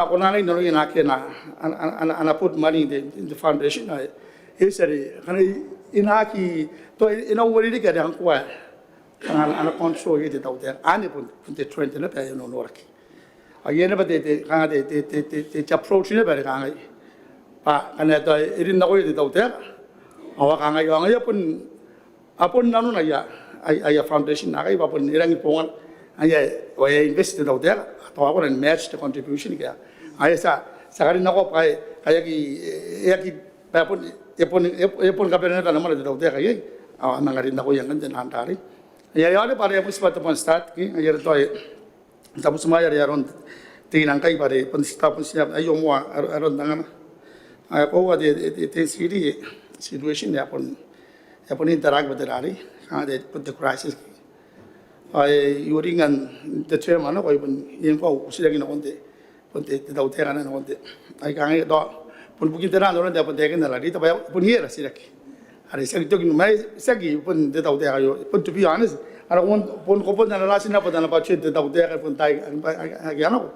Ako na lang nung inake na ana put money in the foundation na isari kana inaki to ina wori di kada kwa ana control yete tawte ani pun te trend na pa no norki ayene ba te kana te approach ne ba kana pa kana to irin na ko yete tawte awa kana yo ngaya pun apun nanu na ya ay foundation na kay ba pun irang pongan ay way invest tawte to ako na match the contribution kaya ayesa sakari nako kaya ki pun epon kapena na naman dito kaya nangarin ako yang kan antari ya ya pare apus patapon start ki ayer to tapos mayar yaron tinang kay pare pun tapos siya ayo mo aron dangan ay ko de situation ya pun interag baterari de put the crisis ay yuringan the chairman ko pun yen ko sila ginakonte ponte te dau terana no ponte ai kangai do pun bukin terana no da ponte kan la di ta ba pun hiera siraki are sak to kin mai saki pun te dau tera yo pun to be honest ara pun ko pun na la sina pa na pa che te dau tera pun tai ya no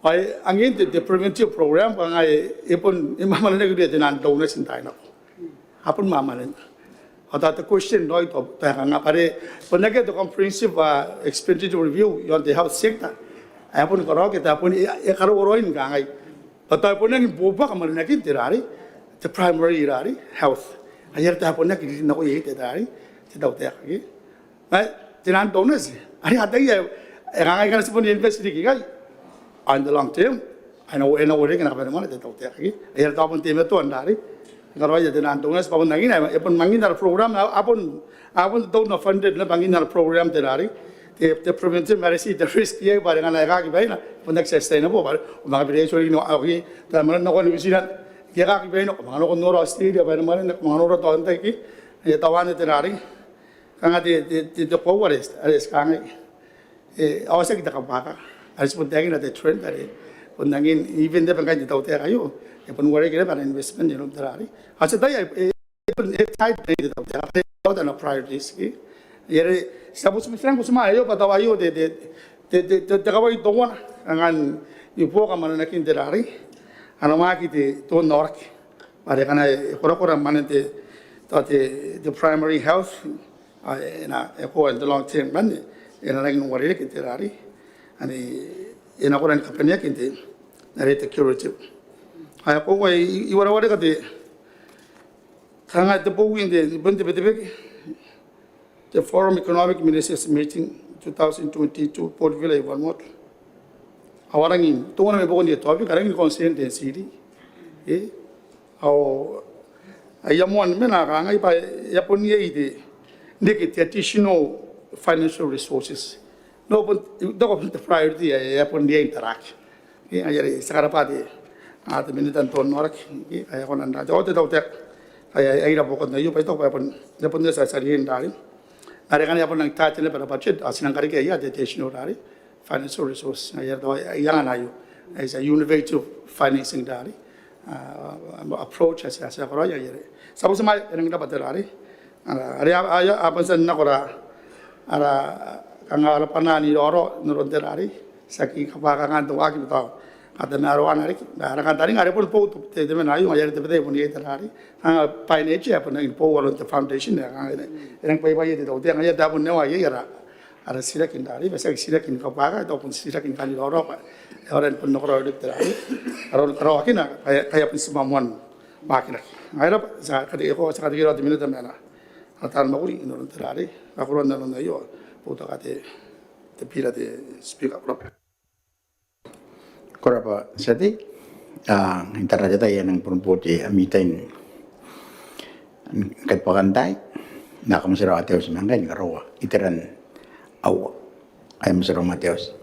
ai angin the preventive program pa ngai e pun e mama ne ke te nan do na sin tai no apun mama ne ada the question no to ta nga pare pun na ke to comprehensive expenditure review yon the health sector apun karo kita apun karo oroin kangai patay pun nang boba kamar nakin tirari the primary irari health ayer ta apun nakin nako ye tirari tidak utek lagi ay tinan donas ari ada ya kangai kan sepun invest di kai on the long term ano ore kan kabar mana tidak utek lagi ayer ta apun tim itu andari karo ya tinan donas apun nangin apun mangin dar program apun do no funded na bangin dar program tirari the preventive medicine the risk ye bare ngana ga ki baina pun sustainable bare ma bire chori no agi ta man no kon visiran ye ga ki baina ma no no australia bare ma no ro to ante ki ye tawane tenari kanga de power is kanga awase ki ta ka as pun tagi na the trend bare pun nangin even de bangai de tawte ayo ye pun wore ki bare investment ni no tenari asa dai pun tight de tawte ta na priorities ki yere sabus misrang kusma ayo patawayo de kawai tongon angan ipo kamana nakin derari anamaki te to nork pare kana kora manente the primary health na eko in the long term man ena nang ngore ke derari ani ena koran kapenya kinte narete curative ay ko iwara ka de kanga de bowing de bunte bete the Forum Economic Ministers Meeting 2022 Port Vila Vermont. Awarangin, tungan may bukod dito, karangin consent din city. Ayamuan menakangay pa yapon niya ide, ndikit additional financial resources. No, but the priority yapon niya interact. Ayari sakarapati at minitan ton norak. Ayakon anda. Jote daw tek. Ay bukod na yun pa ito yapon niya sa sarihin dali. Arekan yapon nang tatin pada budget asinang kari kaya de additional dari financial resource ayar do yang anayo is a innovative financing dari approach as karo ya yere sabu sama enang dapat dari are apa san nakora ara kanga panani oro nuron dari saki kapakangan to aki bitaw ada naruan hari arakan tadi ngare pun po te de menayu ayar te bete pun ye dari finance ya pun po walon the foundation ya enang pai pai de do te ngaya da pun ne wa ye ara ara sirakin dari basa sirakin kapaka to pun sirakin kali oro pa orang pun nokro de dari aron karo akina kaya pun semamuan makina ngaira sa kadi ko sa kadi ro de minuta mena atar maguri nuron dari aku ron nanon ayo po to kate te pila de speak up Korapa sati intaraja tayo ng purumputi amitain kahit pakanday nakamasaraw ateos manggan karawa iteran awa ay masaraw mateos.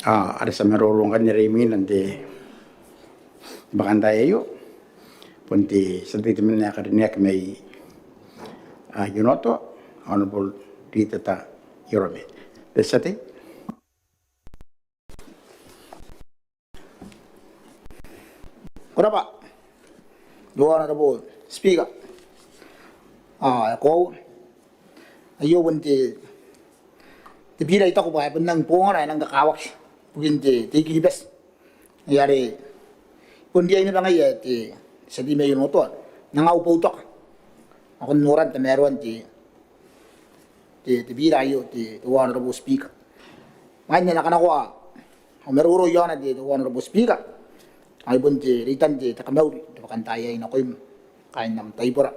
ada sa marulong kan nirimi nanti bakan tayo punti sa dito man nakarinig may Yunoto Honorable Rita Ta Yorome. Desate. Kenapa? Dua Honorable Speaker. Ako ayo bunti bila ito ko ba nang punga na nang kakawak bunti tiki bes yari bunti ini bang ay ti sa di may Yunoto nang aupo utok ako nuran ta meron ti bila ayo ti Dua Honorable Speaker. Ngayon na kanako meruro yon ti Dua Honorable Speaker. Ay bunti ritan ti takamaw ti pakantaya ina ko kain nam taybora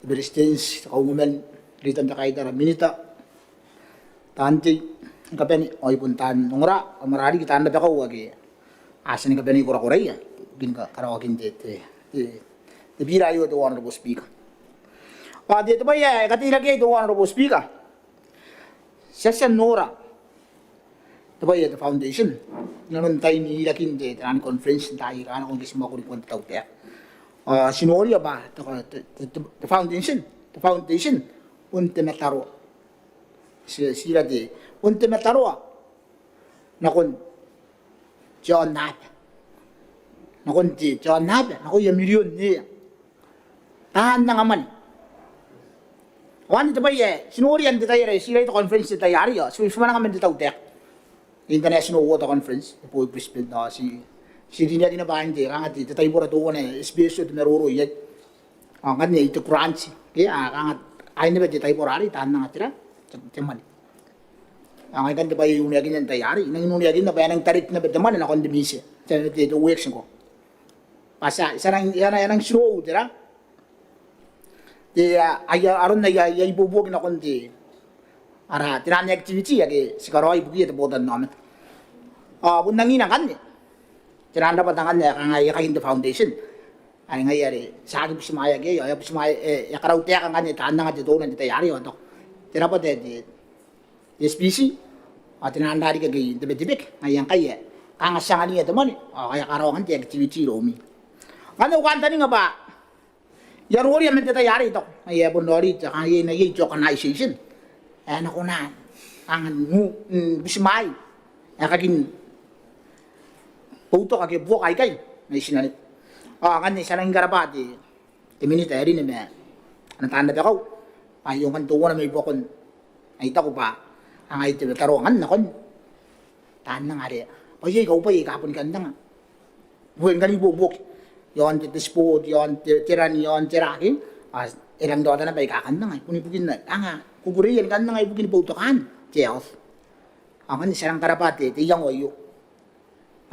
Beristins kauman ritan ta kaidara minita tanti kapeni ay puntan nungra amarari kita anda bakaw agi asan ni kapeni kura-kuray gin ka karawagin te bira yo to Honorable Speaker dito ba ya katira kay to Honorable Speaker session nora to ba ya the foundation nanon tayo ni lakin te tan conference tayo kan kung gismo ko kun taw te sinori ba the foundation unte metaro sila di unte metaro nakon John Knapp nakon di John Knapp nakon ya milyon ni tahan na ngaman wan ito ba ye sinori ang tayo sila ito conference tayo ari so if man ngaman dito tek international water conference po president na si dinya din ba hindi kangat ito tayo pura tuwa na SBS ito meruro yun ang kanya ito crunch kaya kangat ay na ba ito tayo pura ari tahan na nga tira teman ang ay kanya ba yung yagin yan tayo ari nang inunyagin na ba yan ang tarik na ba teman na kondimisi ito weeks ko pasa isa nang show tira di ay aron na ibubog na kundi ara tinanya activity yagi sikaroy bugi ito bodan namin bunangin ang kanya tinanda pa tangan niya kang ayakahin the foundation ay ngayari sa akin pusimaya gay ay pusimaya yakaraw tiya kang kanya taan na nga dito na dito yari yun tinapa di SPC tinanda rin kagay dibit-dibit ngayon kaya kang asyangan niya ito man kaya karawangan tiya activity romi kano kanta nga ba yaruri yamin dito yari ito ay bunori kang yun na yung organization naku na kang pusimaya kagin Puto kaki buo kay may sinalit. Kan isa lang garabati. Minute rin na may natanda ba ko. Yung kantuwa na may buo kon ay tako pa. Ang ay taruangan na kon. Taan na nga rin. Pagay ikaw pa ikapon ka na nga. Buwan ka ni bubuk. Yon titispo, yon tiran, yon tiraki. Ilang doon na ba ikakan na nga. Punipugin na. Nga, kukuriyan ka na nga ibugin puto kan. Cheos. Ang kan isa lang garabati. Tiyang oyo.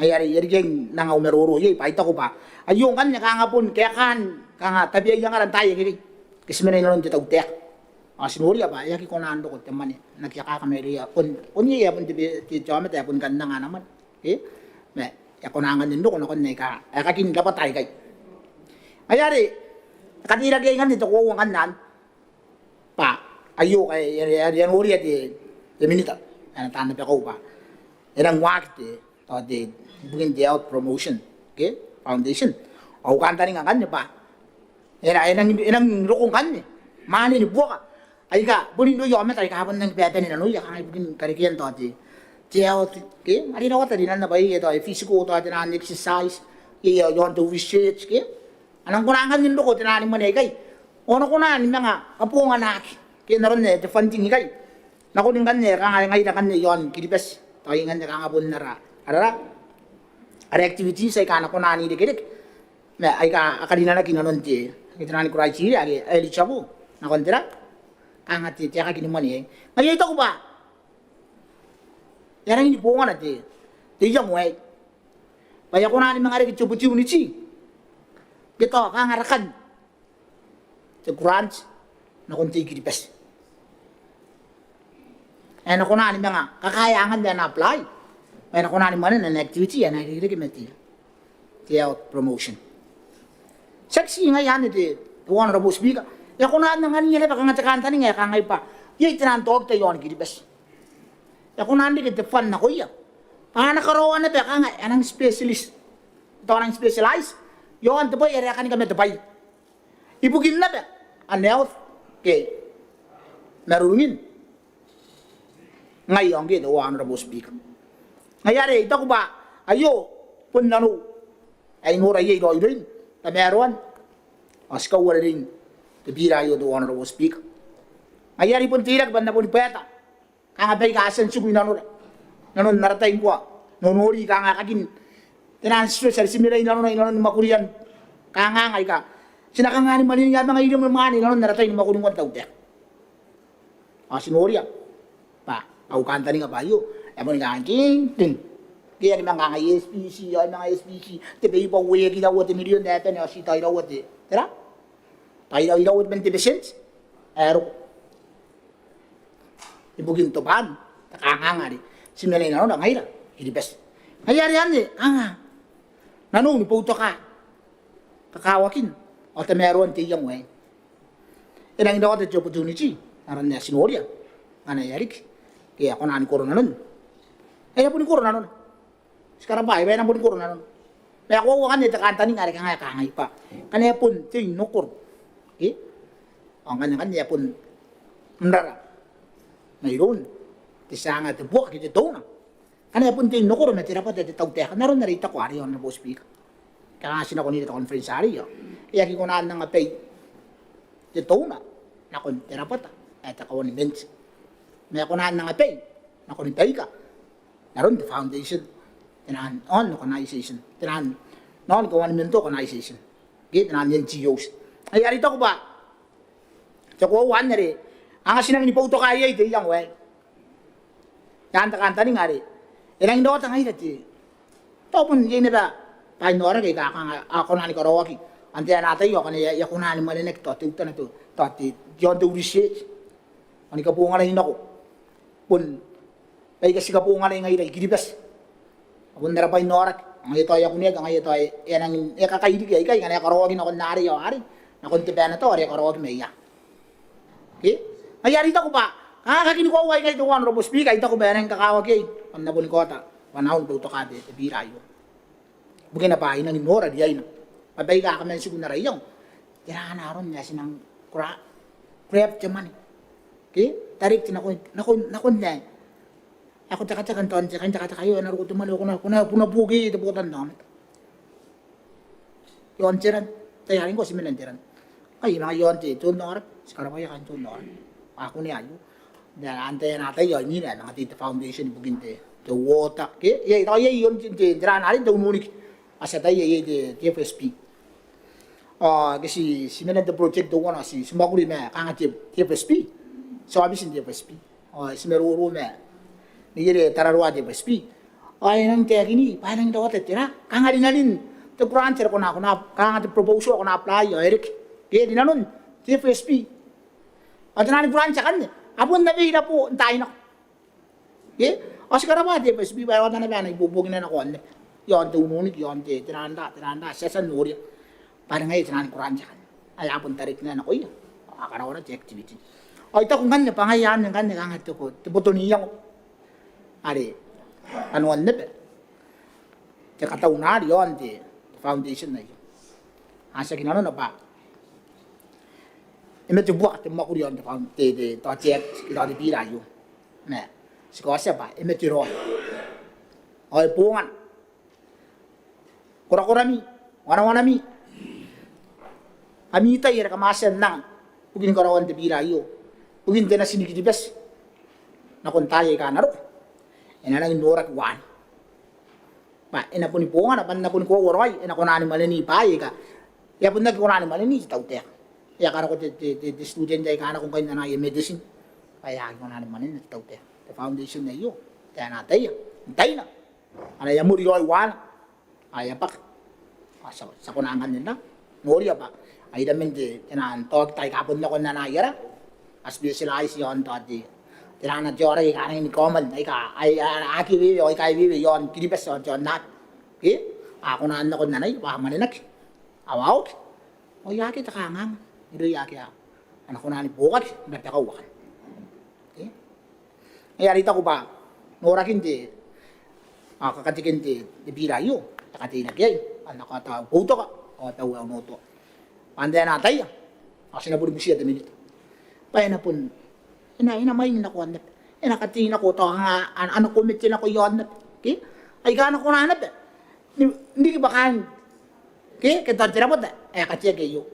Ayari yang nang umeruro ye paita ko pa ayong kan nakangapon kaya kan kanga tabi yang aran tayo kiri kasi may nanon dito tek sinuri ba yaki ko nando ko teman nakyaka kameriya on ye yapon ti jama ta yapon kan nga naman me ya ko nangan nindo ko nakon nay ka kakin dapat tayo kay ayari katira kay ngan dito ko kan nan pa ayo kay yan uri ti minita ana tanda pa ko pa erang wakti di bugin di out promotion foundation kanta rin nga kanya pa inang rukong kanya mani ni buka ay ka bunin do yomet ay kahapon ng piyata ni nanuya kang bugin karikiyan to di out ari na wata dinan na ba ito ay physical to atin ang exercise yon to research anang kunangan din do ko tinanin man kay ono kunan nga kapunga na naron ne funding kay nakunin kanya kang ngay na kanya yon kilipes tayo nga nakangabon na ra Ada activity saya kana ko nani dikit. Ay ka akadina na kinanon ti. Kitanani ko rai chiri agi ay lichabu. Na kontira. Angat ti tiya ka kinimani. Ngayon ito ko ba? Yan ang inipungan na ti. Ti jam way. Kaya ko nani mga rin chubu-chubu ni chi. Kito kangarakan. Ti grant na konti kiripes. Ano ko nani mga kakayangan na apply. May nakunanin mo na activity yan, nagigimeti. Out promotion. Sexy nga yan, ito, Honorable Speaker. Kung naan nga niya, pakangatakantan nga, kangay pa. Yung itinantog tayo, ang kiribas. Kung naan di kita fan na ko yan. Panakaroon na pa nga, anang specialist. Ito anang specialized. Yon, ito po, area ka ni kami tabay. Ibugin na ba? Ang health, okay. Narungin. Ngayon, gito, honorable speaker. Ngayari, ito ko ba, ayo, pun nanu, ay ngura yay do rin, tameruan, as ka wala rin, tabira yo do honorable speaker. Ngayari pun tirak, banda pun peta, kangabay ka asan sugoy nanu, nanu naratay ko, nonori ka nga kagin, tinansyo sa similay nanu na ilan makurian, kangangay ka, sinakangani malin nga mga ilang mani, nanu naratay ni makuring wan tawtek. Sinori pa, au kanta ni nga ba yo, emon nga king, kaya ni mga SPC, ay mga SPC, tiba iba uwi kita wati milyon natin, si tayo wati, tira? Tayo wati 20%, ero. Ibugin to ban, takanganga di, similay na ron, ang hayra, hindi best. Hayari yan di, anga, nanong, iputo ka, kakawakin, o tameron tiyang way. Inang daw at opportunity, naran na sinurya, ana yarik, kaya ako nani korona nun. Kaya po ni korona nun. Sekarang ba, iba na po ni korona nun. Kaya ako kan nito kanta ni ngari kangay pa. Kanya pun ting nukor. Okay? Ang kanya pun ndara. Mayroon. Tisanga te buak kiti tona. Kanya pun ting nukor na tirapat te tawtek. Naron narita ko ari on na po speak. Kaya sina ko nito conference ari yo. Kaya ki ko naan nga pay. Te tona. Nakon tirapat. Eta ko ni bench. May ako naan nga pay. Nakon pay ka. Naron the foundation. Tinahan on organization. Tinahan non-government organization. Git tinahan yung GOs. Ay arito ko ba? Tsako wan na rin. Ang asin namin ipo ito kaya ito yung way. Kanta-kanta ni nga rin. Ilang ito katang ay dati. Topon yun na ba? Tayo nora kay ako na ni Karawaki. Antiyan natin yun. Kanya ako na ni Malinek to. Ito na to. Tati. Diyon to research. Ani kapungan na yun ako. Pun. Ay kasi kapungan na yun ngayon. Gidibas. Kung narapay norak, ang ito ay ako niya, ang ito ay, yan ang, kakailig ay kaya, nga karawagin ako nari, ari, nakuntipa na to, ari, karawagin may iya. Okay? Ay, arita ko pa, kakakini ko away kayo, tuwan, robos speak, ito ko ba yan ang kakawag kayo, ang nabulikota, panahon po ito kade, bira yun. Bugin na pa, inang inora, di ay na. Pabay ka kami sigun na rayon. Tirahan na ron niya, sinang crap jaman. Okay? Tarik, nakon niya. Ako taka-taka kanton, taka kayo, naruko tumalo ko na, punapugi, ito po tandaan. Yon tiran, tayarin ko si Milantiran. Ay, mga yon ti, tunor, sekarang kaya kan tunor. Ako ni ayo. Dan antay natin yon, yun na, nakatita foundation ni Buginte. The water, okay? Yay, yon ti, tiran natin, ito umunik. Asa tayo, yay, the TFSP. Kasi si Milan the project doon na si sumakuli na kanga TFSP. So abis yung TFSP. Si Meruro na. Nigiri tararwa de bespi ay nang tekini panang daw tira kanga dinalin to granter ko na kanga to proposal ko na apply Eric ke dinanon TFSP adana ni branch kan abon na bida po tayo na ke oskara ba TFSP ba wala na ba na ibubugin na ko ande yon to nunit yon te tiranda sesan nuri parang ay tinan branch kan ay abon tarik na ko iya akara ora activity ay ta kung ganyan pangayan ng ganyan kanga to ko tibutoniyan Ari, ano ang nebe? Kakataon na yun, the foundation na yun. Asa ginano na ba? Imeti buwak, makuri yun, the project, kita di pila yun. Ne, si Kosya ba, imeti ron. O, pungan. Kura-kurami, wana-wanami. Amita yun, kamasan lang. Pugin karawan di pila yun. Pugin din na sinikitibes. Nakuntaya ka na ro. Ina nang norak wan. Ba ina pun iponga na pan na pun ko worway ina ko na ni malini pa ka. Ya pun nag ko na ni malini tawte. Ya kana ko the student dai kana ko kanya na medicine. Kaya ko na ni malini tawte. The foundation na yo. Kaya na tayo. Tay na. Ana ya muri yoy wan. Ay pak. Sa kunangan nila. Ngori pa. Ay damen di tinan tawag tay kapon na ko na nayara. As specialize yon to di. Tirana jora ka ni common ay ka ay aki bibi ay kay bibi yon kinipes yon nat. Okay? Ako na ko nanay ba maninak. Awaw. O yaki ta kangang. Iro yaki ako. Anak ko na ni bukat napakawakan. Okay? Ay arita ko ba. Nora hindi. kakatikin ti bira yo takati na kay anak ata puto ka o tawo ang noto panday na tay kasi na budi bisiya minute pa na pun ina may na ko anap ina katina ko to nga ano komit na ko yon okay ay gana ko na anap hindi ka bakan okay kita tira mo katiya kayo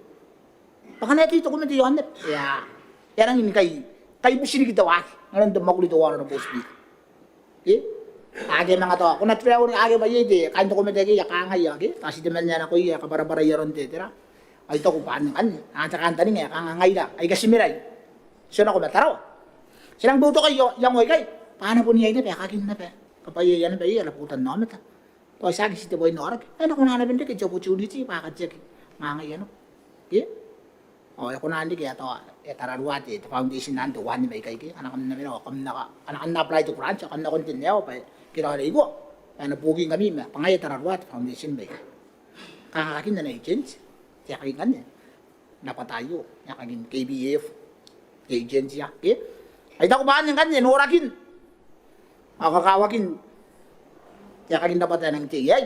baka na ito komit yon ya yan ang kay bisini kita wa ngayon damakuli to wala na boss okay age mga to kung natpila ko ng age ba yede kanto ko medegi yakangay age kasi demen niya na ko iya kabara-bara yaron tira ay to ko paan kan kanta ni nga kangangay da ay kasi miray siya na ko mataraw silang buto kayo yang oy kay paano po niya ina pa kakin na pa kapay yan ba iya laputan na mata to sa si te boy norak ay na ko na nabende ke opportunity pa ka check ngangay ano okay oh ako na hindi kaya to tararuati the foundation nanto wan ni may kay anak na mino kam na anak na apply to branch kan na continue pa kira igo na booking kami pangaya tararuat foundation bay kakakin na agent kaya kayo kanya napatayo kaging KBF agency okay ay dako baan yung kanya nurakin kakawakin kaya kaging dapat ng tigay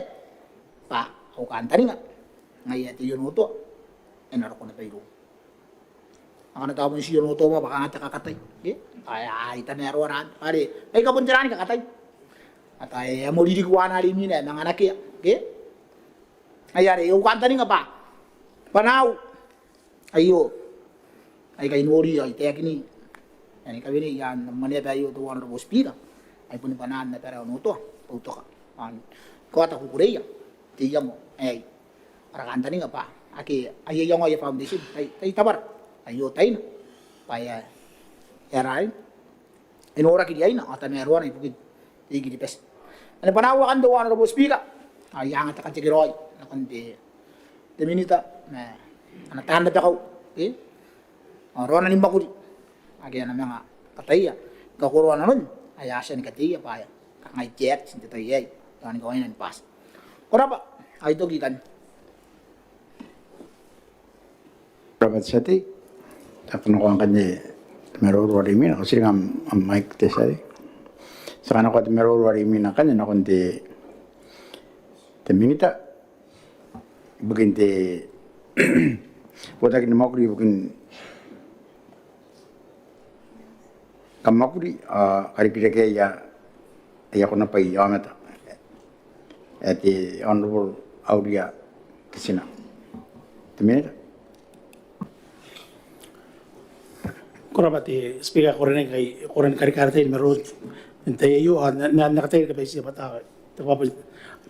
pa ako kanta nga ngayon ito yun ito enaro ko na tayo ako natawag mo siya yun ito mo baka nga kakatay okay ay itaneroran pare ay kapuntiraan kakatay at ay mo didikuha na rin yun mga anak iya okay ayari yung kanta nga pa panaw ayo ay kay nori ay tekni yan ikaw ni yan mani tayo to one robos pira ay punipanan na pero no to ka an ko ata kukureya tiya mo ay para kanta nga pa aki ay yung ay foundation ay tabar ayo tay na paya yaray inora ki ay na ata meron ay bukid igi di pes ano panawa kan do one robos pira ay yang ata katigiroy na kundi minita na anatahan na ako okay ron na nimba ko agyan na mga kataya kakuruan na nun ayasa ni kataya pa kangay jet sinti tayo ay kan ko ay pas ora pa ay to gikan Rabat sati tapno ko ang kanya merorwari min ako sila ang mic te sari sa kana ko merorwari min na kanya na kundi minita buginte Wata kini makuri bukin kamakuri karipira ke ya ko na pai yamata ati honorable Audia Kisina temene Korabati speaker koren karikarte merut ente yo na nakatay ka ba siya bata tapos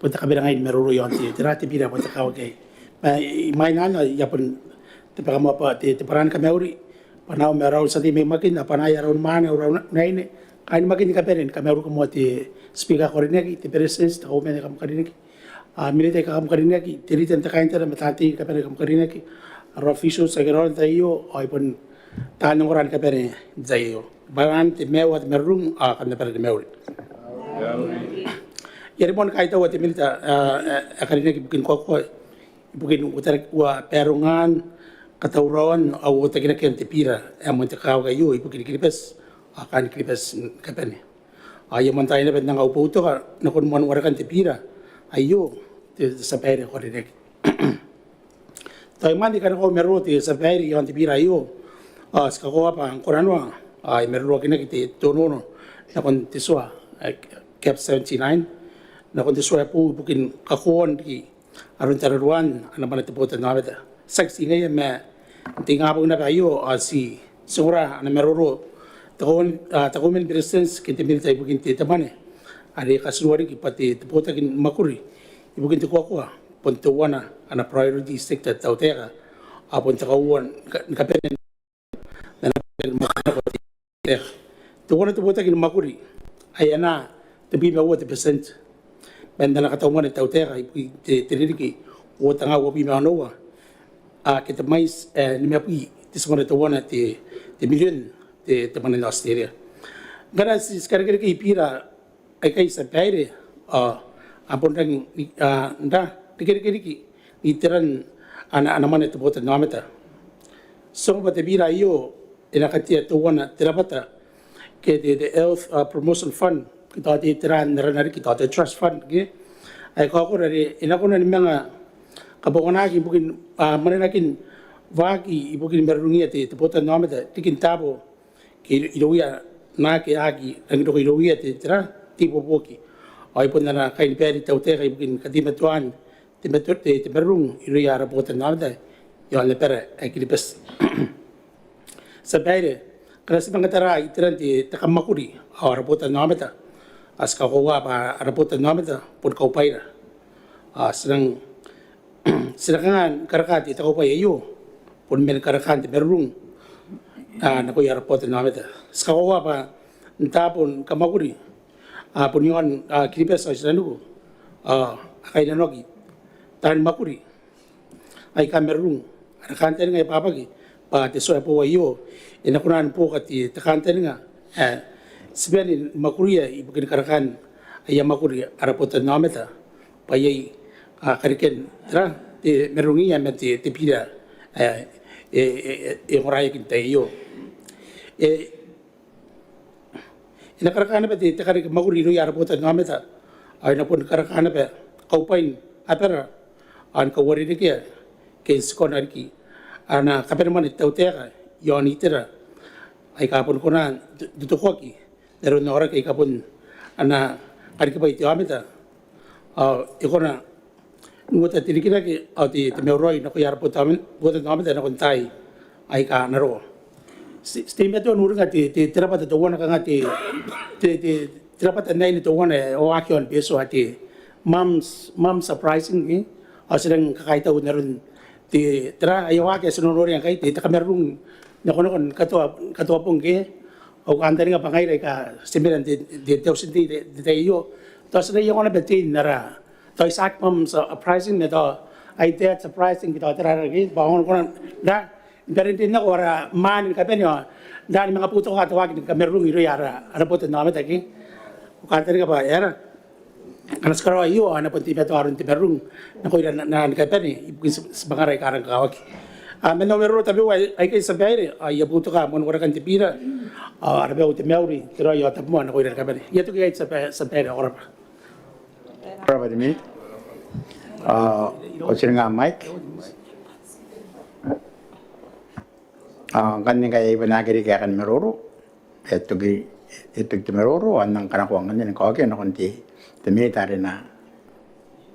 punta ka bilang ngayon meruro yon tirati bira punta ka okay may nana yapon tipaka mo pa tiparan ka meuri panaw meraw sa ti may makin na panaya raw man raw naine kain makin ka perin ka meru ko mo ti speaker koren ti presence ta ko men kam karin minite ka kam karin ki tiritan ta kain ta matati ka perin kam karin ki official sa garon tayo ay pon tanong oran ka perin zayo baran ti mewat merum kan na perin meuri yari mon kaita wa ti minita karin ki bukin ko bukin utar wa perungan katauran au utar kina kian tipira amon ta kaw kayo bukin kripes akan kripes kapen ayo man tayo na bet nang upo to ka nakon mon warakan tipira ayo sa pere ko direk tayo man di kan ko meru ti sa pere yon tipira ayo ska ko pa ang koranwa ay meru kina kiti tono nakon tiswa cap 79 nakon tiswa po bukin kakon ki aron tararuan ana man tiputan na beta saksi ngay me tingabong na kayo si sura ana meruro takomen presence kinti milita ibukin ti tamane ari kasuwari ki pati tiputan kin makuri ibukin ti ko pontuwana ana priority district at tauteka apon takawon kapen na ko tuwana tiputan kin makuri ay ana tabi ma 1% benda na katawan ng tautera tiririki o tanga wapi manowa kita mais ni mapi tismona tawana ti milyon ti taman ng Australia gara si skargere ki pira ay kay sa paire apon rang nda tikiriki iteran ana man ito botan nameta so pati bira iyo inakatia tawana tirapata ke the health promotion fund kita ti tiran nari kita ti trust fund ki ay ko ko ri ina ko na mga kabukona ki bukin mananakin waki ibukin merungi ti puta nome ta tikin tabo ki iloya na ki agi ang do iloya ti tira tipo boki ay pun na kain peri taute kay bukin kadimatuan ti merung iloya ra puta nome ta yo le pere ay kilipes sa baire kasi mga tara itiran ti takamakuri ra puta nome ta as kakuha pa ra puta nome ta pun kaupai ra sedang sedangkan karakati tako pa iyo pun men karakati merung na ko yara pot na meta skawa pa ntapon kamakuri pun yon kinipes sa sanu kay nanogi tan makuri ay kamerung karakante nga papagi pa teso po iyo inakunan po kati takante nga sibeni makuri ibukin karakan ay makuri arapot na meta payay kariken tra ti merungi ya meti ti pida oraya kita iyo ina karakana pa ti karik maguri no yara pota ngameta ay na pun karakana pa kaupain apera an kawari ni kia ke skona ki ana kaperman tautera yoni tera ay kapun kona dito koki pero na ora kay kapun ana karik pa iti ameta ikona nuota tinikina ki ti meuroi na ko yara pota ngameta na kontai ay ka naro Stimate on urunga ti tirapat to wana kanga ti tirapat na ni to wana o akyon peso ati mom surprising ni asidang kakaita na ron ti tira ayawa ke sununori ang kay ti takamerung na kono katwa pong ke o kanta nga pangay ka similan ti tawsin ti tayo to sa iyo na betin nara to isak mom surprising na to ay that surprising kita tira rin bahon ko na dari din na ora man ka penyo dahil mga puto ka tawag ng kamerung iro yara ano po tan namin taki ukanta nga ba era anas karo ayo ana punti beto aron ti merung na ko na ka peni ibugin sa bangaray karang kawag men no mero tabi ay kay sa bayre ay puto ka mon ora kan ti pira ara be uti meuri tiro yo tap mo na ko ka peni yeto kay sa bayre ora pa Para mi o nga Mike kanin kaya iba nagiri kaya kan meroro ito ti meroro anang kanakuang kanin ko kaya nakunti temita rin na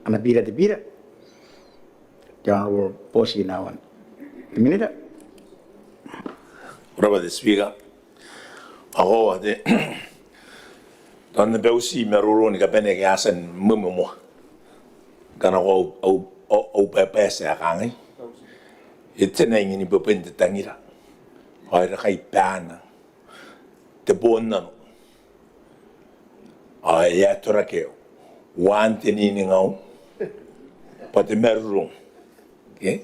anapira ti pira jangan wo posi nawan minita Brava de spiega ako ate don na beusi meroro ni kapene kaya asan mumu kana ko au pepe sa kangai itena ngini bopente tangira ay rakay pana te bona ay atora ke wante ni ngau pati merung okay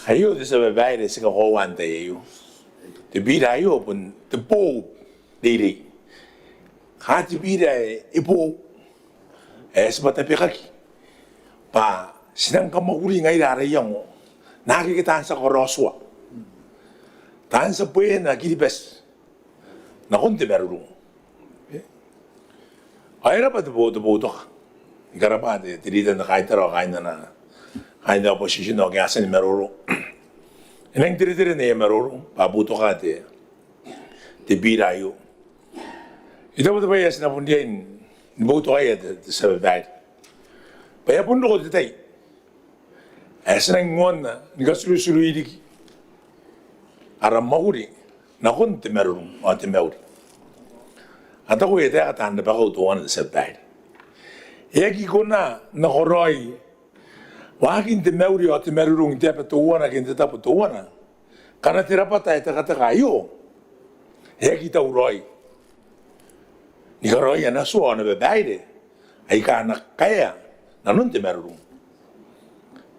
ayo de sa babae sa ko wante yo te bira yo pun te po diri hati bira ipo es mata pekaki pa sinang kamaguri ngai dara yang nakikita sa koroswa tan sa puyen na kilipes na konti merulong. Ay na pa ito ka. Ikarapate, tilitan na kahit taro, kahit na oposisyon na kaya sa ni merulong. Inang tiri-tiri na yung merulong, pabuto ka ti birayo. Ito mo ito pa yung sinapundiyan, nibuto kayo sa babae. Paya pundo ko titay. Ay sinang ngon na, nigasulu-suluidi ki. Aram mauri na kun te merung o te meuri ata ko ete ata anda pa ko tuan sa bail eki ko na koroi wakin te meuri o te merung te pa tuan kin te tapu tuan kana te rapata ete kata kayo eki ta uroi ni koroi na suona be baile ai kana kaya na nun te merung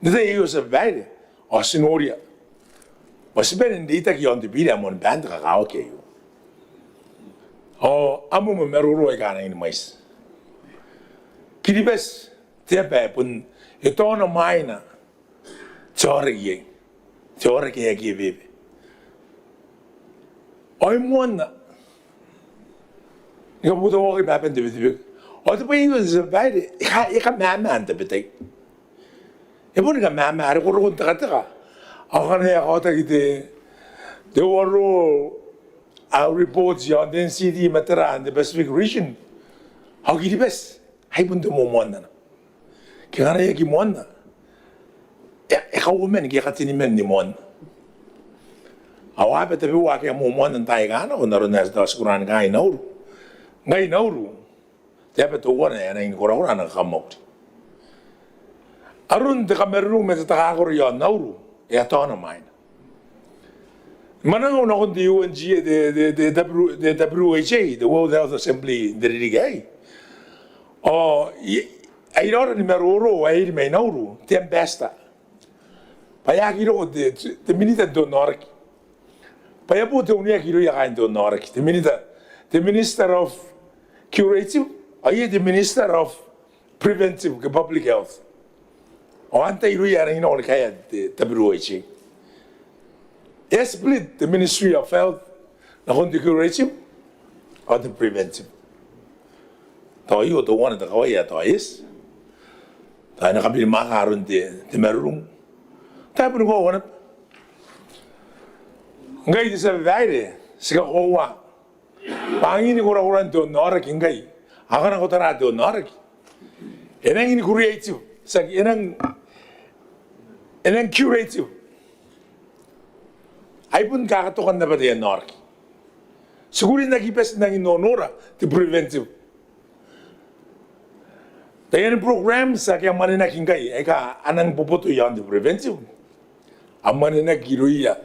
ni te yo sa baile o sinoria Mas ben hindi ta kiyon ti pila mon band ka kao kayo. Amo mo meruro ay kana ini mais. Kilibes tiap pun ito na mai na chore kaya kibibi. Oy mon na Ika puto ko kay papen tibitibig. O ito pa yung sa bahay, ika mama ang tabitay. Ipo nika mama, ari kuro kong taka-taka. Ako ka na ako tagite, the waro, our reports yon, then CD matara in the Pacific region. How gidi bes? Hay punto mo mo na. Kaya na yaki mo na. Ikaw umen, kaya katinimen ni mo na. Awa pa tabi wa kaya mo mo na tayo ka na, kung naroon na sa kuran ka inauru. Ngay inauru. Tiap itu wana ya nang kura-kura nang kamok. Arun de kamerung met takakor yon nauru. Ya tona mine. Manang una kon di UNG the WHA, the World Health Assembly the rigay. Oh, ai ora ni meroro ai me nauru, tem besta. Payaki ro de minita do nork. Payapo te unia kiro ya kain do nork. The Minister of Curative, I the Minister of Preventive Public Health. O anta iru ya rin ino kaya the WHA. Yes, split the Ministry of Health, na kung the curative or the preventive. Tayo iyo to one the kawaya to is. Tayo nakabili makaroon the merung. Tayo po nung kawan. Ngay di sa baile, sika kawa. Pangini kura-kuran to norak ingay. Ako na kutara to norak. Enang ini creative. Sa enang curative. Ay pun kakatukan na ba diyan norak. Siguro nagipes nang inonora the preventive. Tayo program sa kaya maninak ingay. Ay ka anang puputo yan the preventive. Ang maninak giruya.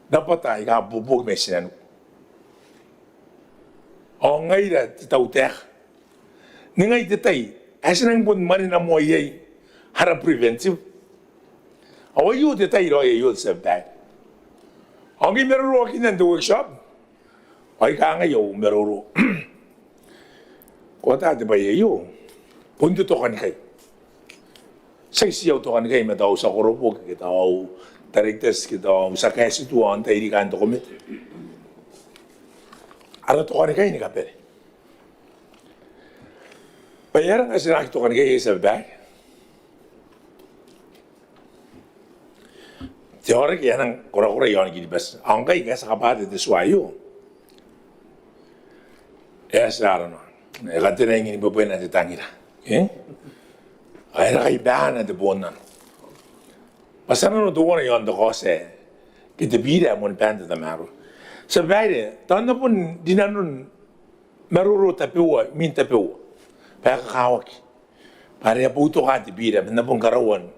Dapat ay ka bubog may sinan. O ngay na titautek. Ngay titay, asin ang pun manin na mo ay harap preventive. O yu titay ro ay yu sa bag. O ngay meron ro kinan the workshop. O ka ngay yu meron ro. Kota di ba yu? Punto to kan kay. Siyaw to kan kay mataw sa koropo kita o directors kita o sa kasi tuwan tayo di kanto komit. Ara to kan kay ni kapere. Bayaran kasi nakito kan kay sa bag. Teorik yan ang kura-kura yon gini bas. Ang kay sa kapatid de swayo. Yes, ano. Ekate na yung inibabuhay na titangin na. Ay na kaibahan na dibunan. Basta na doon na yon ko sa kitibida mo ni panta na maro. Sa baile, taon na po di na nun maruro tapiwa, min tapiwa. Kaya kakawak. Pare po ito ka tibida, na pong karawan.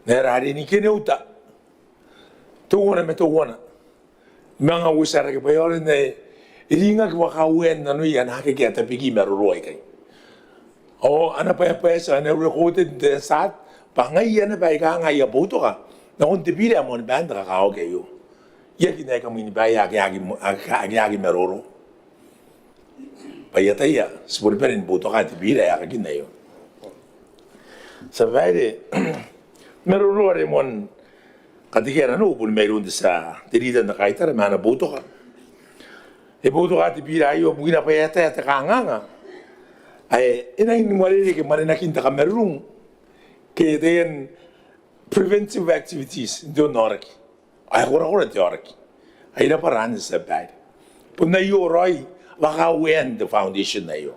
Narari ni kinauta. Tuwa na may tuwa na. Mga usara ka pa yun na iringag wakawen na no yan hakikita pigi maruro ay kayo. O ana pa sa na recorded sat pangayan na ba ka ngaya buto ka. Na kung tibida mo ni banda ka kaw kayo. Yaki na kami ni baya yagi maruro. Payataya, sepuluh perin buto ka tibida ya kagin na yun. Sa baile, maruro rin mo katikera no pun meron sa tirida na kaitara mana buto ka. E buto ka tibida ayo bugina payataya ta kanganga. Ay inay nimwalili ke marinakinta ka marung ke den preventive activities do norki. Ay kura ti orki. Ay na paran sa bad. Pun na yo roy baka wen the foundation na yo.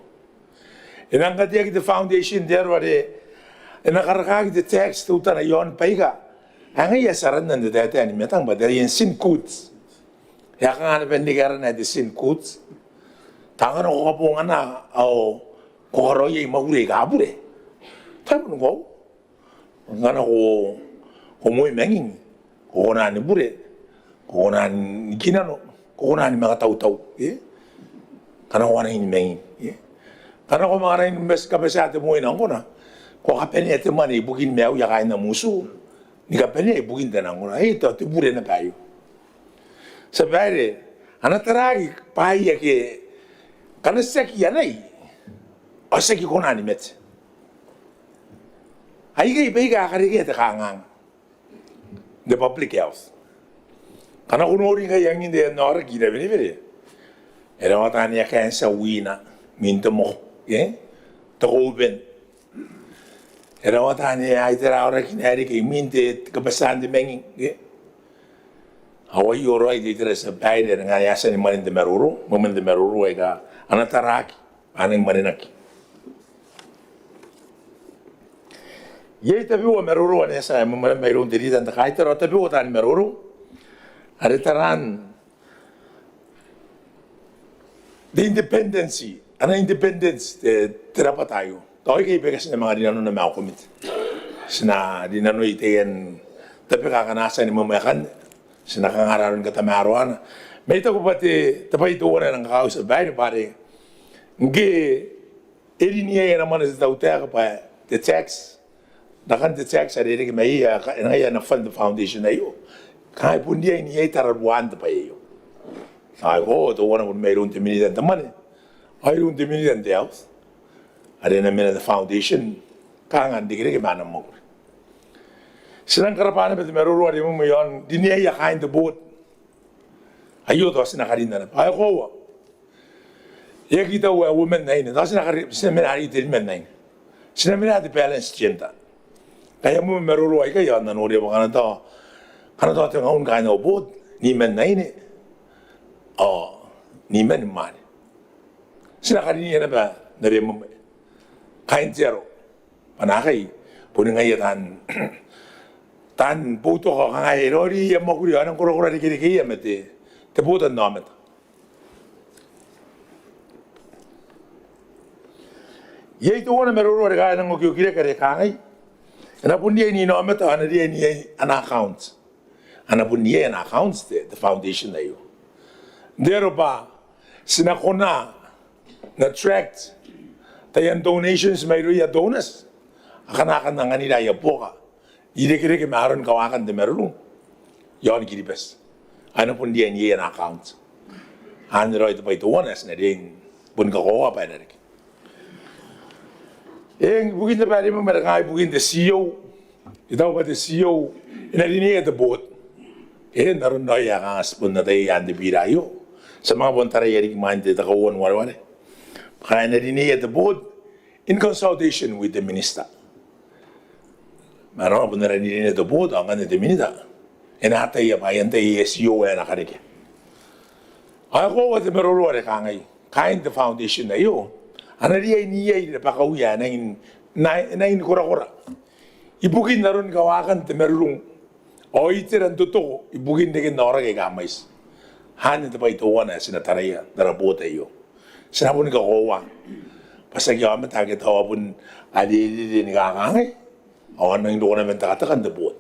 Inang katiyak the foundation there wale nakarkag the text uta na yon paiga. Ang iya saran nan de data ni metang ba der yen sin codes. Ya kan na bendigaran na the sin codes. Tangan ko po nga na au koro ye maure ga bure. Tayo ko. Ngana ko mo menging. Ko na ni bure. Ko na ni kinano. Ko na ni mga taw-taw. Kana ko na ni menging. Kana ko mga rin mes kapesate mo inang ko na. Ko kapeni ete mani bugin mew ya kain na musu. Ni kapeni bugin tanang ko na. Ito ti bure na tayo. Sa baile, anataragi paya ke kana seki yanay. O seki ko na ni met. Ay kay baiga karige ta kangang. The public health. Kana kuno rin kay yang hindi na ora gina bini bini. Era wata niya kaya sa wina, minto mo, takuben. Era wata niya ay tira ora kinari kay minte kabasan de menging, Hawaii yoro ay tira sa baile nga yasa ni manin de meruro, moment de meruro ay ka anataraki, anang maninaki. Yei tabi wa meruro ane sa mayroon diri dan takay tero tabi wa tan meruro. Are taran the independency, ana independence tira pa tayo. Tayo kay bekas na mga dinano na makumit. Sina dinano itayan tabi kakanasa ni mamayakan. Sina kangararon ka tamaruan. May ito ko pati tapay ito wala ng kakausap bahay ni pare. Ngi eri niya naman sa tautaya ka pa the tax. Dakan the tax ada ini kemai ya na fund foundation na yo. Kai pun dia ini ay tarabuan pa yo. Ai ko to wana pun mayroon timini dan teman. Ai run timini dan deals. Ada na mena the foundation kangan digre ke mana mo. Silang karapana bet meruru ada mo yon dinia ya kain the boat. Ayo to sina karinda na. Ai ko. Ya kita women na ini. To sina karin sina mena ari tin men na ini. Sina mena the balance gender. Kaya mo meruro ay kaya nanuri ba kana to ngaun ka na ubod ni men na ini ni men man sila kanina na ba nari mo kain zero panakay puning ay tan buto ko kay rori mo kuri anong kuro di kiri mete te buto namet yei to wana meruro ay kaya nang kiri kare kay ana pun dia ni no meta ana dia ni an account ana pun dia an accounts the foundation na yo deroba sinakona na tract tayan donations may ruya donors akana kan nganila ya poka ide kire ke maron kawakan de merulu yon kiribes ana pun dia ni an account an roy to pay to one as na ding bun ka ko pa na rik bugin na pare mo marangay bugin the CEO. Itaw ba the CEO? Inarinig at the boat. Naroon na yung aspon na tayo yan de birayo. Sa mga bontara yarik man de takawan warware. Kaya inarinig at the boat in consultation with the minister. Maroon po narinig at the boat ang the minister. Inatay apayan tayo CEO ay nakarike. Ako wate merulore kangay. Kain the foundation na yo. Ana dia niya ida pakauya na kura-kura. Ibugin na ron kawakan te merlung. O itiran totoo, ibugin din na orang kay gamais. Hanin ta pa ito wana sinataraya, darabota iyo. Sinapon ka kawa. Pasag yaman takit hawa pun adi ni kakangay. Awan nang doon naman takatakan the boat.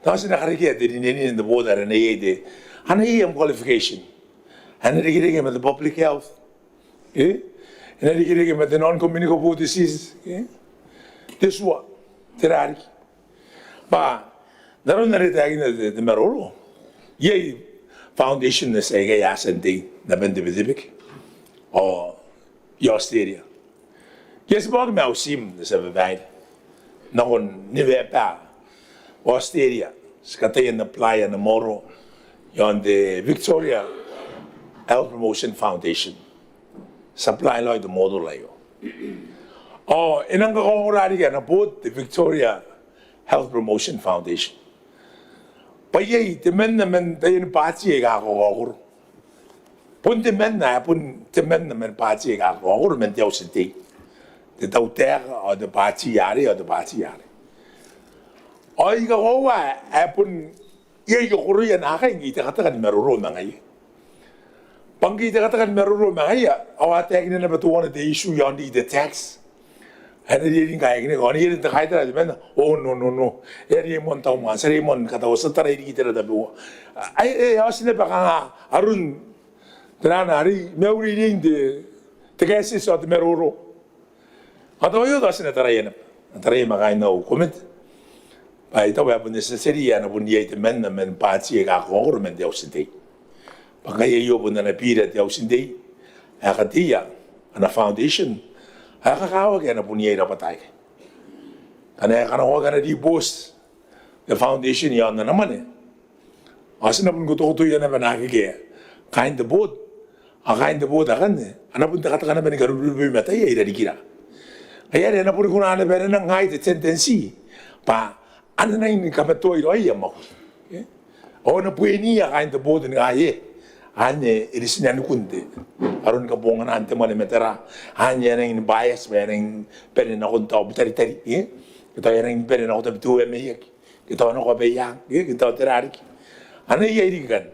Tapos nakarikya, din the boat na ide. Ano iyang qualification? Ano rin the public health? Inarikirig med the non-communicable disease. This what? Tirari. Ba, naroon na rin tayo na the merolo. Yay, foundation na sa yasan di na bendibidibik. O, yosteria. Yes, bag me ausim na sa babae. Nakon, niwe pa. Osteria. Skatayan na playa na moro. Yon the Victoria Health Promotion Foundation. Supply law the model layo. Inang kakongurari ka na po the Victoria Health Promotion Foundation. Payay, timen naman tayo ng patsi ay kakakakuro. Pun timen naman patsi ay kakakuro, men tiyaw sinti. The tautera o the patsi yari o the patsi yari. O ikakuha, pun iya kakuro yan aking itakatakan maruro na ngayon. Pangkita katakan meruro makaya awate na batuan the issue yon the tax ana din kaya ni oni rin ta kaita men no eri mon taw man sari mon kata sa taray di kita da bu ay asine ba ka arun trana ari meuri ring de tegesi so de meruro ato yo da sine taray makay no comment ay taw ya bun necessary ana bun yete men pachi ka ko men de osite Pagkaya iyo po na napirat yaw sindi, katiya, ana foundation, kakawag yan na po niya na patay. Kaya kanawag na di boss, the foundation yan na naman eh. Kasi na po gusto yan na manakikaya, kain the boat, Akain the boat akan anapun ta katakan ba ni karubi mata ya ira dikira. Kaya rin anapun ko na ba nang ngai te tendency pa ana na ini kapato iro ai mo. O na pueni akain the boat ni ai ane irisnya ni kunde. Aron ka bongan ante mo metera anya nang bias ba nang pere na kon ta butari tari. Kita yang pere na ko ta bitu me kita na ko be yang kita terari. Ana iya iri kan.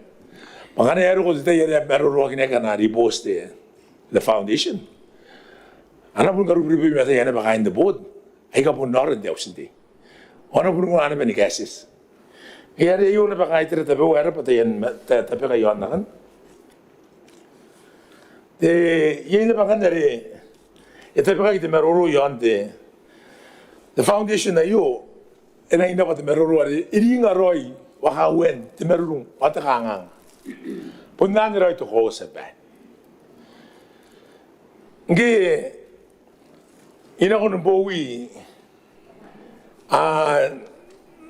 Makanya ya ko kita ya meron kini kana repost the foundation. Ana pun karu pribi mata ya na behind the board. Ay ka pun noren de ausinte. Ona pun ko ana beni cases. Ya re yo na behind the tabe wa ra pata yan tabe ka yon na kan. De ye na behind de itabe ka ite meroro yon de the foundation na yo ena ina pata meroro ari iringa roi wa hawen te meroro pata kanga. Pundan roi to ho sa ba. Nge ina kono bowi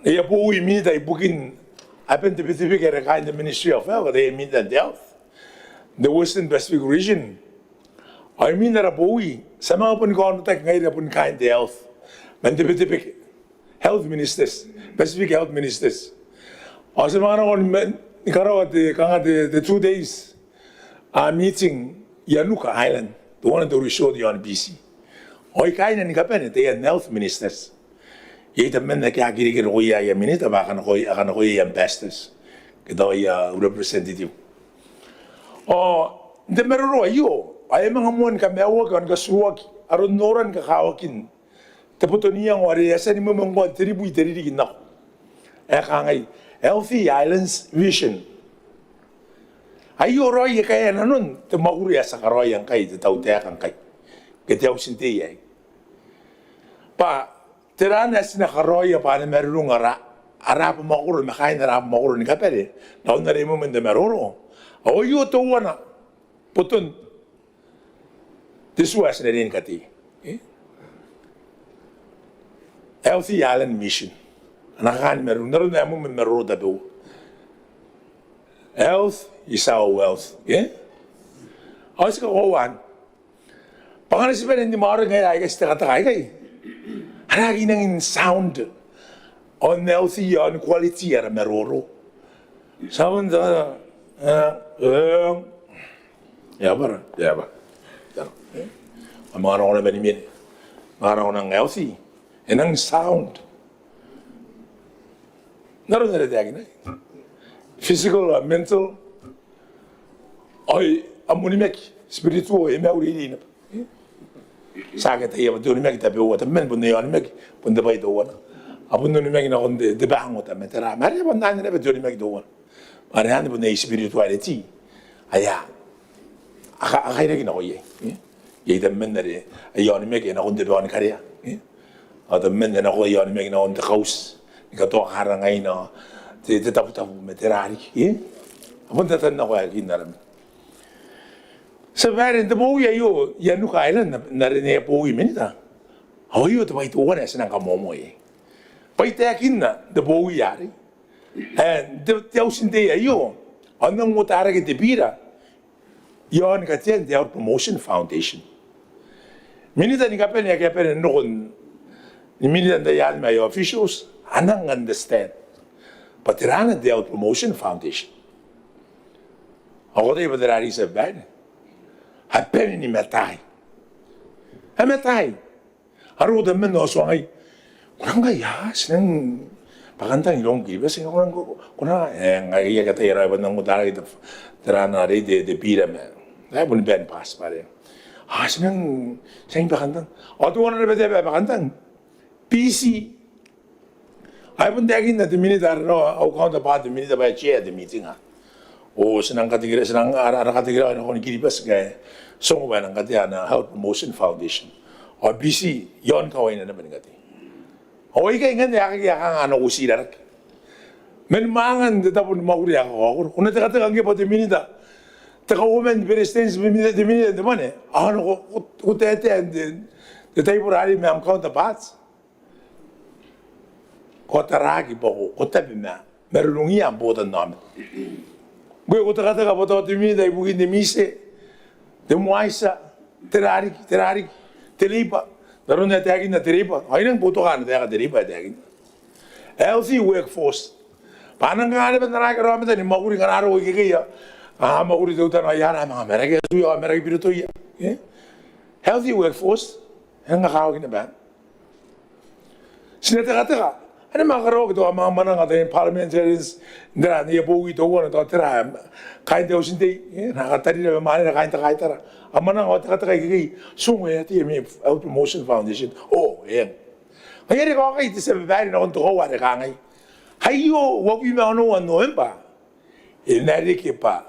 ya bowi mi dai bukin apen te Pacific era kind of Ministry of Health they mean that health the Western Pacific region I mean that bowi sama pun ko tak ngai pun kind of health men te Pacific health ministers Pacific health ministers asama on Ikarawat the 2 days meeting Yanuka Island, the one that we showed you on BC. Oi kain ni kapen they are health ministers. Yeta men na kaya kiri roya ya minita ba kan koy ambassadors. Kita ya representative. Oh, the meroro ayo. Ay mga mon ka mewa kan ka suwak aron noran ka kawakin. Taputonia ngwari asa ni mo mong tribu iteri na. Kangai Healthy Islands Vision. Ayo roy kaya na nun, tumakuri sa karoy ang kay, tataw-tayak ang kay. Kaya sinti ay. Pa, tiranas na karoy pa na meron ara pa makuro, makain na ara pa makuro ni kapere. Naon na rin mo man na meron. O yu tuwa na, putun. Tiswas na rin kati. Healthy Island Mission. Anakan meron naroon na mo meron daw. Health is our wealth. Ayos ka kawan. Pangalan si Pwede hindi maaaring ngayon ay kasi takatakay kay. Hanagi nang sound on healthy on quality ara meroro. Sound yaba. Ang mga naon na banimin. Mga naon ng healthy. And ang sound. Naroon na rin physical, mental, ay amunimek, spiritual, emauri din. Sakit ay amunimek tapi uwa men pun niyan mek pun dabay doon. Apun nimek na kon de bang uta metera. Mari pun nan na betul nimek doon. Mari han pun spirituality. Aya. Akay na ginawa ye. Ye men na rin ayon mek na kon de bang kariya. Adam men na ko ayon mek na on the house. Ikaw karang ngay na titapu-tapu meterari. Apun tatan na ko yakin na rin. Sa verin, the boy ayo, Yanuka Island, narinig po yung minita. Ayo, ito may tuwan na sinang kamomo eh. Paitakin na, the boy yari. And the sindi ayo, anong mutara kita bira, yon katiyan, the Health Promotion Foundation. Minita ni kapen, ya kapen noon, ni minita na yan may officials, anang understand. Patirana the Health Promotion Foundation. Ako tayo patirari sa bad. Hapen ni matay. Hamatay. Aro da men no so ay. Kurang ya sinang pakantang ilong gibe sing kurang ko kuna ngai ya kata ira ba nang utara ito tirana re de pira me. Ay bun ben pass pare. Sinang pakantang. O to na ba de pakantang. PC ay bun dagin na de militar no au count about the militar by chair the meeting o sinang katigre sinang ara katigre no ni kiribas kay so ba nang katiya na Health Promotion Foundation o BC yon kaway na naman kati o ikay nga kaya kang ano usira men mangan de tapon maguri ako kung natakatakang pa de minita taka women presidents de minita de mane ano ko tete and the temporary me am counterparts ko taragi po ko tabi na merulungi ang botan namin. Gue ko taka po to timi dai bugin de mise te moaisa, te rariki, te lipa. Naroon na tagin na te lipa. Ay nang puto ka na tega te lipa tagin. Healthy workforce. Paano nga na ba nakarami tayo? Maguri ka naro ikikaya. Maguri daw tayo. Ayan ang mga Amerika. Suyo, Amerika pinuto iya. Healthy workforce. Yan nga kawag na ba? Sinataka-taka. Ano mga karog ito? Ang mga manang atin, parliamentarians, niya po ito ko na ito. Tira, kain tayo sindi. Nakatari na mga na kain tara. Ang manang ako, taka-taka ikikay. Sungo yan, ito yung Promotion Foundation. Oh, yan. Ngayon ko kayo, ito sa babae na kung tukawa na kangay. Hayo, wag yung mga ano pa. Inariki pa.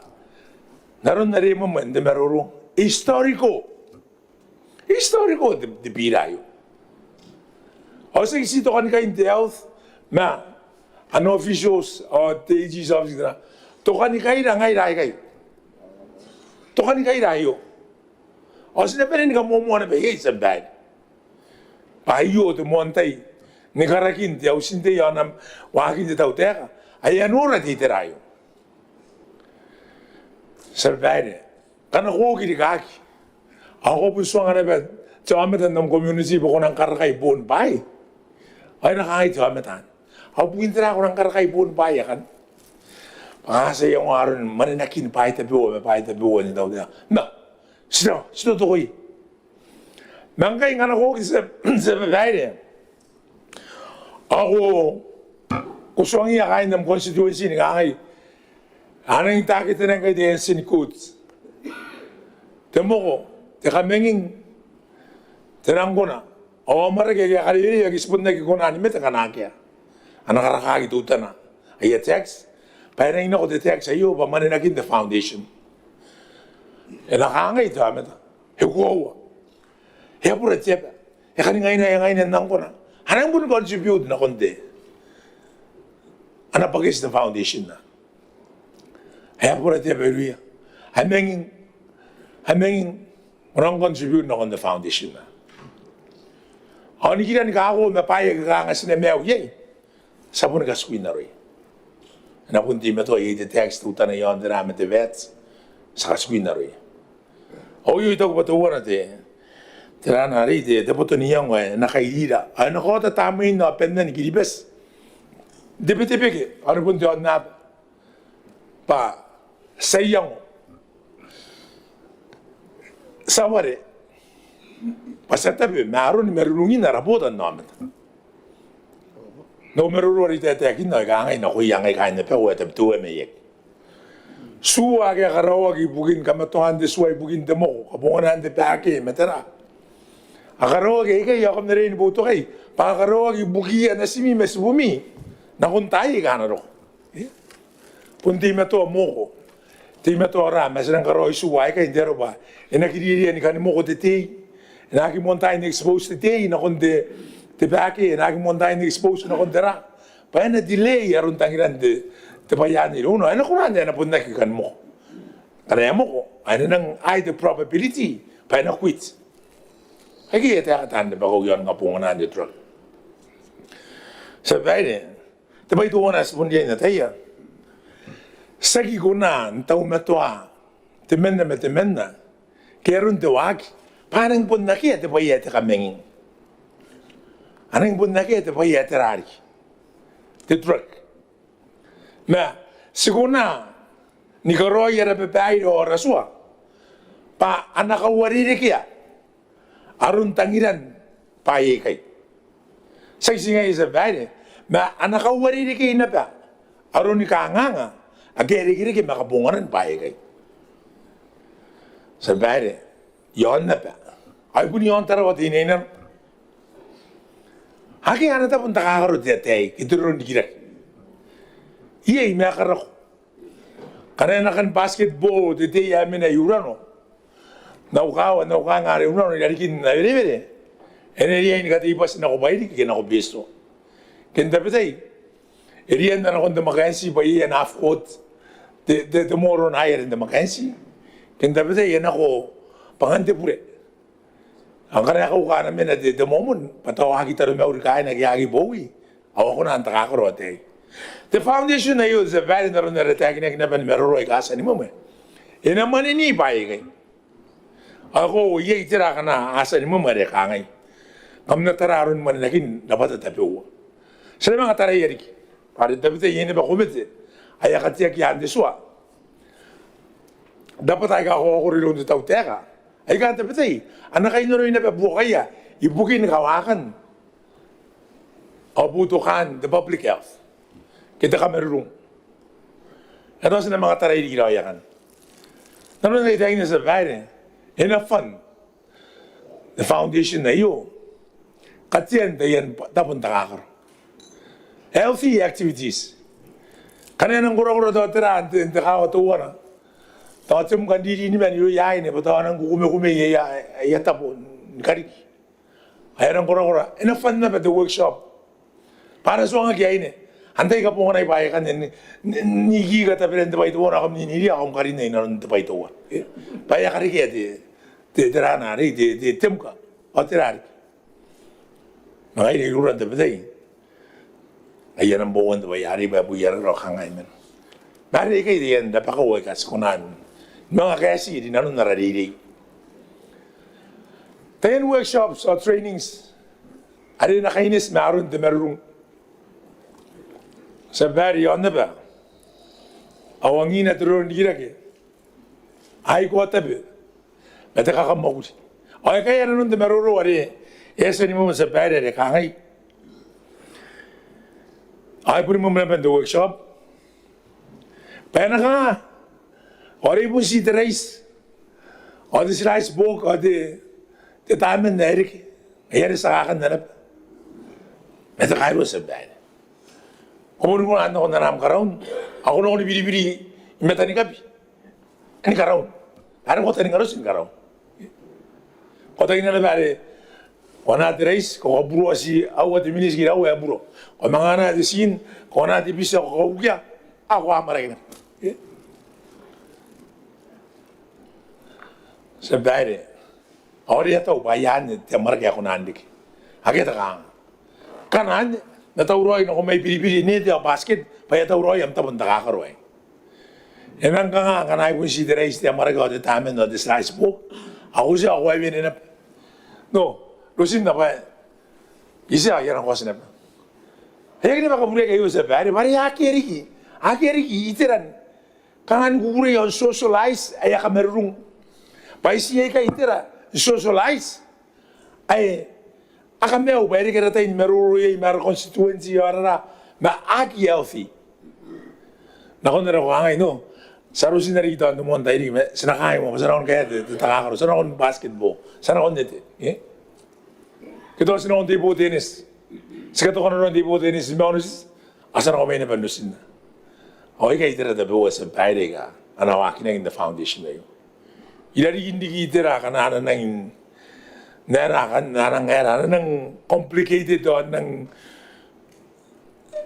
Naroon na rin mo man, di marurong. Historiko, di birayo. O sa isito ka kayo in the health, na, ano officials, o the AG's office na, to ka ni kayo na ngay kayo. To ka ni kayo. O sinaparin ka mo na ba, hey, sa bad. Pahiyo, tumuantay. Nikarakin, tiyaw sinte yan ang wakin di tao teka. Ayan ura titirayo. Sabay Kanako kini kaki. Ako po suwang nga na ba, tiyamatan ng community po ko ng karakay buon bay. Ay nakakay tiyamatan. Ako po intira ko ng karakay buon bay, kan? Pangasa yung aron, maninakin pahit na buwan ni tao teka. Na, sino to ko'y. Mangkay nga nako sa babae. Ako, gusto ang iyakain ng constituency ni Kakay. Anong itakit na ng kay DNC ni Kutz? Temo ko, kamenging, tinang ko na. O maragay kaya kalili,ag-ispon na kikuna ni Meta kanakya. Anong karakagi tuta na. Ay text, parang ina ko the text ayo, pamaninakin the foundation. E nakangay ito, ameta. Hikuwa. Hepura tiyapa. E kaningay na nang ko na. Hanang pun contribute na konti. Ana pagis na foundation na. Haya po natin beruya. Hamengin orang contribute na konti foundation na. Ako nikita ni kako mapaya ka nga sinemew yay. Sabon ka squin na rin. Ana pun di mato ay text tuta na yon drama te vets sa squin na rin. O ito ko patuwa natin. Tira na rin, dapat niyang nakaidira. Ano ko tatamayin na penda ni Kiribes? Dipiti-piki, ano pun diyan na pa sayang sawari. Pasatabi, meron merulungin na rabutan namin. No meruluri tetakin na kangay na kuyang ay kain na pa wala tuwa mayek. Suwa kaya karawag ibugin kamatuhan desway bugin demo kabungan hande pake matara. Akarawag kaya ako na rin buto kay pakarawag ibugian na simi mes bumi nakuntay ka na ro. Punti mato mo ko. Ti mato ra mas nang karoy suway kay ndero ba. Inakidiri ni kanimo ko tete. Inaki montay ni expose tete na konde te pake inaki montay ni expose na kondera. Pa na delay aron tangiran de te bayani uno ano ko na pun na kan mo. Kaya mo ko ano nang the probability pa na quit. Ay kaya tayo katanda ba ko yun nga punganan di truck. Sabay din, tabay tuwa na sa pundiyan na tayo. Sagi ko na, ang tao matwa, timen na, kaya rin tawag, parang pun na kaya tabay yata kamengin. Anong pun na kaya tabay yata rari. Di truck. Na, siguro na, ni karoy yara babae o raswa, pa anakawari kaya, arun tangiran paye kay. Saksi nga isa bade, ma anakawari kay na ba? Arun ni kanganga, ageri-geri kay makabungaran paye kay. Sa bade, yon na ba? Ay pun yon tarawat ininan. Haki ana ta pun takakaroon tiyatay, ituron dikirak. Iyay makarako. Kanina kan basketball, tiyatay yamin na yurano. Naukawa nga rin uno, nilarikin na rin. Eneriya ni katipas na ko ba, hindi kaya na ko bisto. Kaya patay, eriyan na ako na makansi, ba iyan half coat, tomorrow na higher na makansi. Kaya patay, yan ako, pangante pure. Ang kanaya ko ka namin na the moment, patawa kita rin may kain, nagyagi bowi. Ako na ang takakarote. The foundation na yun, sa value na rin na retag na kinaban, meron roy kasa ni mo. Inaman inipay kayo. Ako, iya itira ka na asa ni mo marekangay. Kam na tararon man nakin dapat tapiwa. Sa mga tarayari, para dapat yun ba kumite, ay akatiyak yan di suwa. Dapat ay ako rin doon tao teka. Ay ka dapat ay, anak kayo na rin napabukaya, ibukin kawakan. O butukan, the public health. Kita ka marunong. Ito sa mga tarayari ginawayakan. Naroon na itayin na sa bayan, enough fun. The foundation na iyo, katiyan dayan tapon takakar. Healthy activities. Kanina ng kura-kura daw tira, hindi ka tuwa na. Tawad sa mga didi naman, yung yain, batawa ng kukume-kume, tapon, karik. Ayan ang kura-kura. Enough fun na ba the workshop? Para sa mga yain, hantay ka po nga na ipayakan, nigi ka tapi rin tapay tuwa na kami nili, akong karin na inaron tapay tuwa. Payakarik ya, tira na rin, tim ka, o tira rin. Mga iniluran tapay. Ayan ang buwan tapay, ari ba buyar ro kangay man. Nari kay diyan, napakaway ka sa kunan. Mga kasi, di nanon nararili. 10 workshops or trainings. Ari na kainis, meron de merong. Sa bari yun na ba? Awangin at roon girake. Ay ko tabi. Bata kakamawin. Ay kaya nanon de merong ari. Esa ni mo sa bari de kangay. Ay puri mo muna the workshop. Pena ka. Ori po si Teres. O di sila isbog. O di taman na Eric. Ayan sa kakan na nap. Meta kayo sa bari. Kung mo ano ko naram karon, ako na ko ni bili-bili imeta ni kapi. Ani karon. Ano ko tani karon sin karon. Ko tani na bari. Wana Teres ko buro si awat minis gira wa buro. Ko mangana di sin, ko na di bisa ko kya. Ako amaray na. Sa bari. Ori ato bayan te marga ko nandik. Ageta ka. Kanan natawroy na ko may pilipili ni di basket, pa tawroy am tabon takakaroy. Enang ka nga kanay po si Teres te marga de tamen no de slice po. Ako siya ako ay na. No. Lusin na pa, isa yan ang kwasin na pa. Hayag na makabuli kayo sa bari, mari hakiriki, itiran. Kangan kukuri yung socialize, ay kamerung. Paisiya ka itira, socialize. Ay, akameo, pwede ka natin, meruruya, mer constituency, ma-aki healthy. Nakon na rin ko hangay, no? Sarusin na rin ito, numunta, sinakay mo, sana akong kaya, takakaro, sana akong basketball, sana akong nete. Kito sinong tipo tennis. Sikato ko na tipo tennis. Asa na ko may napanusin na. Okay kayo tira dabi sa pwede ka. Anawakin na in the foundation na yun. Ilari hindi kitira ka na nang narakan na nang complicated doon ng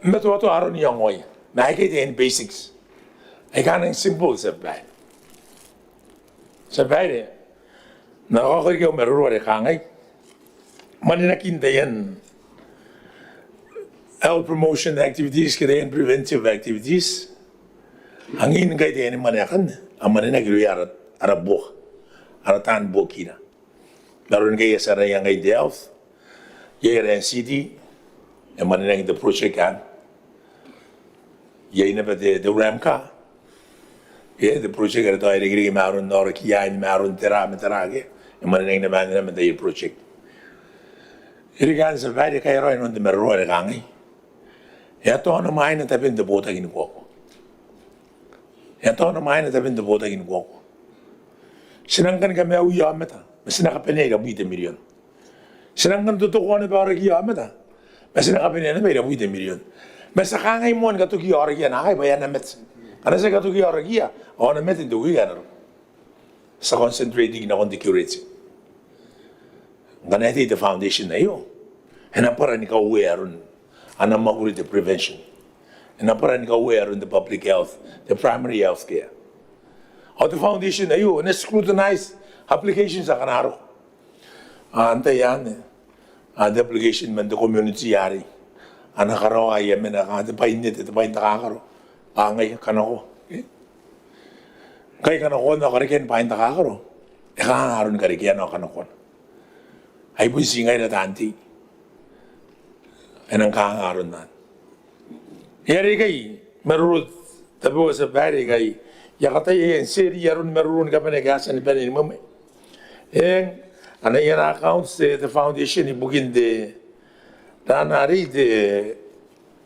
matuwa aron niya ngoy. Nakikita yung basics. Ay ka nang simple sa pwede. Sa pwede. Nakakarigaw meruruwa rin kangay. Maninakin yan health promotion activities, kaya yan preventive activities. Ang inagay yan yung maninakan, ang maninagiro yung arabok, aratan bukina. Naroon kayo sa rayang ay health, yung city, yung maninagin the project kan. Yung na ba the RAM ka? Yeah, the project ka ito ay nagiging maroon nora kiyain, maroon tira-mataragi. Yung maninagin naman yung project. Irigan sa bari kaya rin nung meron rin kangay. Ito ang namahin na tabi ng bota ginukuha ko. Ito ang namahin na tabi ng bota ginukuha ko. Sinangkan kami au yamet ha. Mas nakapinay ka buwite milyon. Sinangkan tutukuha na ba oragi yamet ha. Mas nakapinay na ba buwite milyon. Mas kangay mo ang katuki oragi yan. Akay bayan na met. Ano sa katuki oragi ya? O na met hindi uwi ka na rin. Sa concentrating na condicurate. Ganito the foundation na yun. Para ni ka aware on ang makulit the prevention. Para ni ka aware on the public health, the primary health care. O the foundation na yun, na-scrutinize applications sa kanaro. Antay yan, the application man the community yari. Nakaraw ay yamin na the painit, the pain takakaro. Angay, kanako. Kaya kanako, nakarikin pain takakaro. Haron karikiano kanokon. Ay pun singay na tanti. Enang haron na. Yari kay marurut tabo sa bari kay yakatay en seri yaron marurun ka gasan ni panin mo. Ana yan accounts the foundation ibugin de danari de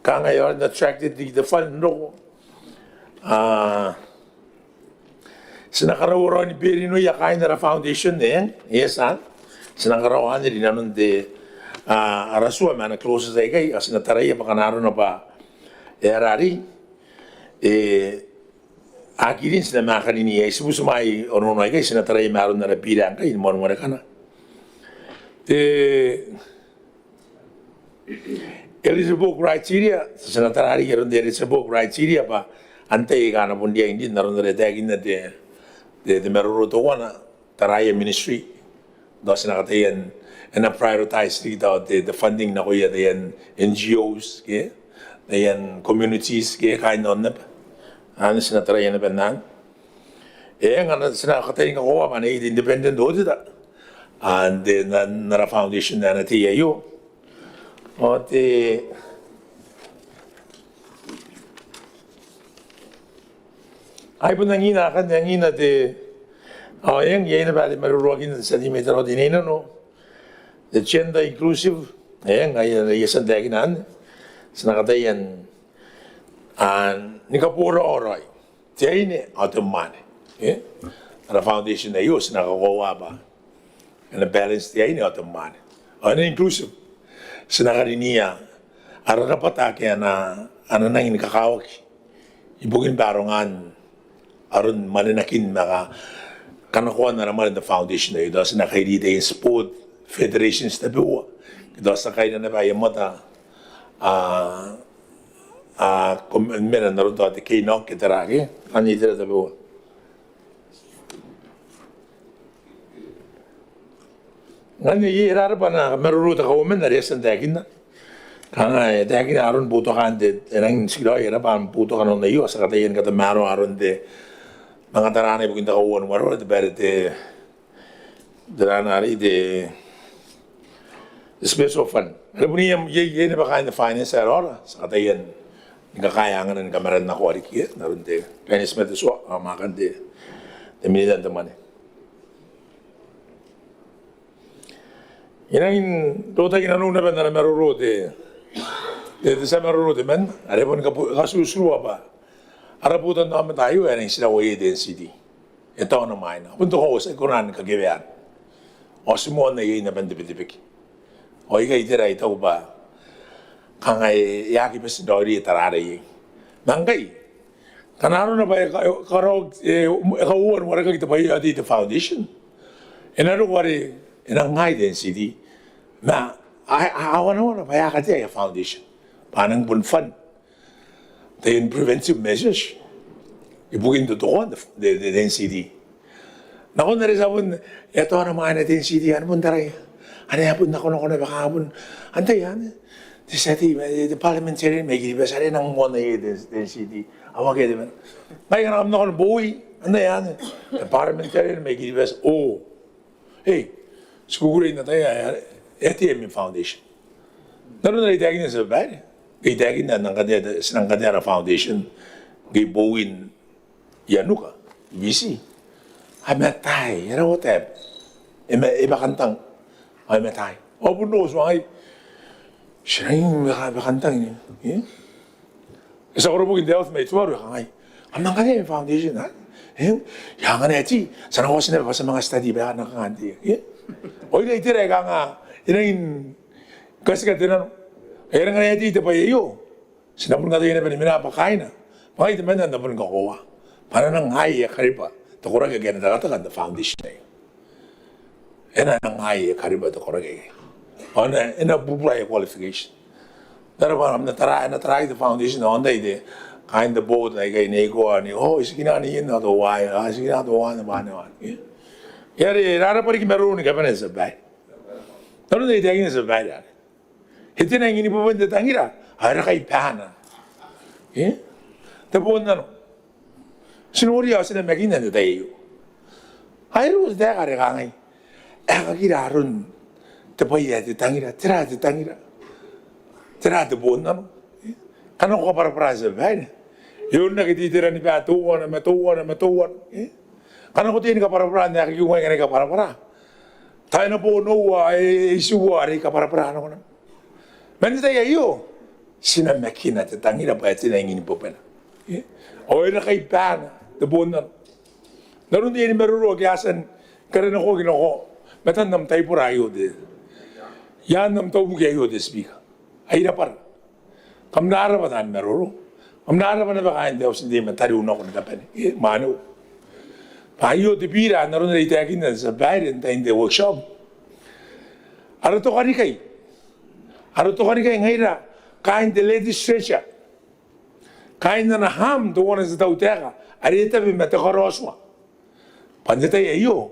kangayon attracted the fund no. Sinakarawaro ni Pirino yakay na foundation yes sinakarawan ni nanon de arasua mana close sa kay as nataraya pa kanaro na pa erari akirin sina makanini ay subusumay ono na kay sinataraya maron na pila kay mo mo kana Elizabeth criteria sinatarari karon de Elizabeth criteria pa ante kana pun dia hindi naron na tagin na de meruruto wana taraya ministry dos nakatayan and prioritize the funding na kuya dayan NGOs ke dayan communities ke kain on na ano sinataraya na benan nga sinakatayin ko man independent do da and then na foundation na TAU o ay po nangina de yan na bali marurugin sa di metro dinino no the gender inclusive ngayon na yasan daginan sinakatayan nikapuro oray tiyayin automane na foundation na yun sinakakuha ba na balance tiyayin automane inclusive sinakariniya araw na patake na nang inikakawak ibugin barongan aron mananakin maka kanakuha na naman the foundation na yun dahil sinakairita yung sport federations na buwa dahil sakay na nabayan mo ta meron na rin ito at kinok kitaraki kanitira na buwa ngayon irara pa na maruruta ka umin na resan dakin na kaya dakin na aron puto ka hindi nang siguro ira pa puto ka nung na iyo sa katayin ka tamaro aron de mga taranay bukong takauan waro de bere de taranari de special fund alam mo niya yun na ba kaya na finance error sa katayin nagkakayangan ng kamaran na kuwarik yan naroon de kaya nismet so makan de militan naman yan ang tota ginanong na ba na maruro de sa maruro de man alam mo kasusruwa pa araputan naman tayo yan ang sinaway density. Ito naman. Punto ko sa ikunan kagibayan. O sumuan na yun na bandipitipik. O ikay tira ito ba? Kangay yaki pa si Dory tarara yun. Mangkay. Kanaro na ba karog ikauwan wala kagita pa yun the foundation. Inano wari inang high density. Ma awan na pa yaka tiya yung foundation. Panang bunfan. Then preventive measures. Ibugin to the density. Naku na rin sa pun, ito ang mga na density, ano pun taray? Ano yan pun, naku na baka pun, antay yan. The parliamentarian, may gilibas rin ang mga na density. Awag yan, di ba? May kanakam na ko na buhay, ano yan? The parliamentarian, may gilibas, hey, sigurin na tayo, ATM Foundation. Naroon na rin tagin na sa babae. Itagin na ng kanila foundation kay Bowen Yanuka, BC. Ay matay, yan ang hotel. Iba kantang, ay matay. O puno, so ay, siya yung kantang niya. Isa ko rin po hindi ako may tuwaro, ay, ang nang kanila foundation, ha? Yang nga na iti, sana ko sinaba sa mga study, baka nakakanti. O yung itira ka nga, yun kasi ka tinanong, kaya nga natin ito pa iyo. Sinapon nga tayo na pinapakain na. Mga ito man na napon kakuha. Para nang haya kariba. Takurang kagaya na takatakan na foundation na yun. Yan nang haya kariba takurang kagaya. O na, inabuburay qualification. Pero parang natry the foundation na onda ide. Kain the boat na ikay nego ni, sige na yun na ito waya. Sige na ito waya na ba na waya. Yari, rara pa rin meron ka pa na sa bay. Naroon na itagin na sa bay dati. Hindi na yung inipupanda tangira. Hara kay pahana. Tapos na no. Sinuri ako sila maging na tayo. Ayro de gare gangai. Gira run te pai te tangira, tira te tangira. Tira te bona. Kana ko para praise vai. Eu na que tira ni ba tu ona me tu ona me tu ona. Kana ko tini ka para praise na ki ngai ka para. Tai na po no wa e suwa ri ka para no na. Men te yo. Sina makina te tangira pa te ngi ni popena. O ina kai pana te bona. Naru ni ni meru ke asan karena ko gino ko. Metan nam tai pura yo de. Ya nam to bu ke yo de speaker. Ai ra par. Kamnara ba dan meru. Kamnara ba na ba kain de osin de metari uno ko da pene. Manu. Pa yo de bira naru ni te akin sa baire in the workshop. Ara to kari kai. Ara to kari kai ngaira kain de legislature. Kain na ham do one is tau terra. Arita be mete koroswa. Pandeta e yo.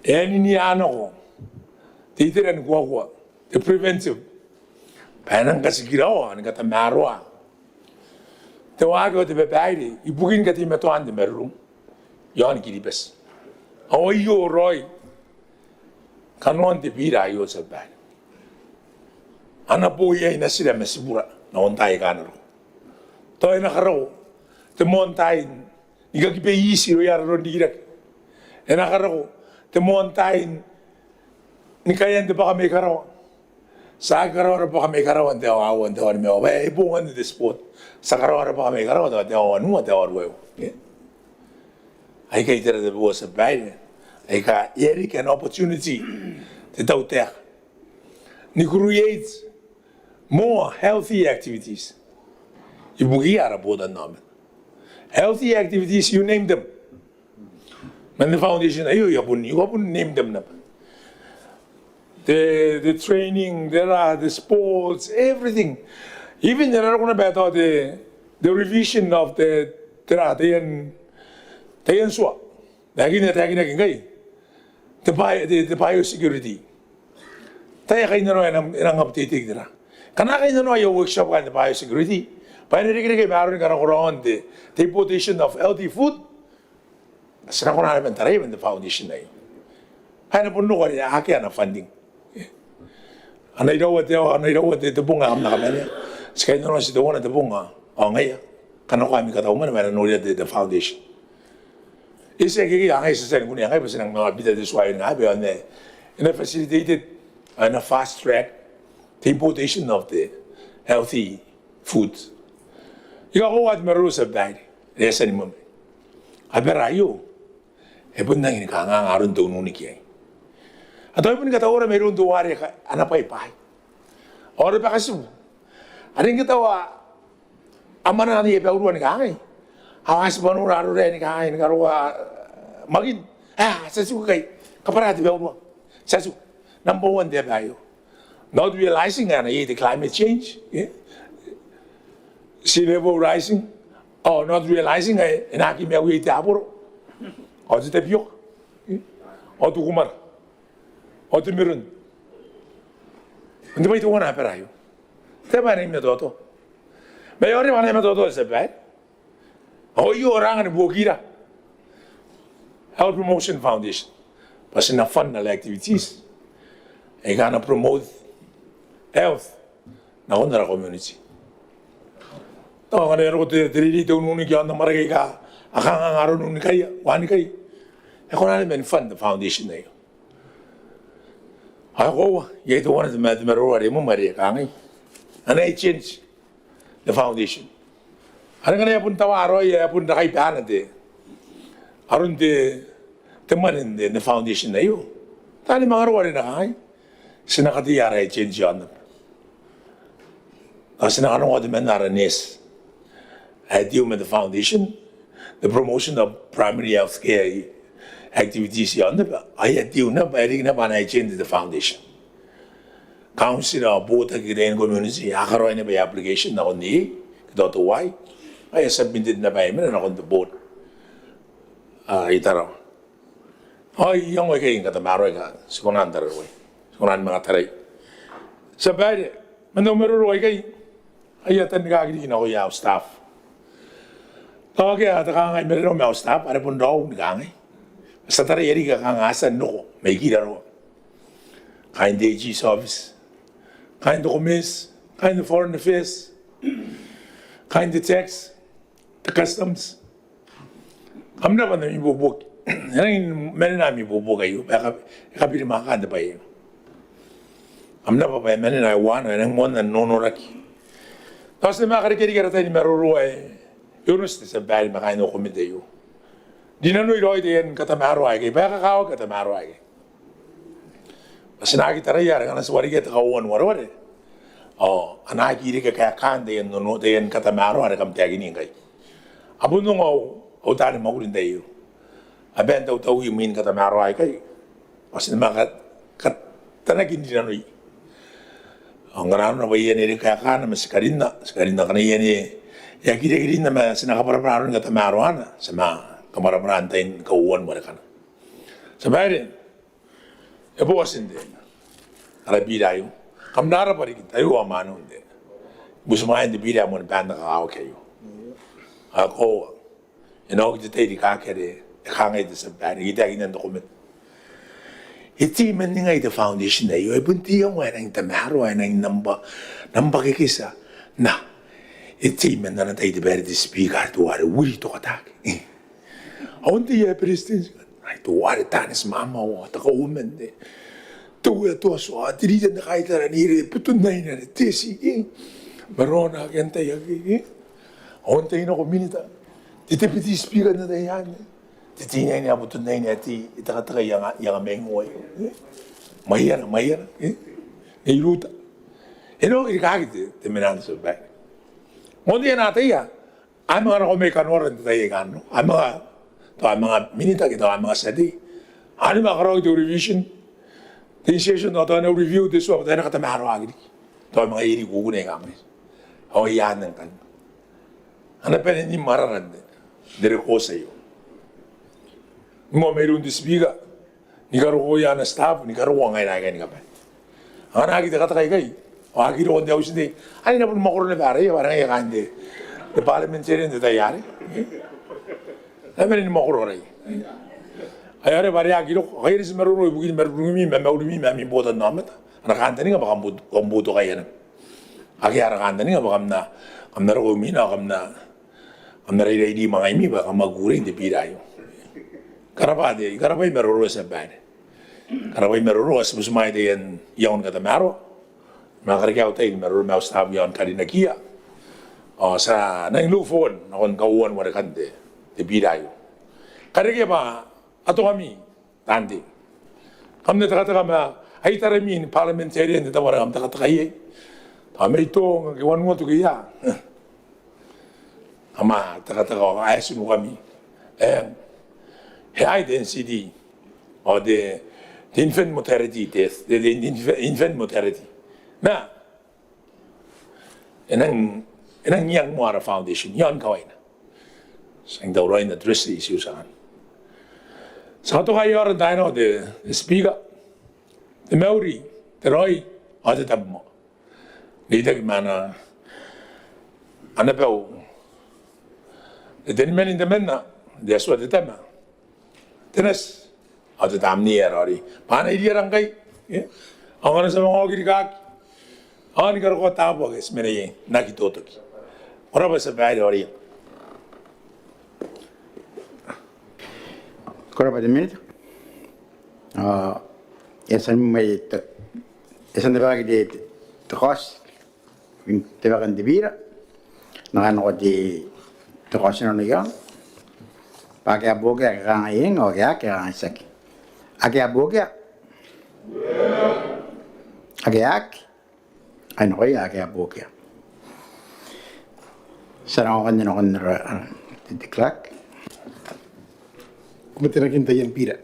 E ni ano. Titira ni kwa. The preventive. Panang kasi girawa ni kata marwa. Te wago te bebaide. Ibugin kati meto ande merum. Yon kiribes. O yo roy. Kanon te bira yo sa bad. Ana po ye na sila mesibura na ontai kanaro. Toy na karo. Te montai ni ka kipe isi ro yar ro dirak. E na karo. Te montai ni kayan te baka me karo. Sa karo ra baka me karo ante awan te on me o e bungan de sport. Sa karo ra baka me karo te awan nu te awan weo. Ai ka itera de boa sa baile. Ai ka yeri an opportunity te tau te. Ni create more healthy activities. Ibugi ara boda namen. Healthy activities, you name them. Men the foundation, you name them. The training, there are the sports, everything. Even there are about the revision of the biosecurity. Tayo kayo na nang updating dira. Kana kayo na yung workshop ka ng biosecurity. Paano rin kayo meron ka na kuroon the importation of healthy food. Sina ko na naman taray man the foundation na yun. Paano po nung kanya haki na funding. Anay daw at bunga am na kami niya. Sikay na naman si Dawan at bunga. O ngayon, kano kami katawman na meron ulit the foundation. Isa kaya ngay sa sen ko niya ngay pa sinang mga bida diswayo nga bayon na facilitated and a fast track the importation of the healthy foods. Ikaw ko at meron sa bahay. Resa ni mami. Aberayo. E pun nang ini kanga ngaron to nuni kiyay. Atau pun kata orang meron to wari anak pai. Orang pa kasu. Aring kita wa amana ni e pauruan ni kanga. Awas bonu raru re ni kanga ni karua magin. Sasu kay kaparati pauruan. Sasu. Number one there bayo. Not realizing the climate change. Sea level rising, or not realizing en aki me wi te aporo, o te pio, o tu kumar, o te mirun. Hindi ba ito wana perayo? Te ba rin me toto? Me yori ba me toto se ba? O yu orang ni bukira. Health Promotion Foundation, pas na fund na activities. E gana promote health na honra community. Tahu kan orang tu teriri tu nuni kian nama mereka ka, akang ngaron nuni kaya, wani kaya. Aku nanti men fund the foundation ni. Aku, ya itu orang tu meru ada mu mereka kangai. Ane change the foundation. Ada kan ya pun tahu aroi ya pun dah kaya panas deh. Arun deh teman the foundation ni yo. Tadi mengaruh ada nak kangai. Sinakati yara change yan. Sinakano ada menara nes. I deal with the foundation, the promotion of primary health care activities yan. I deal na ba rin na ba na change the foundation. Council of both the Gideon community, akaroy na ba application na kundi, kito to why? Ay submitted na ba yun na kundi board. Itaraw. Ay, yung way kayong katamaroy ka, sikunan taroy. Sikunan mga taray. Sabay, manumero kay, ayatan nagagiging ako yaw staff. Okay, at kangay meron may staff, para pun daw nagangay. Satara Erika Kangasa no, make it a row. Kind AG's office, kind of commerce, kind of foreign affairs, kind of tax, the customs. I'm never going to book. Many nami book you, happy to my hand by you. I'm never by many I want and one and no raki. That's the matter getting at any Marroy. Earnest is a bad behind no committee you. Dina no iroy and Catamaro, I gave back a cow, Catamaro. I Sinaki Taraya, and that's what I get to go on, whatever. Oh, and I get a candy and no day and Catamaro, I come tagging in. Abuno, Otani Mogul day. I bent out how you mean Catamaro, I gave. Was in the Catanakin Dinari. On ground of a Yenerica, Mascarina, Scarina Canadian, Yakirina, Sinakapara, and Catamaro, Sama. Kamara Brantain go one Moroccan. So, Marian, a boss in there. I beat you. Come not about it. I want man on there. Was mine the beat I want to band the okay. I call. You know, the day the car carry, the hang it is a bad, he taking in the comment. It's even the foundation that you have been dealing with the marrow and number kissa. Nah, it's even that I the better speaker to what a woody to attack. On the President, I do what it done is mamma or the woman. To us, or didn't the writer and he put to 9 and a tissy. Barona again, they on the minute. The deputy speaker that they had. The teen able to 9 at the young man way. Mayer, a root. You know, it got the man back. One day, I'm going to make an order today. I'm a minute ago, I'm a study. I'm a to revision. The initiation not on a review this of the Nakatamaro. Tom 80 Google. Oh, Yan and Kan. And a pen in Maran, the Recosa. Momerun this bigger. Nicaroyan staff, Nicaroan, and I can go back. And I get the Katai. Or I get on the ocean. I never more than the parliamentarian that they are. I'm in Mogoroi. I had a variagiro, where is Maru, we Marumi, Mammy, Mammy, both a nomet, and a canting of Ambuto Rayan. I get a canting of Amna, I'm not Romina, I'm not a lady, Miami, but I'm a guri in the Pirayo. Carabadi, Carabay Maru is a bad. Carabay Maru was my day and young at the marrow. Magaricao taking Maru Mouse have yon Carinakia. Or sa nang phone on go on what I can do. The Pirayo. Carigaba, Atomi, Dandy. Come the Tatama, I tell me in parliamentarian that I'm the Tatai. I may talk one more to Gia. Ama, Tataka, I assume Wami. I didn't see the or the infant mortality test, the infant mortality. Now, and then young Mara Foundation, young Kawaina. Saying the right address the issues on. So to hire and dino the speaker, the Maori, the Roy, or the Tabmo. The man, Annabelle. The den men in the Mena, that's what the Tema. Tennis, or the damn near or the Panadirangai. I want to say, oh, Gigak. I got to go tabo is many Nakitotoki. What was a bad or Correct a minute. Yes, I made it. Isn't the bag the cost? The bag and the beer. No, I know what the cost on the young. Pakai boga kain or yak sek. Agia boga. Agiak. I know agia boga. Sarang on the clock. Komite ng Kintayan Pira.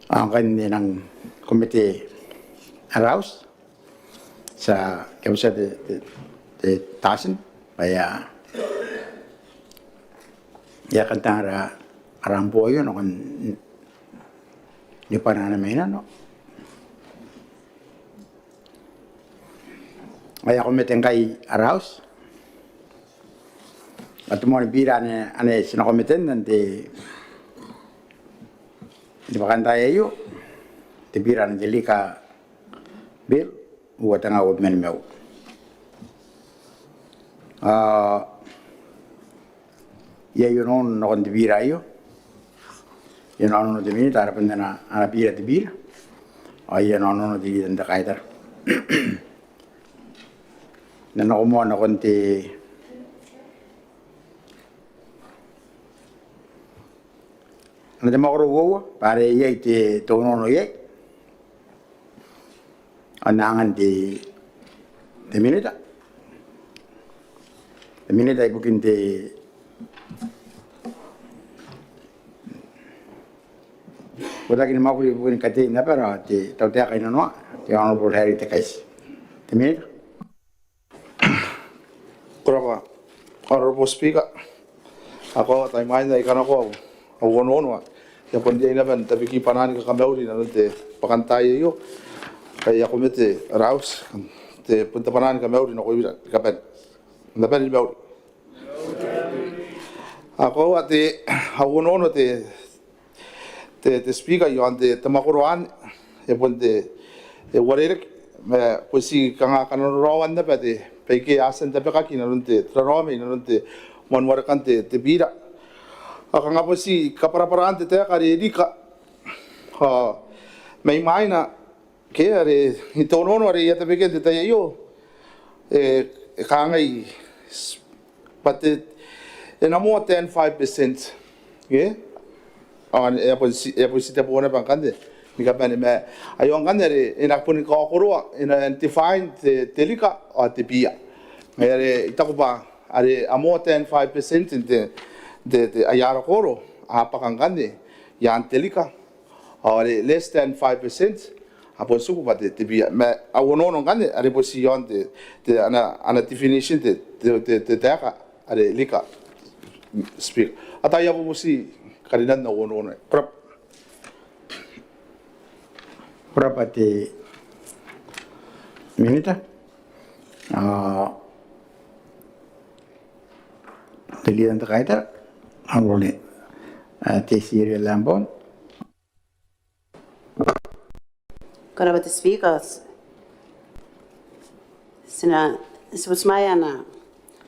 Ang kanilang komite arouse sa kamusta de tasin kaya ya kantara aramboyo no kan ni panana mena no kaya komite kay arouse Matumo ni bira ane sinakomiten nanti di bakantaya yo te bira ni delika bil buat tanga wot men meu ya yo non no di bira yo non di mini tar pendana ana bira di bira ya non di nda kaitar na no mo na konti na te makoro wowa, pare iei te tonono iei. Anangan te minita. Te minita i bukin te Wata kini maku i bukin kate ina pero te tautea kaina noa, te honorable Harry te kaisi. Te minita. Kuraka, Honorable Speaker, ako tay mai na ikana ko awono ya pondia ina ben tapi ki panani ka kameuri na te pakantai yo kay ako mete raus te punta panani ka meuri no ko ira ka ben na ben meuri ako ate awono te speaker yo ante tamakuroan ya ponte e warere me posi kanga kana rowan na pete peke asen te peka kina runte trarome na runte monwara kante te bira aka nga po si kaparaparante te kari rika may maina ke are itonono are yata beke te tayo yo kangai pati enamo 10-5% ke an po si te pone pangkande ni kapane me ayong kande enak pun ko korua ina define te lika o te bia mere itakupa are amo 10-5% de ayara koro apakangkande yan telika or less than 5% apo suku pa te bia me awono ngane are position de ana definition de taka are lika speak ataya po si karinan na wono Berapa te minita? Te lian te kaitar? Angolne te siri lambon. Karaba te speakers. Sina sebusmaya na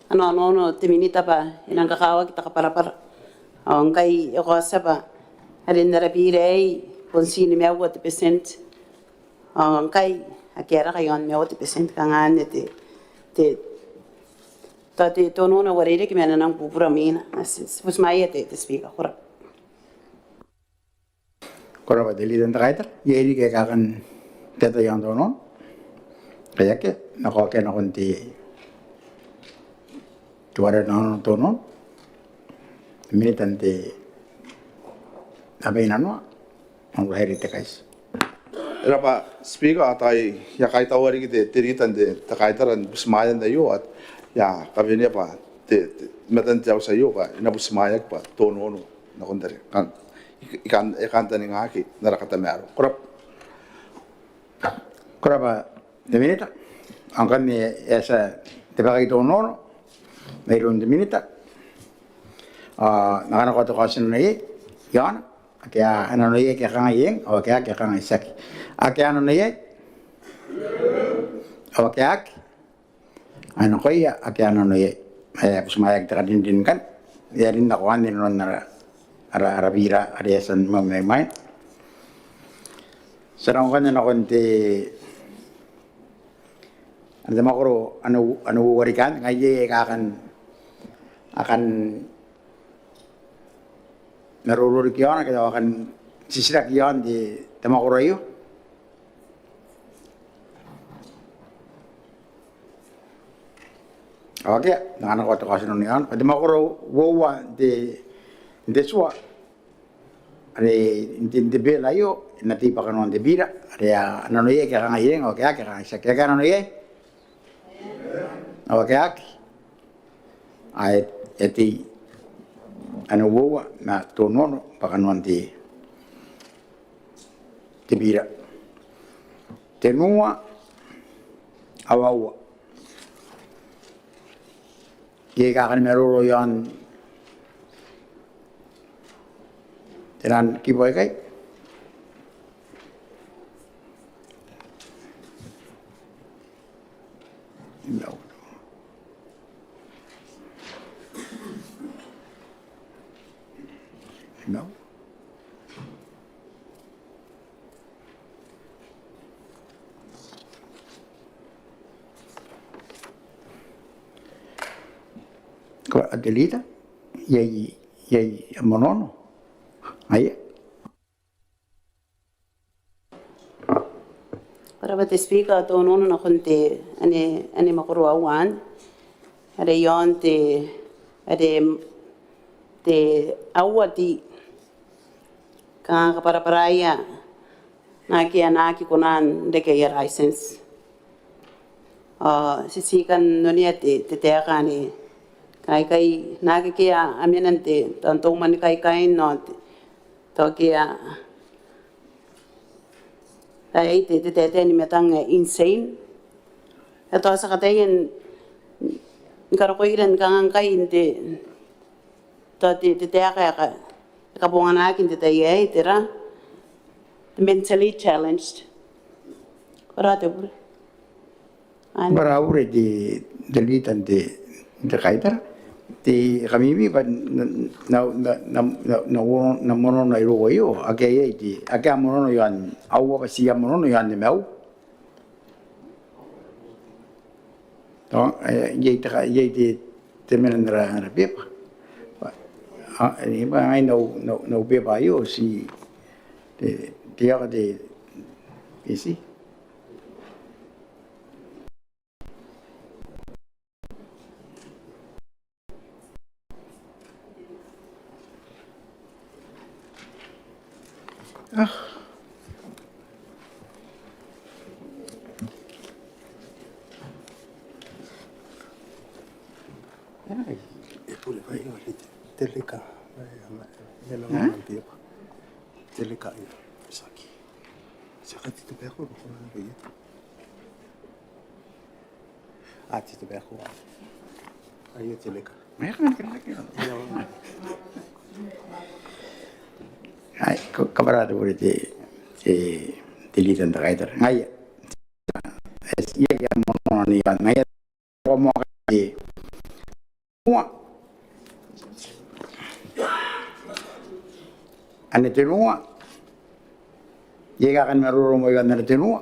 ano te minita pa inang kakawa kita kaparapara. Ang kay ako saba harin narabirei ponsini me 80%. Ang kay akiara kayon me 80% kangan te tati tono na warere ki mena nang pupura mina sebusmaya te speaker kora. Koraba te lian te kaitar? Yeri ke kakan teto yang tono. Kaya ke nakoke na konti tuara nono tono. Militan te abay nano ang heri te kais. Rapa speaker atay ya kai tawari ki te ritan de takaitaran busmayan da yo at ya kabine pa te metan jaw sa yo ka ina busmayak pa tono na kondare kan ikan tani ngaki narakata mero Koraba te minita? Ang kami esa te bakay tono mayroon te minita. Nakanakoto kasi na yan. Kaya ano na kaya kang iyeng o kaya kang isak. Kaya ano na o kaya ano ko iya kaya ano na pusumayag ta din kan. Yarin na kuan din non na arabira ariasan mamay. Sarang kan na konti ano makoro ano warikan ngayon akan narururi kiyon kaya akan sisirak kiyon di tamakurayo. Okay, nakanakoto kasi nun yan. Pwede makuro wawa di suwa. Hindi belayo, natipa ka nun di bira. Kaya ano na kaya kang ayeng, o kaya kang isa. Kaya ano na o kaya ay eti ano wawa na tonono pakanuan ti bira. Tenua awawa. Gigakan meruro yon tenan kiboy kay no ko Adelita yai monono ai Para ba te speaker to no na konte ane makuru awan. Ada yon te awati ka para paraya na ki kunan de ke license. Sisikan no niya te kani kai na kia aminante tantong man kai no to kia ai te ni metang insane ato sa katayen karakoiran kangang kai inte to te ka bungan akin te ai tera mentally challenged orate bur baraure di delitan de kaitara ti kami bi ba na mono na iro yo ake ye ti ake mono yan awa ba siya mono yan de mau to ye ti temenandra na pepa ni ba ai no pepa yo si te ya de isi Teleka. Teleka ya. Saki. Saka tito beko ko na biya. Tito beko. Ayo teleka. ai kabarada bore te litan da kaitara ngai es ye mono ni ngai ko mo kai ane tenua llega kan meruro mo gan na tenua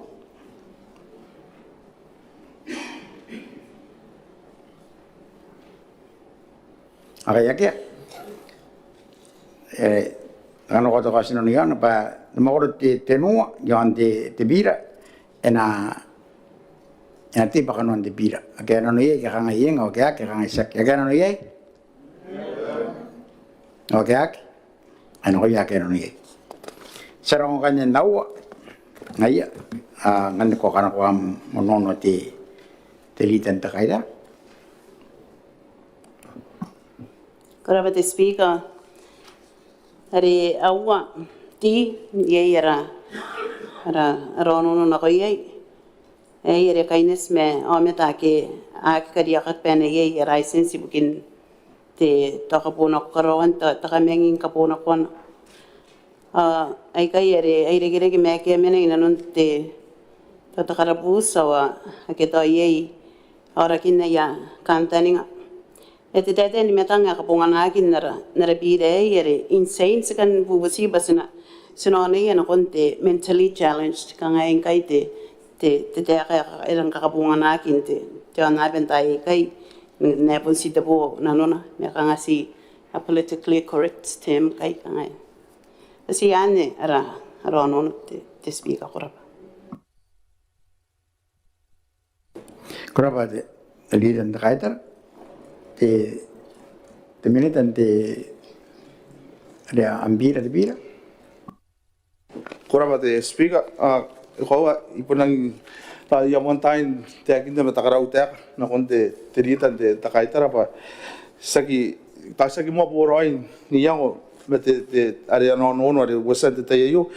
aga yake ano ko to kasi no niya pa namoro te tenua yan te bira ena ti pa kanon te bira aga no ye ka nga yen o ka nga sak aga no ye o ka ano ko ya ka no ye sarong kanya nawa ngaya ngan ko kana ko monono te litan ta kaida Koraba te speaker Hari awa ti ye era rono na ko ye ere kaines me ameta ke kariya ka pene ye license bukin te takapuna karon ta kamengin kapuna kon ai kai ere gere ke me ke mena inanon te takarabusa wa aketa ye ora kinna ya kantaninga Ete tete ni metanga kapungan akin nara bide yere insane sekan bubusi basina sinone yana konte mentally challenged kanga ingkai te kaya erang kapungan akin te ana bentai kai nepon si tabo nanona mekanga si a politically correct term kai kanga si ane ara non te speak akoraba koraba de lidan da kaitara te militan te ada ambira de bira Kuraba te speaker ko ipunang ta yamontain te akinda matakarau te na konte te litan te takaitara pa saki mo poroin ni yango mete te area no are wasa te yo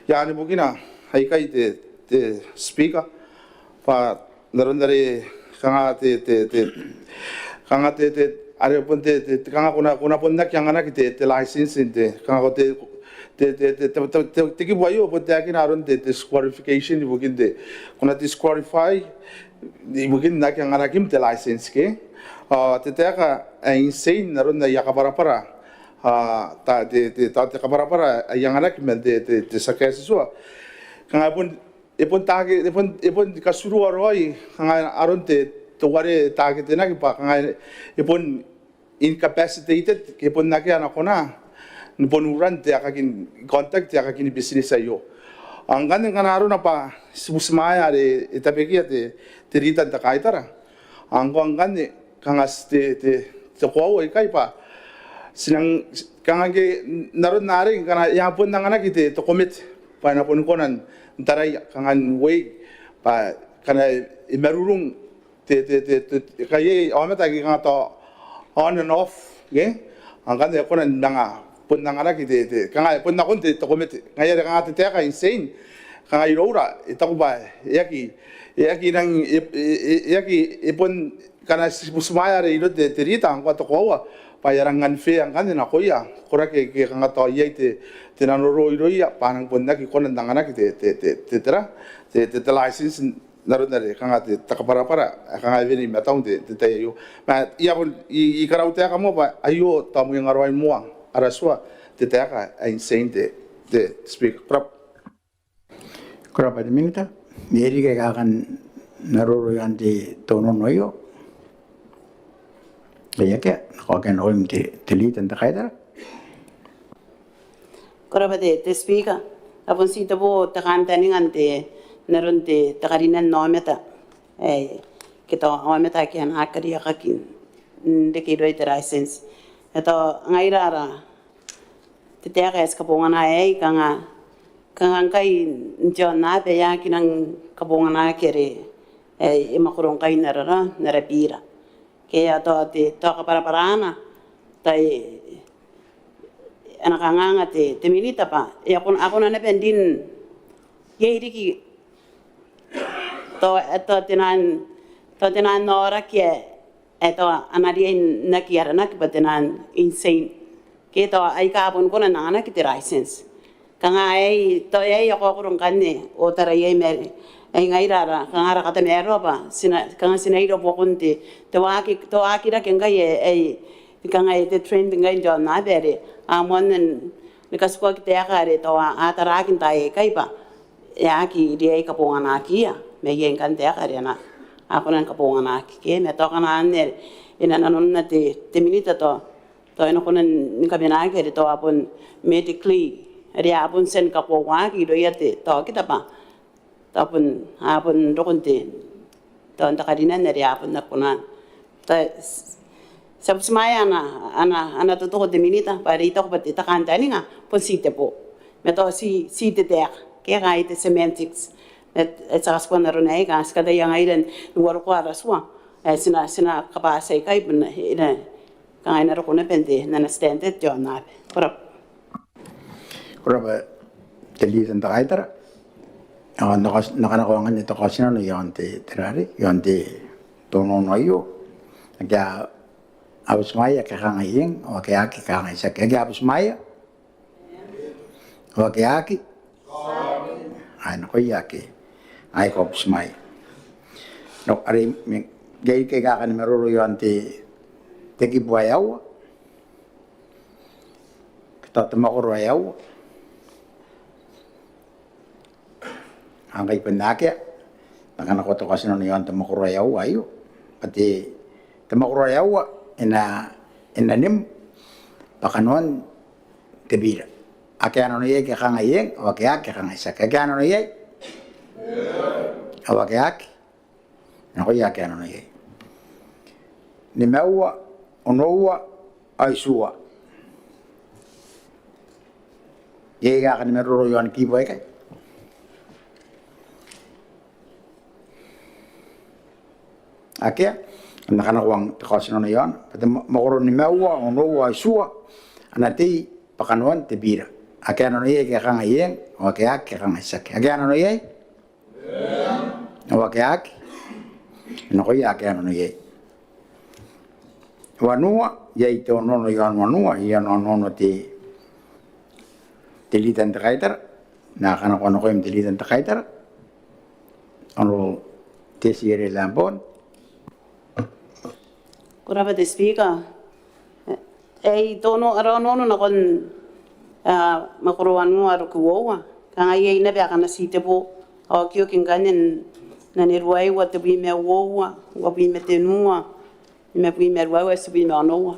ya ni bukina hai kai te speaker pa narondare kanga te kanga te are pun te kanga kuna pun nak yang anak te license inte kanga te ki boyo pun te akin aron te disqualification di bukin te kuna disqualify di bukin nak yang anak im te license ke te ka insane naron na yakapara ta te kapara yang anak men te sakes so kanga pun tage ipun kasuru aroi kanga aron te tuwari tage te nak pa kanga ipun incapacitated ipun nak ana kona ipun uran te akakin contact te akakin business ayo ang ganin kana aron pa susmaya de itapeki te rita ta kaitara ang gani kanga te ko kai pa sinang kanga ke naron nari kana ya pun nangana kite to commit pa na pun konan taray kangan way pa kana imarurung te kay amata ki kanga to on and off ge ang kanda konan nanga pun nangana kite kanga pun na kon te to commit ngaya kanga te ka insane kanga irora itakuba yaki nang yaki ipun kana sumaya re ilo te rita ang kwato ko payarangan fe ang kanina koya kora ke kanga to yete te nanoro iroia panang ponna ki konan dangana ki te license narunare kanga te takapara kanga veni mataung te yo ma ia pun I karau te ka mo ba ayo tamu yang arwai mo araswa te ka insane te speak prop Kurapa de minita, meri ke akan naroro yang di tono noyo. Kaya ke, kau kan orang teli tentang kaya Koraba te speaker. Apun si tabo takantani ngante naron te takarinan nometa. Kita nometa kian akari akakin. Deki doi te license. Ito ngairara. Te teka eskapungan ay kanga kai njo na be ya kinang kabungan na kere imakurong kai narabira. Kaya te kaparana tay anak te milita pa ako na napendin yeri ki to tinan nora ke anari nakiara nak patinan insane ke ay kapon ko na nana ki license kanga to ako kurong kanne o taray mer ay ngairara kanga kata mero pa kanga sinairo po kunti to akira kenga ay kanga te trend ngai jo na bere amon nikaswa kita kare to atarakin tai kai pa ya ki dia kapongan akia me yen kan te kare na ako nan kapongan akia me to kana ane ina nanon na te minita to ino kunan nikabina kare to apon medically ria apon sen kapongan ki do yate to kita pa apon dokonte to ndakadina na ria apon na kunan ta sabsmaya ana to de minita para ito ko pati takantani nga pon site po meto si te kaya kahit semantics at sa kaspo na ron ay kas kada yang ay lugar ko araswa sina kapasay kay ina kaya na ro ko na pende na standard jo na Kurapa teli tentang kaya tara. Nakanakuangan ito kasi na yung terari, yung tono na iyo. Kaya abis maya kakangaying, o kaya kakangay sa kaya abis maya. O kaya aki. Ay nako yaki. Ay ko abis maya. Nok ari gay kay kakan meruro yung teki buayaw. Kita temakuro ayaw. Ang kay pendakya, nakanakoto kasi na yung temakurayaw ayo. Pati temakurayaw inanim pakanon tebira. Akya ano yay kakangayeng, o kaya kakangaysa. Kaya ano yay? O kaya ako yaki ano yay. Nimewa, onowa, ay suwa. Yay kakan meruro yung kiboy kay. Akia, nakanakuang takasino na yan. Pati makuro ni mewa, onowa, isua, anati pakanuan tibira. Akia ano yay kakangayeng, o kaya kakangaysak. Akia ano yay? O kaya, ano ko yay, akia ano yay? Wanua, yai te onono i an wanua, i an onono te litan te kaitara, na kana kono koim te litan te kaitara, ono te siere lampon. Kurapa te speaker. Ei tono ara nono na kon makoroanu aru kuoa. Kanga ye ina be kana site po o kio kinganen na ne ruai wa te bi me woa, wa bi me te nua. Me bi me ruai wa se bi me noa.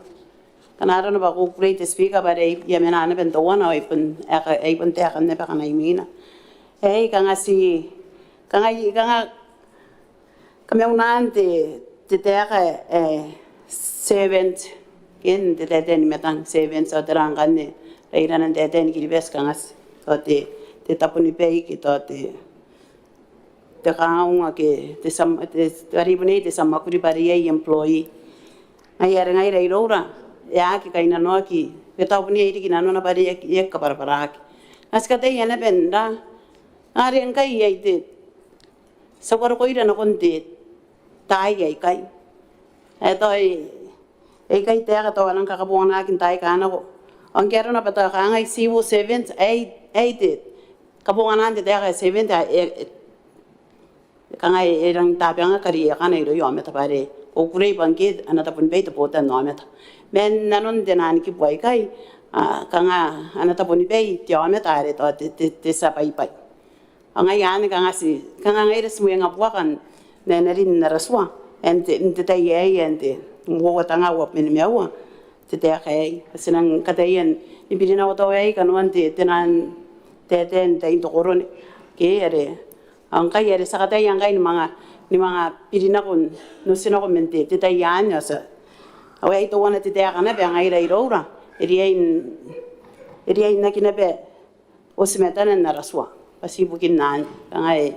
Kana ara no ba ko great speaker ba dei ye me na na ben toana ai pun te kana be kana imina. Ei kanga si kanga unante te servant in the den metang servant so terangane reira nan den kiribes kangas so te tapuni pei ki to te kaunga ke te taribune te samakuri pari ai employee ai ara ngai reira ya ki kaina no ki te tapuni ai ki nano na pari ek ka para ki aska te yana benda ari ngai ai te sawar ko ira no konte tai ai kai ei kai te aga to alang ka bona kin tai kana ko ang kero na pata ka ngai siwo 7 8 ka bona ande te aga 7 ka ngai erang ta byang ka ri ka nei ro yo meta pare o kurei bangke anata pun beit pota no meta men nanon de nan ki boy kai ka nga anata pun beit yo meta are to te sa pai pai anga yan ka nga si ka nga ngai resmu nga buakan nenerin na raswa ente tai ai ente wo tanga wo men mewa te kai sinang katayen ibirina wo tawai kanuan te tenan te into korone ke ere ang kai ere sakatay ang kai ni mga pirina kun no sino ko mente te tai yan sa awai to wana te kana be ngai rai rora eri na kinabe o simetan na raswa pasibukin nan ngai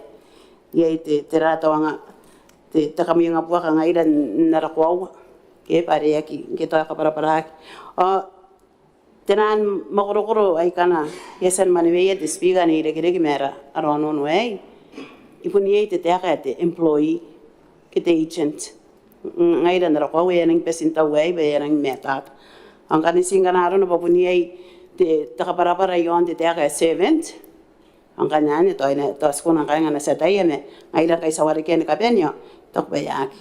ye te rato nga te kami nga buwa ka ngai dan narakwa ke pare aki ke to ka para o tenan makorokoro ai kana yesen manwe te spiga ni re mera arono no ei ipuni te te employee ke te agent ngai dan rakwa we nang pesinta we be nang metat ang kani singana arono babuni ai te ka para yon te servant ang kanyane to ina to skuna kaya na sa tayene ngai la kai sawari ken ka benyo tok bayaki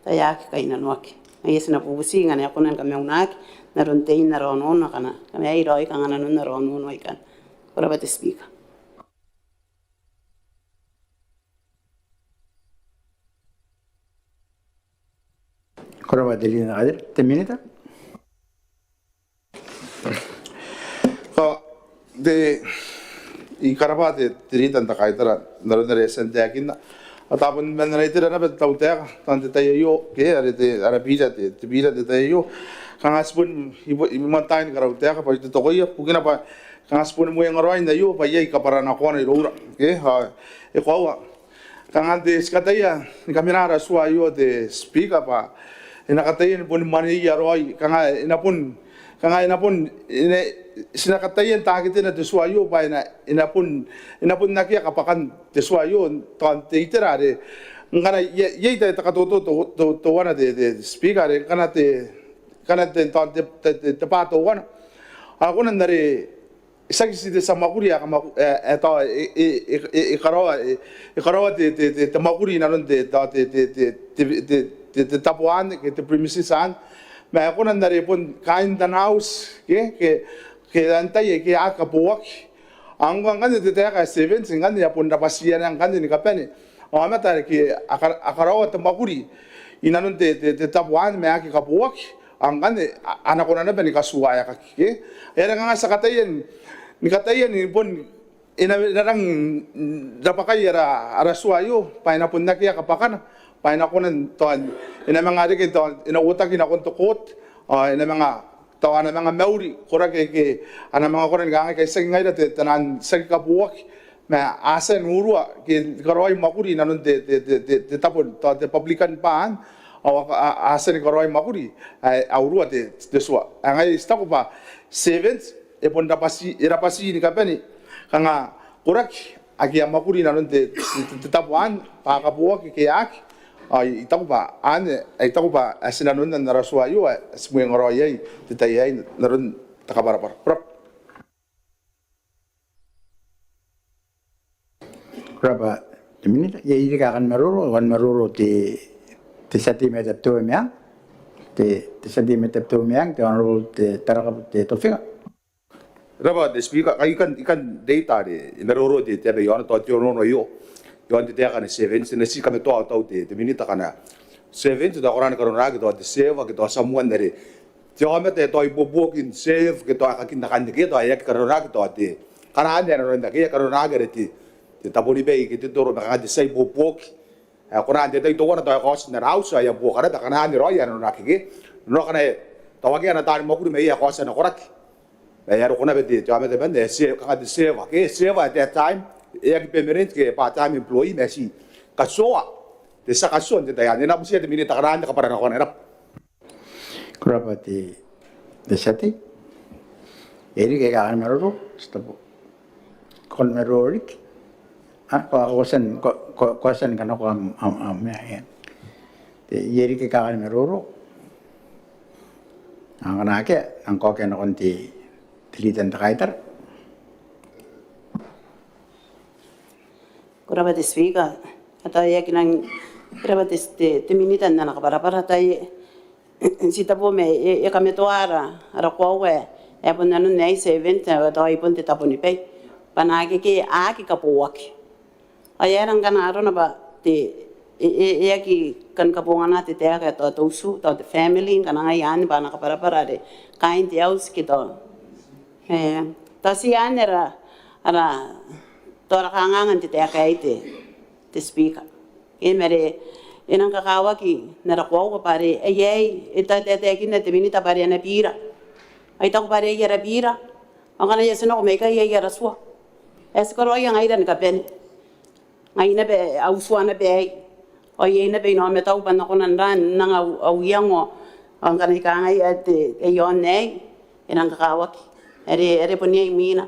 tayak kay nanuak ay na pubusi nga na kunan kami unak naron tein naron ono kana kami ay roi kang nanon naron ono ikan para bat speak Koraba dili na kadir, te minita? de i karabate tiritan ta kaitara naron re sente akin atapun menraitira na betau te tante te yo ke are te ara pija te pija te yo kanga spun i mantain karau te ka pa te tokoia pugina pa kanga spun mo ngaro ainda yo pa ye ka para na kona ro ke ha e kwa kanga de skataia ni kaminara sua yo de speaker pa ina katain pun mani ya roi kanga ina pun ine sinakatayan takite na tesuayo pa ina pun nakia kapakan tesuayo tan te iterare ngana ye ta katoto to wana de speaker kana te tan te pato wana aguna ndare isaki de samakuri kama eta ikarawa te makuri na londe te tapuan ke te premises an ma aguna ndare pun kind dan house ke dantai ke akapuak angwang kan te ka 7 singan ya pun rapasian ang kan ni kapene o amata ke akarawa te makuri inanon te tapuan me aki kapuak ang kan anakona na bani kasuaya ka ke era nga sa katayen ni pun inarang dapakai ara suayo paina pun nakia kapakan paina kunan ton ina mga ri ton ina utak ina kontukot ina mga tawana mga mauri kora ke ana mga koran gang kay sa ngai te tanan sa kapuak ma asen urua ke karoi makuri nanon te tapon te publican pan o asen karoi makuri aurua te sua ngai stapo pa 7 e pon rapasi ni kapeni kanga korak agi makuri nanon te tapuan pa kapuak ke ak Ai itaku ba ane ai taku ba asinanun na naraswa yu asmueng royai titayai narun takabarapar prap. Kurapa minita ya ini kan meruru ti sati meta tu miang ti sati meta tu miang ti honorable ti tarakap ti tofinga. Raba the speaker ikan data de naroro de tebe yon to tio no yo yon te kan 7 ne si kame to auto te minita kana 7 da koran karon rag to de save ke to someone dere tio me te to ibo kin save ke to akakin da kan de ke to ayak karon rag to te kana ande no nda ke karon rag re ti taponi be ke te toro ka de sai bo koran de to wana to ko na rausa ya bo kana da kana ande ro ya no na ke no kana to wa ke na ta mo ku me ya ko sa na korak ya ro kona beti to ame de bende se ka de se at that time e ki permanent ke part time employee mesi ka soa de sa ka son de ya na busia de minita karanda ka para na kona rap Kurapa ti sati eri ke kan meruru stop kon merurik kosan kan ako me ya eri ke kan meruru ang anake ang ko ke no konti tilitan takaitar. Kuraba te speaker ata ya kinang kuraba te minita na nakaparapara tay sita po me e kami to ara ko we e pon nanu nei 7 ta ay pon te taponi pe panake ke a ki kapuak ayarang kana aro na ba te e ki kan kapungana te te ka to su to the family kana ngayan ba nakaparapara de kain te aus ki to tasi anera ara tora kangangan ti teka te speaker e mere enang kakawa ki nara ko pare ayay ita te na te minita pare na pira ay ta ko pare ya pira ang kana yesno ko meka ya raswa es ko roya ngai dan ka pen ngai na be auswa na be ay na be no me tau pan ko nan nang au yang o ang kana ka ngai ate e yon nei enang kakawa ki ere ponia mina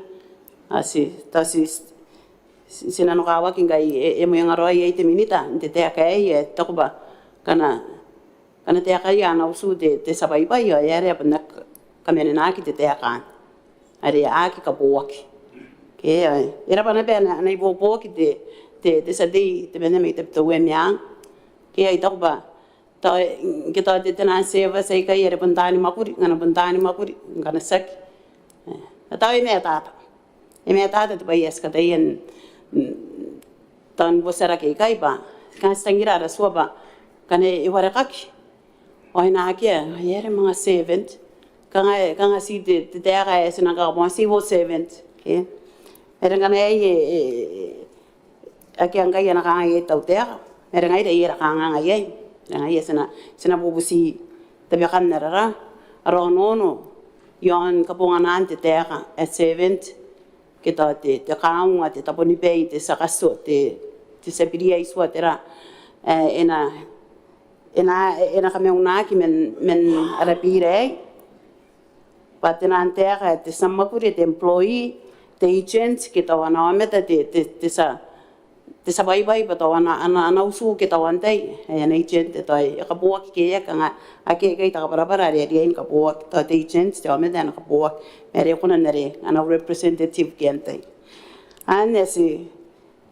asi tasi sinano kawa kingai mo yang aroi te minita te te kai e tokuba kana te kai ana usu te sabai bai ya ere panak kamene na ki te kan are aki ka boaki ke era pana pena na ibo boaki te sadi te bene me te to wemiang ke ai tokuba ta ke ta te na seva sai kai ere pantani makuri ngana saki ta e me tata te pai eska te en tan bosera ke kai ba kan stangira ra sua ba kan e wara kaki o ina ke ere mga 7 kan si te ara e sina ka mo si wo 7 ke era kan e aki anga yana ka e tau te era ngai de era ka anga ye ngai sina bubusi te be kan nara ro no yon kapunganan te teka at 7 kita te kaunga te taponi pei te sakaso te sapiria iswa tera ena kame unaki men arapire patena teka te samakuri te employee te agent kita wana meta te sabai bai pa wana ana usu kita wantai ena agent te tai ka buak ke ya kanga ake kai ta para re rien ka buak ta te agent te meta na ka buak mere kuna nere ana representative kentai ane si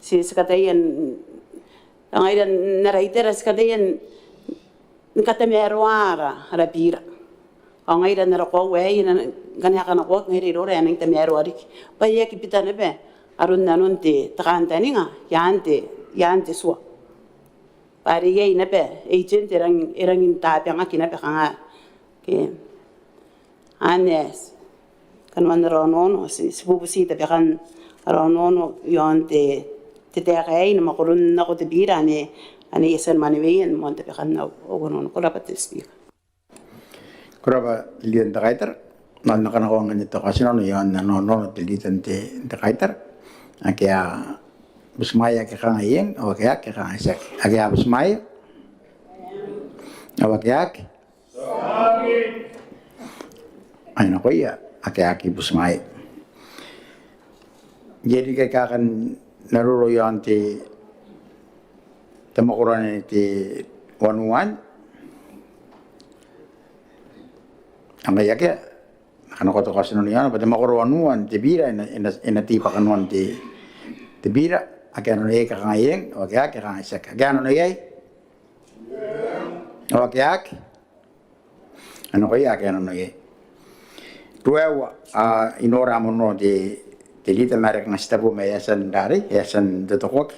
skatayen ngai nera itera skatayen nkata meroara rapira ngai nera ko we ina ganya kana ko ngai ro re nang te meroari pa ye ki pitane be arun nanun te takantani nga yante sua pari ye ina pe agent erang inta pe nga kina pe nga ke anes kan man rono si bubusi te kan rono yonte te ai na makurun na ko te bira ani yesen maniwen mon te kan na ogonon ko dapat speak Kurapa lian ta kaitar nan kana ko ngani to kasino yon no te litan te kaitar akia busmaya ke kang yen o ke kang sak akia busmaya o ke ay na ko ya akia busmaya jadi ke kan naruro yon te tamakuran te wanuan ang kaya ano ko to kasi no niya pati makoro wanuan te bira ina tipa kanuan te bira akano ne ka ngayeng o kaya ka ngaysa akano ne yai o kaya ano kaya akano ne yai tuwa inora mo no de lita merek ngastabu me yasan dari yasan tutokok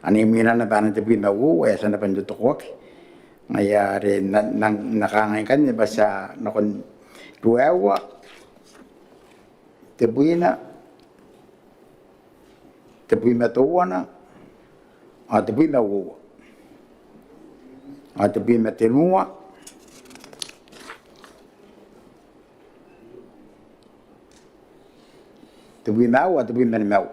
ani mina na banan te bin mawu yasan na pan tutokok ngayari nakangay kan basa nakon tuwa te buina tuwana te buina wu te buina tenua te buina mau te buina mau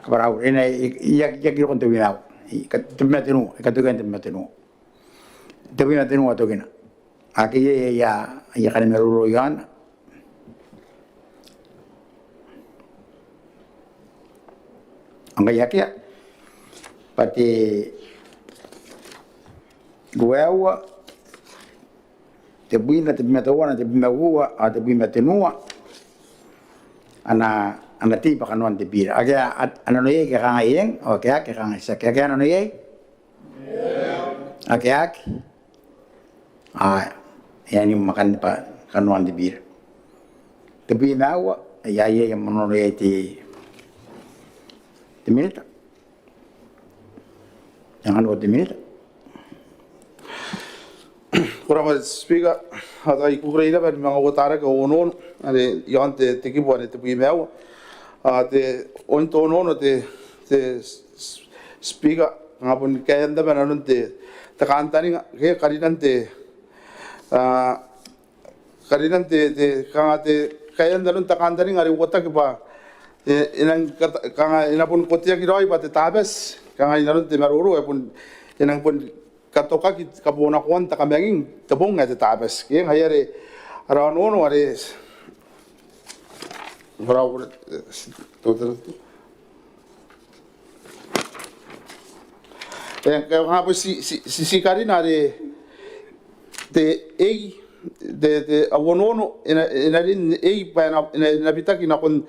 kabarau ini iya kira kon te buina te buina tenua ikatukan te buina tenua te buina tenua to kina aki ya kan meruro yan angga yakia pati guewa te buina te metawana te bimagua a te bimetenua ana tipa kanuan te bira aga ana no ye ka ngayeng o ka ngaysa ka ana no ye ak yani makan pa kanuan di bir tapi nawa ya yang menolak di minta jangan buat di minta kurang speaker ada ikut kerja pada mengawatara ke onon ada yang te kibuan te bimau te ontonon te speaker ngapun kaya anda mana nanti tekan tani kayak karinan te kaya anda nun tekan tani ngari kota kipa inang kanga inapun kotia kiroi pati tabes kanga inarun te maruru pun inang pun katoka ki kapona kuan takamenging tebong ngate tabes kaya ngayare ranono are bravo total kaya ngapun si karina de awonono in bitaki na kun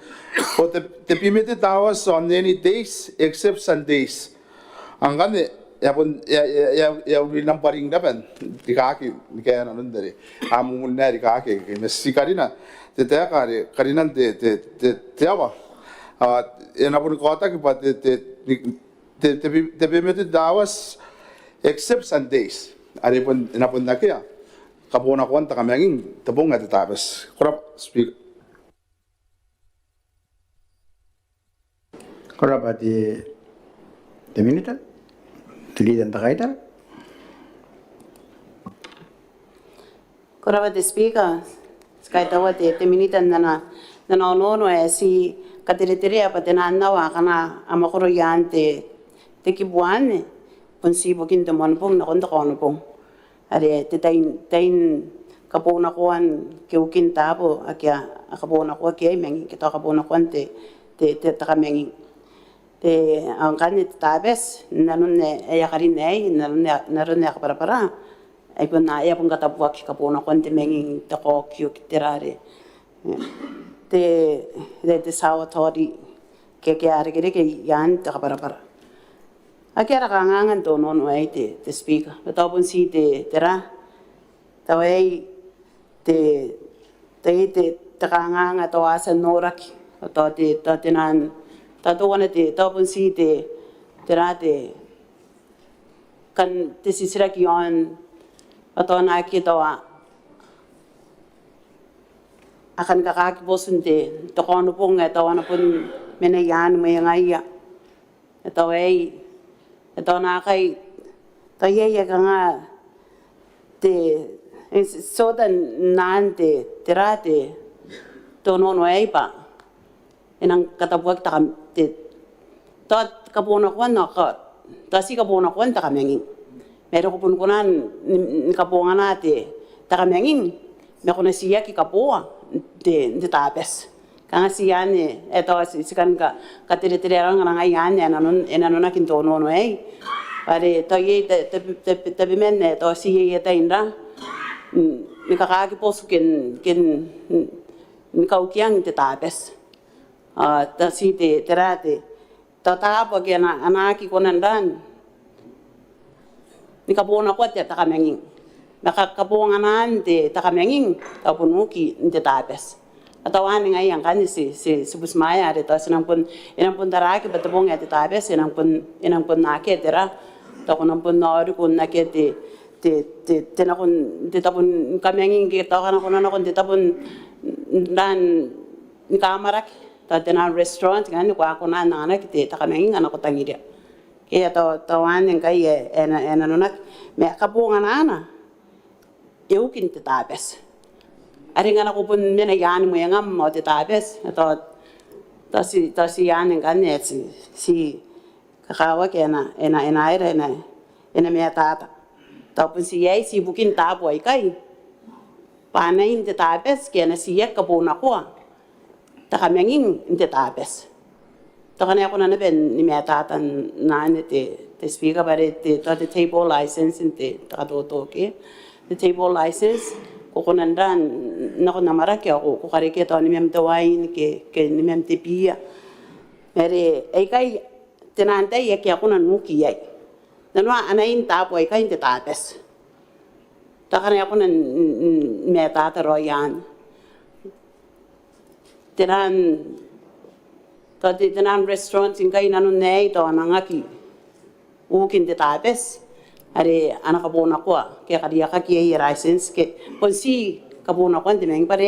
te pimete tawas on any days except Sundays ang gane ya ulinang paring dapan di kaki di kaya na nundari amun na di kaki si karina te karinan te awa na pun kota ki pa te pimete tawas except Sundays ari pun na pun na kaya kapona kuan takamenging tebong ngate tabes kurap speak kurap ati minita tilidan takaita kurap ati speaker skaita wate minita na nono si katire apa nawa kana amakoro yante te kibuane ponsibo kinto monpong na konto kono pong are te tain kapona kuan kiukin tapo akia kapona ko kia mengi kita kapona kuan te takamengi te ang kanit tabes nanun ne ya karin nei narun ne para ay pun na ya pun katapuak kapona kuan te mengi te ko kiu kitirare te sawa tori ke are ke yan te para Akira kangangan to nono ay te speaker. Batapon si tera. Taway te kangangan to asan norak. Tinan tatuan te tapon si tera kan te sisirak yon ato na kitawa akan kakakiposun te tokono pong tawa na pun menayan may ngaya. Taway ito na kay tayaya ka nga sodan naan tirate tonono ay pa inang katabuag takam tot kapuna kuan na ka tasi kapuna kuan takamenging meron ko punkunan kapungan nate takamenging me ko na siya ki kapua de tapes Kanga si yani eto si kan ka tiri rang rang yani enanun na kinto no pare to ye te bimen to si ye ta indra ni kakaki posu kin ni kaukiang te tapes ta si te terate ta tapo ke na anaki konandan ni kapona ko te takamenging nakakapunganan te takamenging tapunuki te tapes atawan ngai yang kan si busmaya de to sinang pun daraki batubong ya te tapes sinang pun nake tera ta kunang pun nori kun nake te na kun te tapun kamenging ke ta kana kunana kun te tapun dan ni kamarak ta te na restaurant kan ni kwa kuna nana ki te takamenging ana ko tangiria ke ta wan ngai ena nonak me kapunganana eukin te tapes aringa na ko pun mena yan mo yang mo te tapes ta si yan kan ne si kakawa ke na ena me tata ta pun si yai si bukin tapo ai kai panain te tapes ke na si yak po na ko ta kamenging te tapes ta kana ko na ben ni me tata na ne te speaker bare te table license te ta to ke the table license ko konandan na ko namara ke ko kare ke to ni mem to wain ke ni mem te pia mere ai kai tenante ye ke ko na nuki ai nanwa anain ta po ai kai te tapes ta kana ko na me ta royan tenan restaurant in kai nanu nei to nangaki ukin te tapes are anak kabona ko ke kadiya ka ki license ke ponsi kabona ko ndimeng pare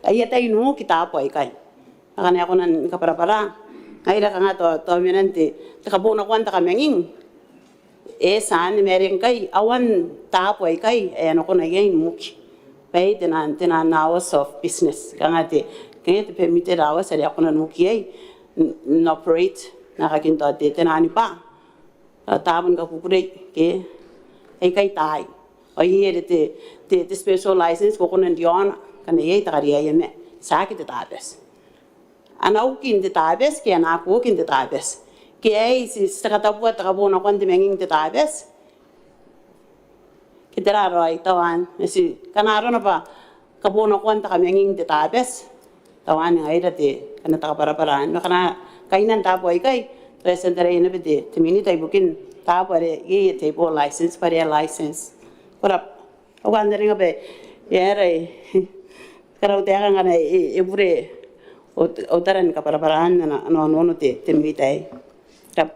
ai tai no kita po ai kai kana ko nan ka para ai ra kanga to menante te kabona ko ta kamenging san mering kai awan ta po ai kai ano ko na yen muki pai tenan hours of business kanga te permitted hours are ko na muki ai operate na kakinto te tenani pa tabon ka pupure ke ai kai tai o ye te special license ko konan dion kana ye tagari ye me sakit te tabes ana ukin te tabes ke ana ko kin te tabes ke ai si sakata po ta bona kon te menging te tabes ke tera roi tawan si kanaro na pa ka bona kon ta menging te tabes tawan ai te kana ta para no kana kainan ta po ai kai presenter ina bede te mini tai bukin ta pare ye table license pare license ora o andare ngabe yere karo te anga na e bure o taran ka para na no te mini tai tap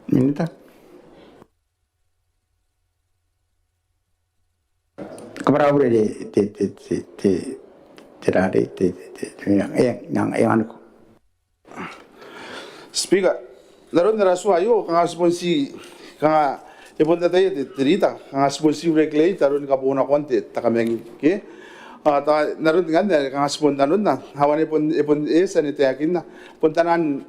minta kamera ure te terare yang ko Speaker, naron na raso ayo kang sponsi kang ipon na tayo tirita kang sponsi regulate naron ka po na konti takameng ke ta naron nga kang spon naron na hawan ipon esa ni tayakin na puntanan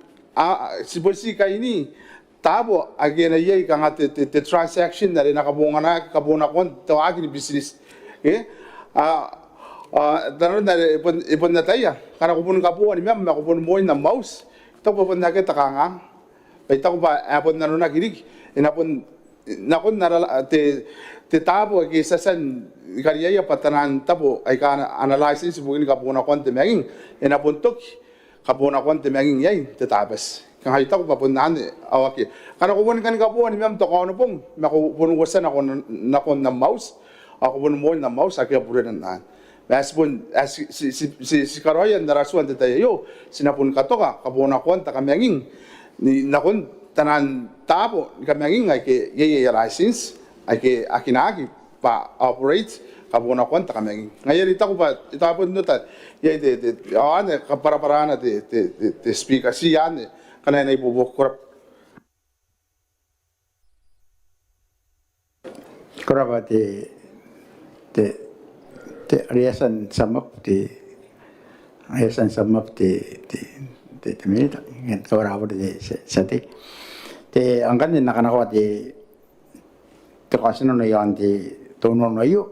sponsi kay ni tabo again ay kang te transaction na rin nakabunga na kabuna kon tawagin business ke naron na ipon na tayo kana kupun kapuan ni ma'am makupun mo na mouse tako po na kita kanga ay tako ba apon na nuna kirig inapon nakon narala te tabo ke sasan kariya patanan tabo ay kana analysis bugin ka po na konte menging inapon tok ka po na konte menging yay te tabas kang hay tako pa po nan awaki kana kupun kan ka po ni ma'am to kono pong makupun wasan ako nakon na mouse ako pun mo na mouse akya pure nan Maspun si karoyan narasuan te tayo sinapun katoka kabona kon ta kamenging ni nakon tanan tabo kamenging ay ke ye license ay ke akinagi pa operate kabona kon ta kamenging ngayon ita ko pa itapon no ta ye de ane para na de speaker si ane kana na ibubok korap koraba te riasan samap te minta ngan kawara de sate te angkan din nakanawa te kasi no yon di tono no yu.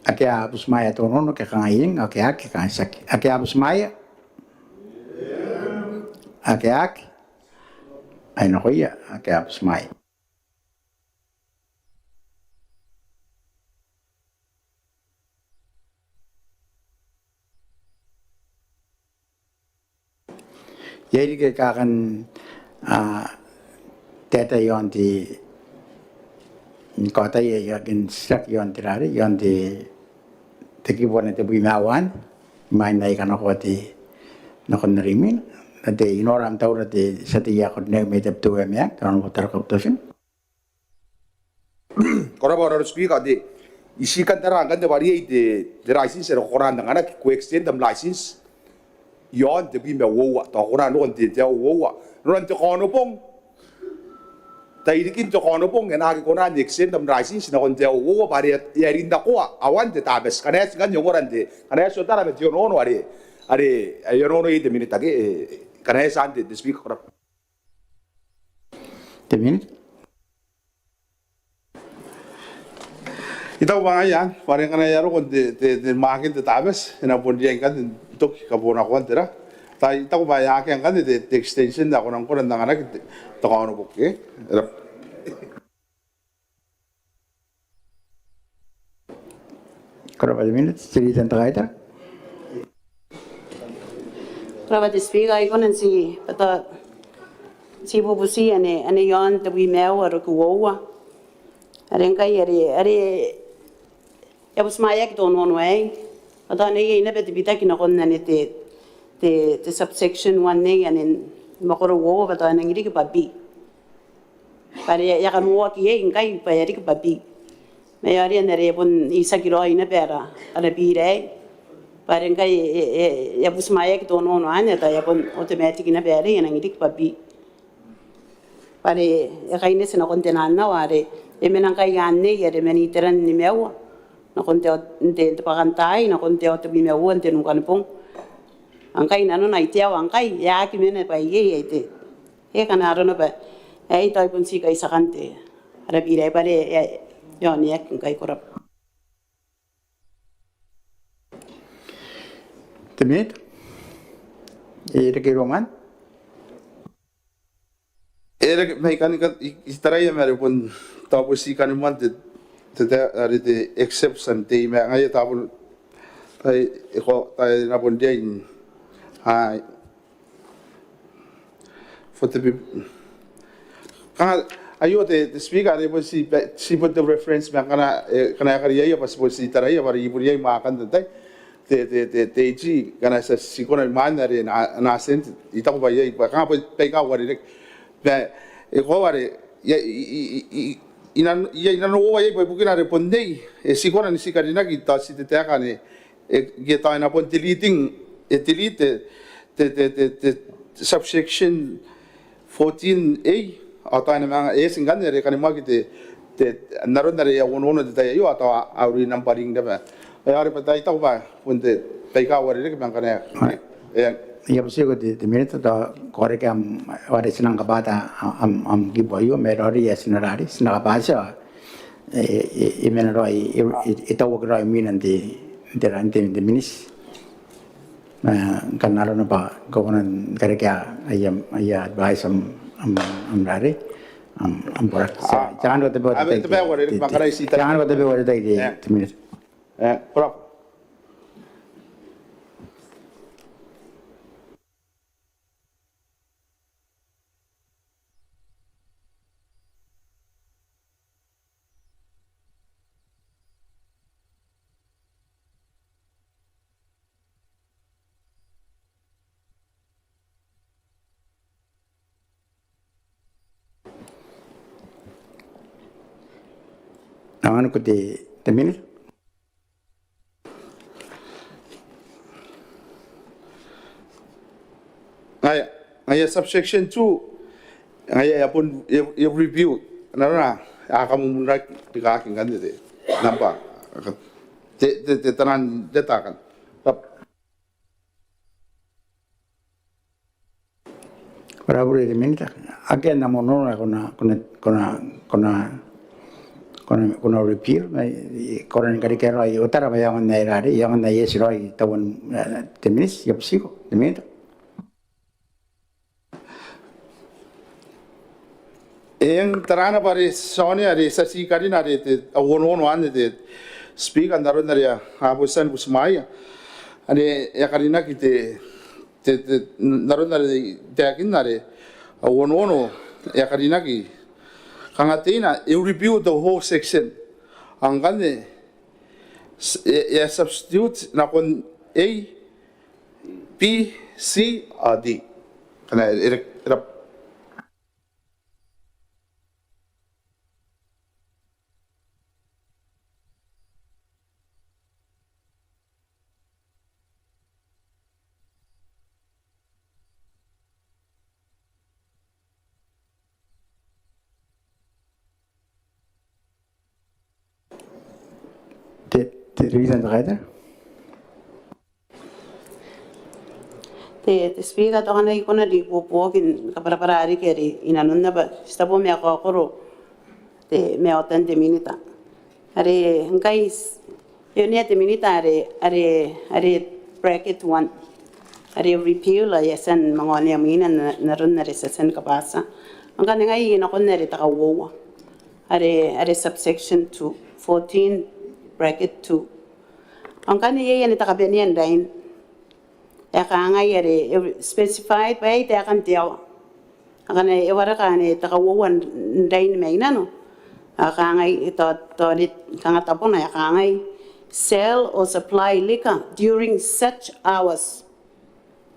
Ake abus maya tono no ke kangaing ake kansak. Ake abus maya. Ake ay no kuya ake abus maya. Jadi kita akan teta yon di kota ya kan sak yon tirari yon di teki buat itu bimawan main naik kan aku di nakon narimin nanti inoram tahu nanti setia aku naik metap tu ya tahun putar kautosin. Kora ba ro speak ade isikan tara kan de bari de license ro koran ngana ko extend them license yon de bi me wo to koran no de wo ron to kono pong tai dikin to kono pong na ki koran extend them license na kon de wo bari ya rinda ko awan de tabes kanes kan yogoran de kanes so tara me jo no are yo no de minute ke kanes ante de speak kora Temin itaw ba yan parang kana yaro kon de makin de tabes na pon diyan kan tok ka bona ko antera ta itaw ba ya kan kan de extension da konan konan da ngana to kono bukke kalau pada minit cerita tentang itu. Kalau di speaker ay konan si pata si bubusi ane yon tabi mewa ro kuwa. Areng kai are ya bus maya ki tono no ai. Pata ne ina beti bita ki na kon na te subsection 1 ne ane makoro wo pata ne ngiri ki babi. Pare ya kan wo ki e ngai pa ya ki babi. Me ari ane re pun isa ki ro ina pera ara bi re. Pare ngai ya bus maya ki tono no ane ta ya pun automatic ina pera ina ngiri ki babi. Pare ya kai ne sina kon tenana ware e menang kai ane ya de meni teran ni mewa na konte te pakantai na konte o te bi mewa te nu kan pong angkai nanu na itia angkai ya ki mene pa ye te e kana ro no pa e tai pun si kai sakante ara bi re pare yo ni ek kai korap Temin itu ke roman Era mai kan istarai mere pun tapos si kan man te ari de exception te me ngai tapon tai ko tai na pon dia ai for the kan ayo te speak ari pun si put the reference me kana kari ya pas pun si tarai bari ibu dia makan tai te ji kana sa si kona man ari na sent itaku ba ye ba kan pe ka wari e koare ina no wa ye porque na respondei e si kona ni si karina ki ta si te ka ne e ta na pon deleting delete te subsection 14a ata na mga e singan ne ka ni ma ki te naron na ya wono de ta yo ata auri numbering da ba ya re pata ita ba pon te pe ka wa re ke bang kana ya pasti ko di minit to kore ke am wari sinang kabata am giboyo merori ya sinarari sinakabasa e menaroi ita wogroi minanti derante de minis kanalo na ba konan kare kya ayam advice am rari am borak jangan ko tebe jangan ko tebe wari dai di minit prop Naman ko di minit. Ngaya subsection 2 ngaya pun review na akamu muna dikaking kan de napa te tanan detakan Berapa minit? again na mono kuna repeal kona ngari kero ai utara ba yang na irari yang na yes roi tawon temis yapsiko teminta Yang terana pare Sonia re sasi karina re te awon wan te speak andaro naria abusan busmaya ane ya karina ki te naro nare te akin nare awon ya karina ki kangatina you review the whole section angane ya substitute na kon A B C or D kana te reason the te speaker to kana ikona di pokin kapara-parari keri inanunna ba stabo me akokoro te me otan te minita are guys yoni te minita are bracket 1 are repeal yasan mangoni amina narun na resasan kapasa ang kaningay ina kon nari takawo are subsection 2 14 bracket 2 ang kaniyay yan itakabenian dain yakangay are specified by te akan tiyaw akane iwara kane takawawan dain may nano akangay ito tolit kangatapon na yakangay sell or supply liquor during such hours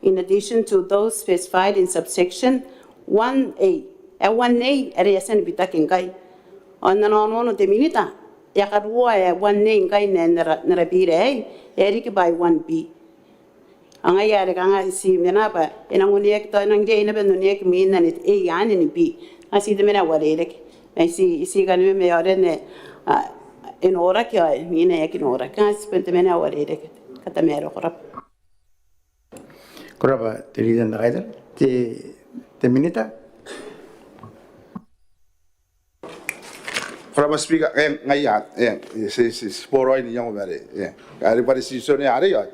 in addition to those specified in subsection 1A 1A are yasan bitakin kay no te minita yakarua one name kay narabire eriki by 1B ang ayari kanga si menapa enanguniek to nang jay na benuniek mina nit A yan ni B asi de mena warelek ay si kanime me ore ne en ora kya mina yakin ora kas pente mena warelek kata mero koraba te reason the te minita Para speaker ngaya si sporo ini yang bare ari pare si sone ari ya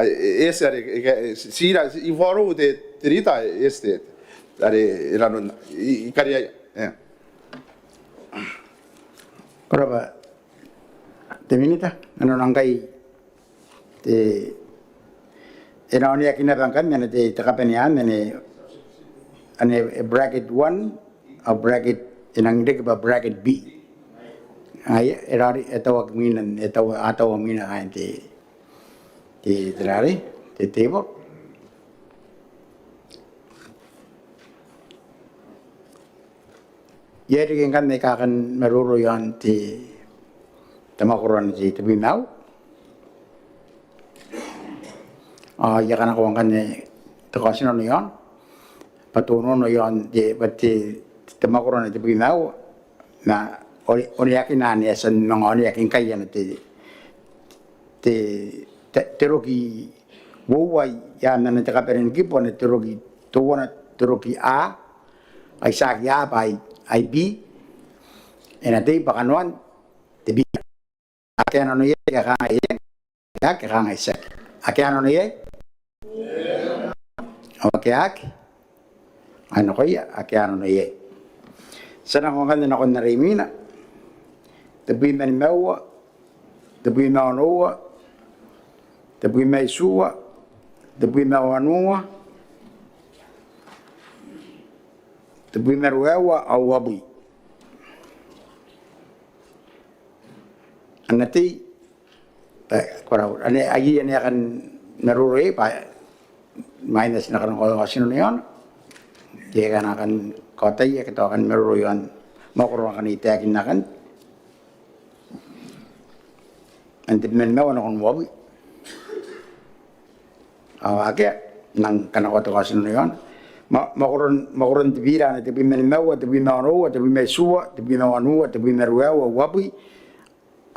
ese ari si ra I foro de trita este ari erano I caria koraba te minita ano nangkai te enawni akina bangkan nene te takapenian nene ane bracket 1 or bracket inangde ba bracket B ay erari etawa minan etawa atawa mina kain ti terari ti table yeri kan ne kakan meruro yan ti tamakuran ti tibinaw ya kana ko kan ne takasino no yan patuno no yan di pati tamakuran ti tibinaw na ori yakin na niya sa mga ori yakin kaya na terogi wuway yan na natakaperin kipo na terogi tuwa na terogi A ay saki A ay B na te bakanuan te B akin ano yan kakangay yan kakangay sak akin ano yan okay ano kaya akin ano yan sana kung kanya na ako narimina tabi man mawa tabi maanoa tabi may suwa tabi mawanua tabi maruewa au wabi anati kurang ane agi ane akan naruroi pa minus na kan ko kasino niyon dia kan akan kota ya kita akan meruruyan mau kurang akan itakin nakan nanti menawan akan wabi awake nang kana kota kasino niyon mau kurang tibira nanti menawa tapi menawa tapi mesua tapi mewanua tapi meruawa wabi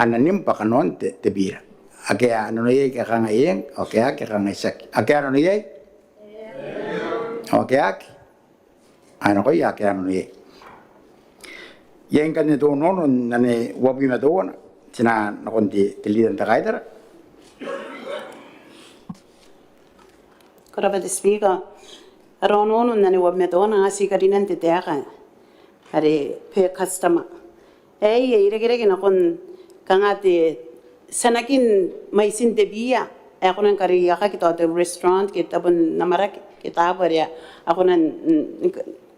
ananim pakanon tibira ake ano niye kakangayeng okay kakangaysak ake ano niye okay Ano ko ya kaya no ye. Yang kan itu nonon nane wabi madona sina nakonti tilidan takaidara. Koraba de speaker. Arono nani wabi madona ngasi karinan te teaka. Are pe customer. Ire na kon kangate sanakin may sindebia. Ako nang kariyaka kita at restaurant kita pun namarak kita ya ako nang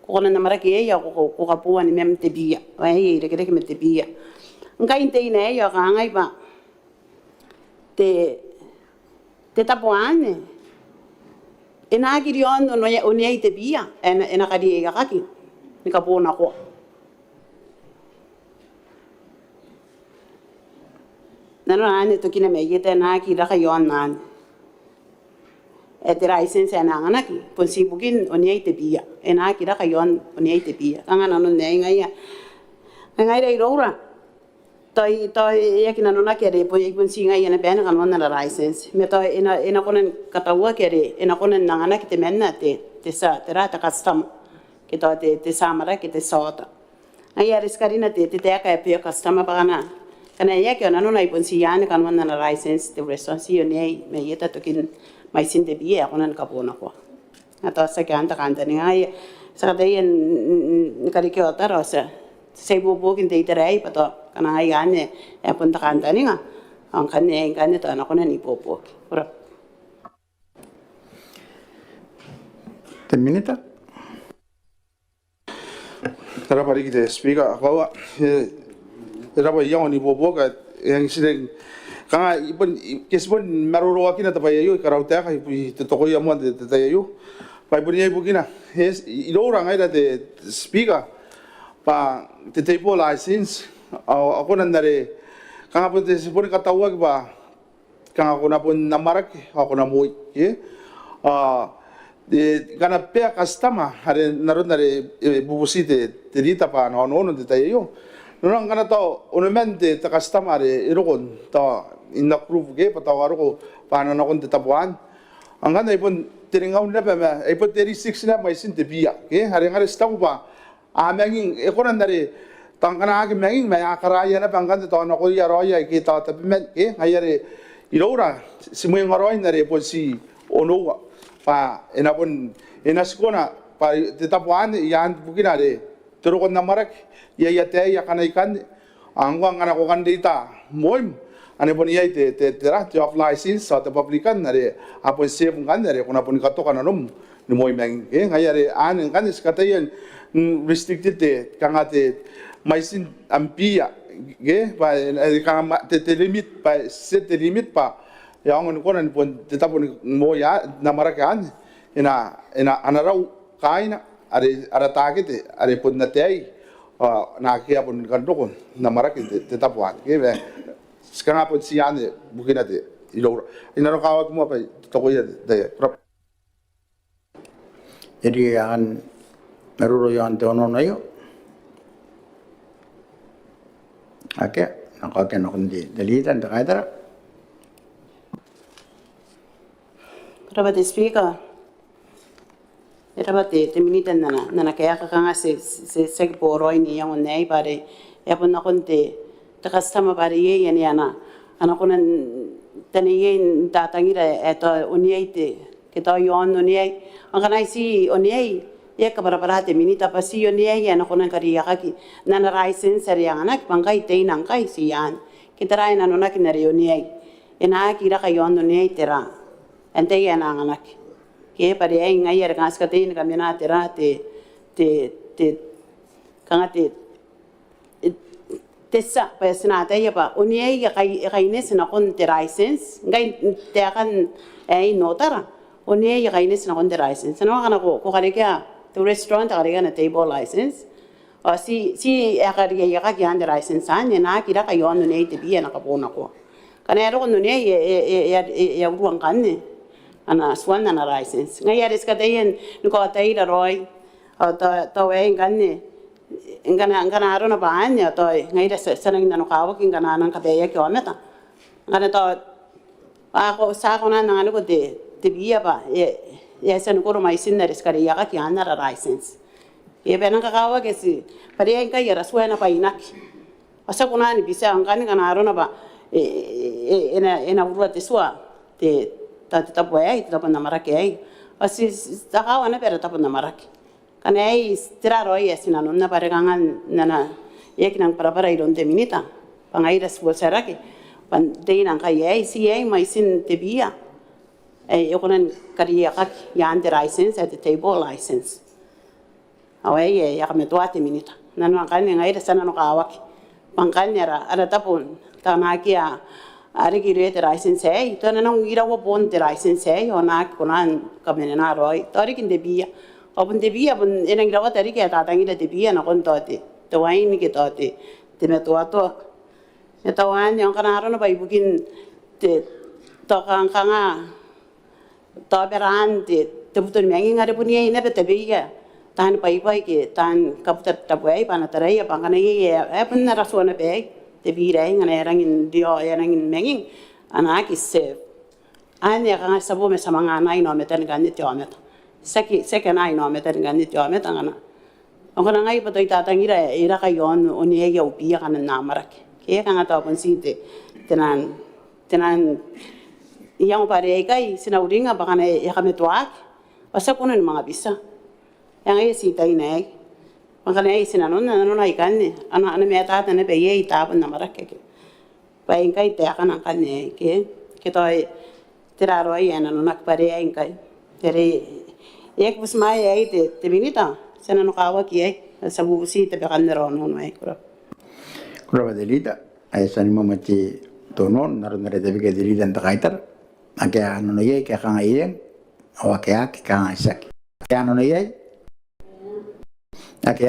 ko na namaraki ako ko kapuan ni mem tebia ire me tebia ngai inte ine ka ngai ba te tapuane ena girion no ya unia tebia ena kadi ya kaki ni kapuna ko nano ane to kina me yete na ki la kayon nan etera isensa na nganaki ponsi bugin unia tebia ena ki la kayon unia tebia kanga nano ne ngai dei rora toi ya kina no na kere po ponsi ngai ena ben kan wana la license me toi ena konen katawa kere ena konen na nganaki te menna te sa terata custom ke to te samara ke te sota ai ariskarina te ka pe customer bagana kana ya ke nanu na iponsi yani kan wana na license te resonsi ne me yeta to kin mai sin de bia konan kapona ko ata sa kanta ni ai sa de en kali ke otara sa se bo kin de terai pato kana ai ane e pun ta kanta ni nga ang kan to na konan ipopo ora Te minita. Tara pari ki te speaker akawa raba yang ni bobo ka yang sideng kanga ipon kesbon maroro akina ta payo karauta ka ipu te toko ya mo te tayo pai punya ibu kina hes ilo orang ai te speaker pa te table license ako nandare kanga pun te sepon katawa ba kanga ko na pun namarak ako na mo ye de kana pe customer hare naron nare bubusi te dita pa no te tayo nurang kana tao onumente ta customer irokon ta inna proof ge patawaro ko paano na kon tetapuan ang kana ipon tiringaw na pa ipon 36 na may sin te biya ge hare ngare stabu pa amanging ekonan nare tangkana age manging may akaraya na pangkan to na ko yaroya ki ta men ge ngayare irora simuy ngaroy nare pon si ono pa enapon enaskona pa tetapuan yan bukinare turukon na marak ya te ya kana ikan angwang ana ko kan data moim ane pon ya te te of license sa te publican nare apo save kan nare kuna pon kato kana nom ni moim meng ngayare an kan skatayen restricted te kangate maisin ampia ge pa kanga te limit pa set limit pa ya ngon ko nan pon te tapon mo ya namarakan ina anarau kaina are takite are pon na tei na kia pun kandokon na maraki te tapuan ke be skanga pun siane bukina te ilo ina no kawat mo pa to ko ya de Jadi yang meruro yang teono na yo. Ake nakake nakundi dalitan ta kaidara. Koraba de speaker. Era te minita nana kaya kanga se poro ini yang onai pare ya pun nakon te customer pare ye yani ana konan tani ye tatangira eto oniai te kita yon oniai angana si oniai ye ka para te minita pasi oniai ana konan kari yakaki nana license yang anak bangkai te nangkai si yan kita rai nana nak nari oniai ena kira ka yon oniai tera ente yana anak ke pare ai ngai ar gas katin kamena tera te kanga te sa pesna te ya pa unie ya kai ne sina kon te license ngai te kan ai notara unie ya kai ne sina kon te license no kana ko kare ka te restaurant kare ka na table license o si ya kare ya ka ya license an na kira ka yon ne te bia na ka bona ko kana ro no ne ya ruang kan ne ana swan na license ngai aris ka tayen ko taira roi to e ganne ngana aro na baanya to ngai sanang na kawa king kana nang kabeya ko meta ngana to ako sa ko na nang ko te biya ba san ko mai sin na riskari ya ka kiana license E benang kakawa kesi pare ai kai era suena pa inaki. Asa kuna ni bisa angkani kana arona ba ena urua te sua te tapu ai te tapu na marake ai. Asi takawa na pera tapu na marake. Kana ai tiraro ai asina nonna pare kangan nana yekinang para iron te minita. Pangaira suo serake. Pan teina kai ai si ai mai sin te bia. Ai yokonan kariya kak yan te license at the table license. Awai ya kame tua te minita. Nana kani ngaira sana no kawaki. Pangkanya ara tapon tanaki a ari kire te license ai to nana ngira wo bon te license ai ona konan kamena roi tori kin de bia opun de bia pun ena ngira wa tari ke ta tangira de bia na kon tote to waini ke tote te me to ato e to wan yang kana ro no bai bukin te to kanga to beran te putun mengi ngare punia ina te bia tan pai ke tan kaputar tapai pana tarai pangana ye e punna rasona be te bira ngana rangin dio rangin menging anak is ane kanga sabo me samanga nai no metan ganit yo met seki nai no metan ganit yo met ngana ongana ngai patoi tatangira ira ka yon oni e yo pia kana namarak ke kanga to pon sinte tenan yang pare kai sinauringa bakana e kame toak pasa kuno ni mga bisa yang ai si tai nei makanya ai sinanon na ikan ni ana me ta ne be ye ta pun namarak ke pai kai te akan kan ne ke to tiraro ai ana no nak pare ai kai tere ek bus mai ai te minita sana no kawa ki ai sabu si te kan ro no ai Kura delita ai sani momati tonon narunare de ke delita nta kaitar ake ano no ye ke kanga ien o ake ak kanga isak ke ano no ye ake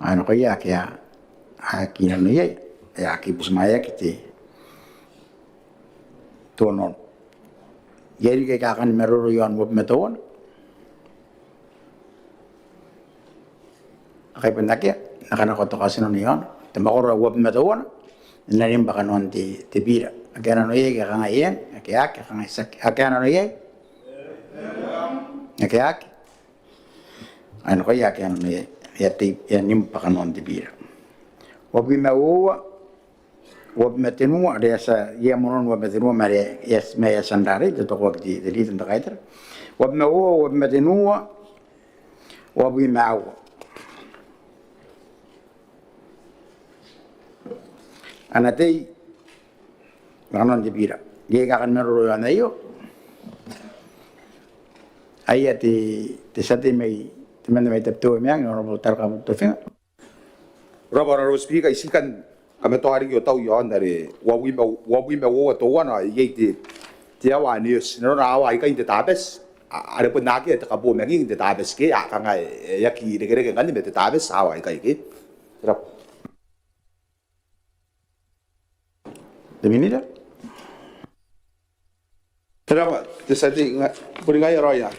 ano ko ya ke aki ano ye ya ki bus mai ke te tonon yeri ke kakan meroro yon wop meton akai pendake nakana ko to kasino niyon te makoro wop meton nalim bakanon te bira ake ano ye ke kanga ien ake kanga isak ake ano ye ake ano ko ya ke ano ye ya te ya nim bakanon te bira wop me owa wop metenua desa ya monon wop metenua mare yes me ya sandare de to wop di li tanda kaiter wop me owa wop metenua wop me awa anatei kanon te bira ge ka kan mero ana yo ai te sate mai te mena mai te to me ang no tar ka to finga Robert Speaker isikan kami to hari yo tau yon dari wawi me wo to wana ye te awa news no na awa ikai te tabes ada pun nake te kabo mengi te tabes ke akanga ya ki regere ngani me te tabes awa ikai ke rap de minita Kenapa? Jadi puringai roya.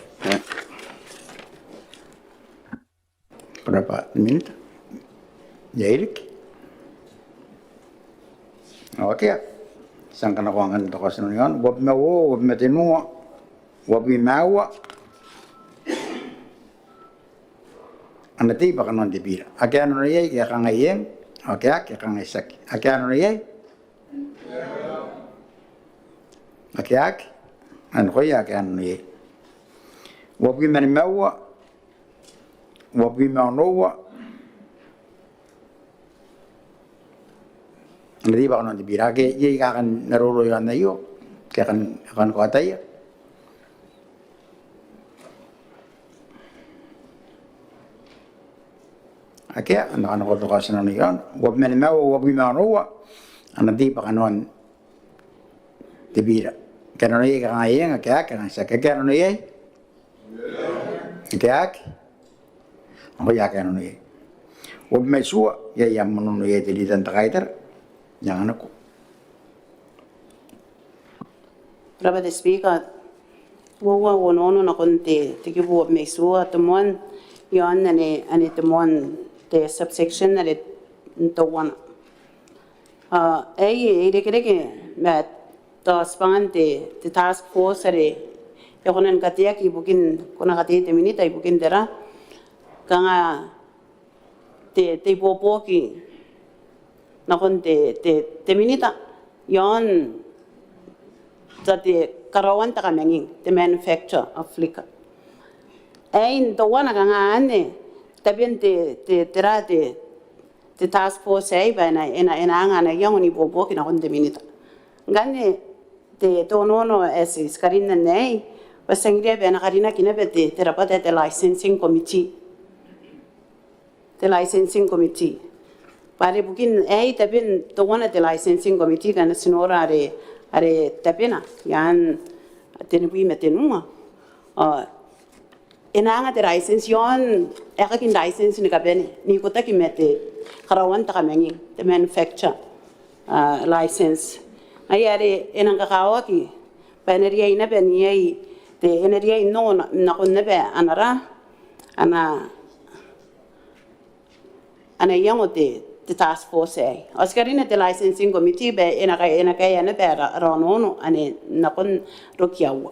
Berapa minit? Ya irik. Oke. Sangkana kuangan to kasinonian, wab mewo, wab metenua, wab mawa. Anati bakanon di bira. Ake ano ye ya kanga yeng, oke ake kanga isak. Ake ano ye? Ake an ko ya ke an ye wobi man mawa wobi ma nowa ndi ba non di birage ye ka kan naroro ya na yo ke kan ko ataya ake an ko to ka sino ni yan wobi man mawa wobi ma nowa an di ba kanon di bira Kano ye ka ngayon ake kan sa kano ye ake ako ya kano ye wob me suwa ye yam mono ye tili tan takaiter yang anako Brother the speaker wo no na konte te ki wob me suwa tomon yon ane tomon te subsection na le to one ai reke met Tospangan te task force are yakunan katia ki bukin kuna katia te minita bukin dera kanga te popoki na kon te minita yon te karawan ta kamenging the manufacture of liquor ein to wana kanga ane tabien te task force ai ba na ena anga na yon ni popoki na kon te minita ngane te tonono as is karina nei pasangria be na karina kinabe te rapata te licensing committee the licensing committee. Pare bukin tapin to one the licensing committee kan sinora are tapina yan tenui metenuma. Enanga the license yon ekakin license ni kabene ni kota ki mete karawan ta kamengi the manufacture license. Ayare enanga kawaki paneria ina ben yei te eneria no na kunne be anara ana yango te task force ai oscarina te licensing committee be ena kai ana pera ronono ane nakon rokiawa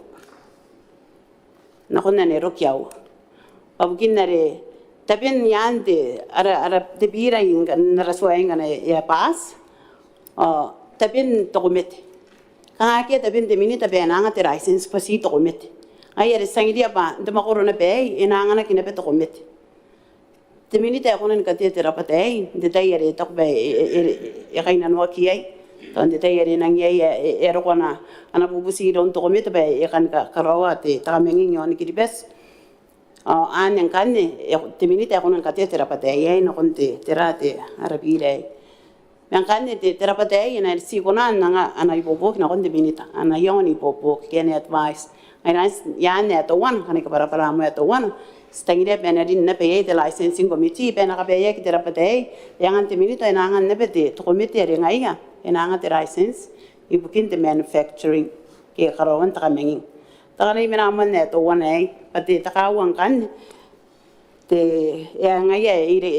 nakon ane rokiawa pabukinare tapin yande ara te bira inga naraswa inga na ya pas tapin tokomete kaya tapin te minita be nanga te license pasi tokomete ay are sangidia ba de makorona be inanga na kinabe tokomete te minita ako na kate terapatay de tayere takbe e kaina no ki ai ton de tayere nang ye ero kona ana bubusi don to komete be e kan ka karawa te tamengi yon ki bes an yang kanne te minita ako na kate terapatay ai no konte terate arabire yang kanne te terapatay na si kona ana ibobok na konte minita ana yon ibobok kene advice ai yan ne to wan kan ka para mo to wan stangire benarin na pay the licensing committee bena ka pay ki terapatay yang ante minita inangan na bete to committee ri ngaiga inangan te license ibukin the manufacturing ke karawan ta kamenging ta kanai minaman ne to wan ai pati ta kawang kan te yang ngaya ire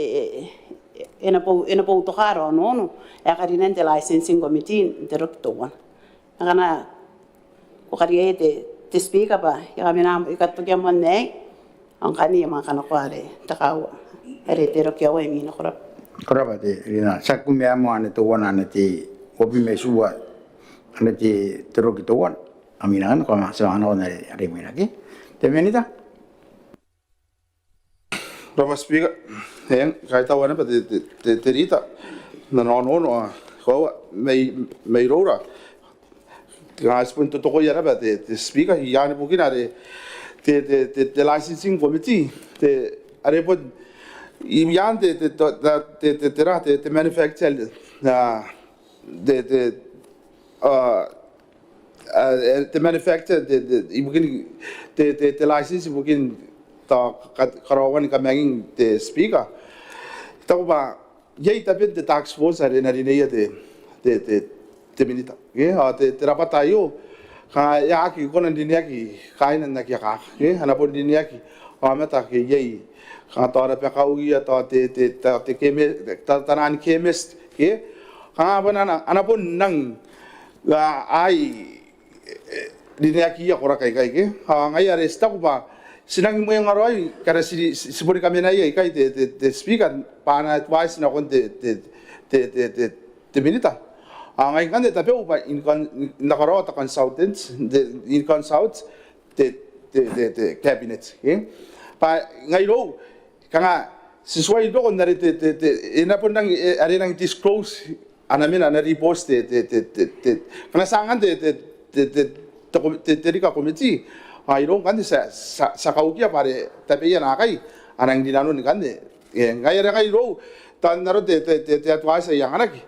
ena po to karo no ya karinan te licensing committee te rok to wan kana ko kariye te speaker ba ya minam ikat pagyaman ne ang kani mga kanakware takawa eretero kyawa imi na korap Koraba te rina sakumia mo ane to wana ane te obi mesua ane te teroki to wan amina kan ko ma sa ano na re mina ki te menita Rama speaker yang kaita wana pa te rita na no ko may rora guys punto to ko yara ba te speaker yani bukinare the licensing committee the arepod imyan the manufacture the manufacture the license mungkin ta karawan ka manging the speaker ta ba yai tapi the tax force are na rineya the minita ye the rapatayo ka ya ki konan dinia ki kain na ki ka ke ana pon dinia ki amata ki yei ka tora pe ka uya te keme tanan chemist ke ka banana ana pon nang la ai dinia ki ya kora kai ke ha ngai are sta ba sinang mo yang aroi kara sibori kamena ye kai te speaker pana advice na kon te minita ngai kan tapi upa in nakaro ta consultants in consult the cabinet pa ngai ro kanga siswai do on nare ina pun nang are nang disclose anamina na repost kana sangan te rika committee ai ro kan sa kaukia pare tapi ya nakai anang dinano ni kan ngai ra ngai ro tan naro te advice yang anaki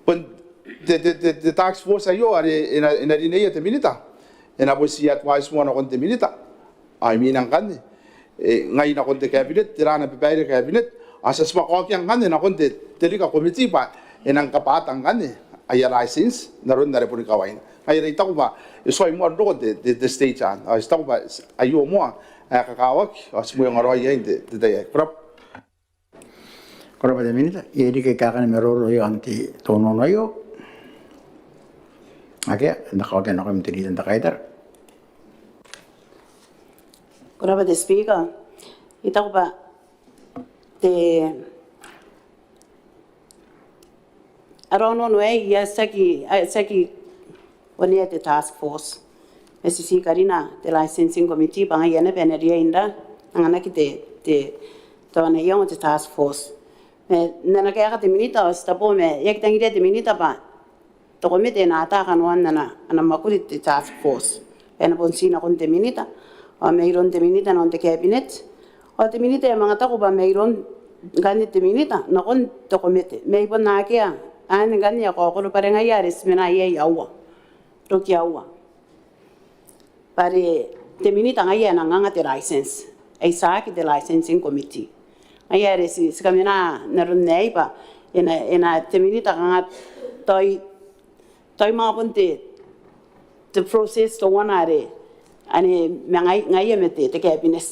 pun the tax force ayo are ina dineya te minita ena posi advice mo na kon te minita ai minang kan ngai na kon te cabinet tirana pe bayre cabinet asas pa ko kyang kan na kon te rika committee pa enang kapatang kan ay license naron na repun kawain ay rita ko ba so mo ro the state an ay sta ko ba ayo mo kakawak as mo yung aroy yan de crop Koraba te menita iri ke kakan meroro yo anti tono no yo Ake, nakawagyan ako yung tinitan na kaitar. Kuraba the speaker, ita ko ba, te arono no ya saki one te task force SCC karina the licensing committee banga yana beneria inda angana ki te tona yung te task force me nana kaya te minita o stapo me yak tangi te minita ba to komite na ata kanwan na ana makulit te task force ena bonsina kon te minita o mayroon te minita non te cabinet o te minita mga tako ba mayroon ganit te minita na kon to komite may bon na kaya an ganya ko ko pare nga yaris mena ye yawa to kiawa pare te minita nga ya nga te license ai sa ki te licensing committee ai yaris skamena na ron nei ba ena te minita nga toy mga punti the process to one are ane ngai mete te cabinet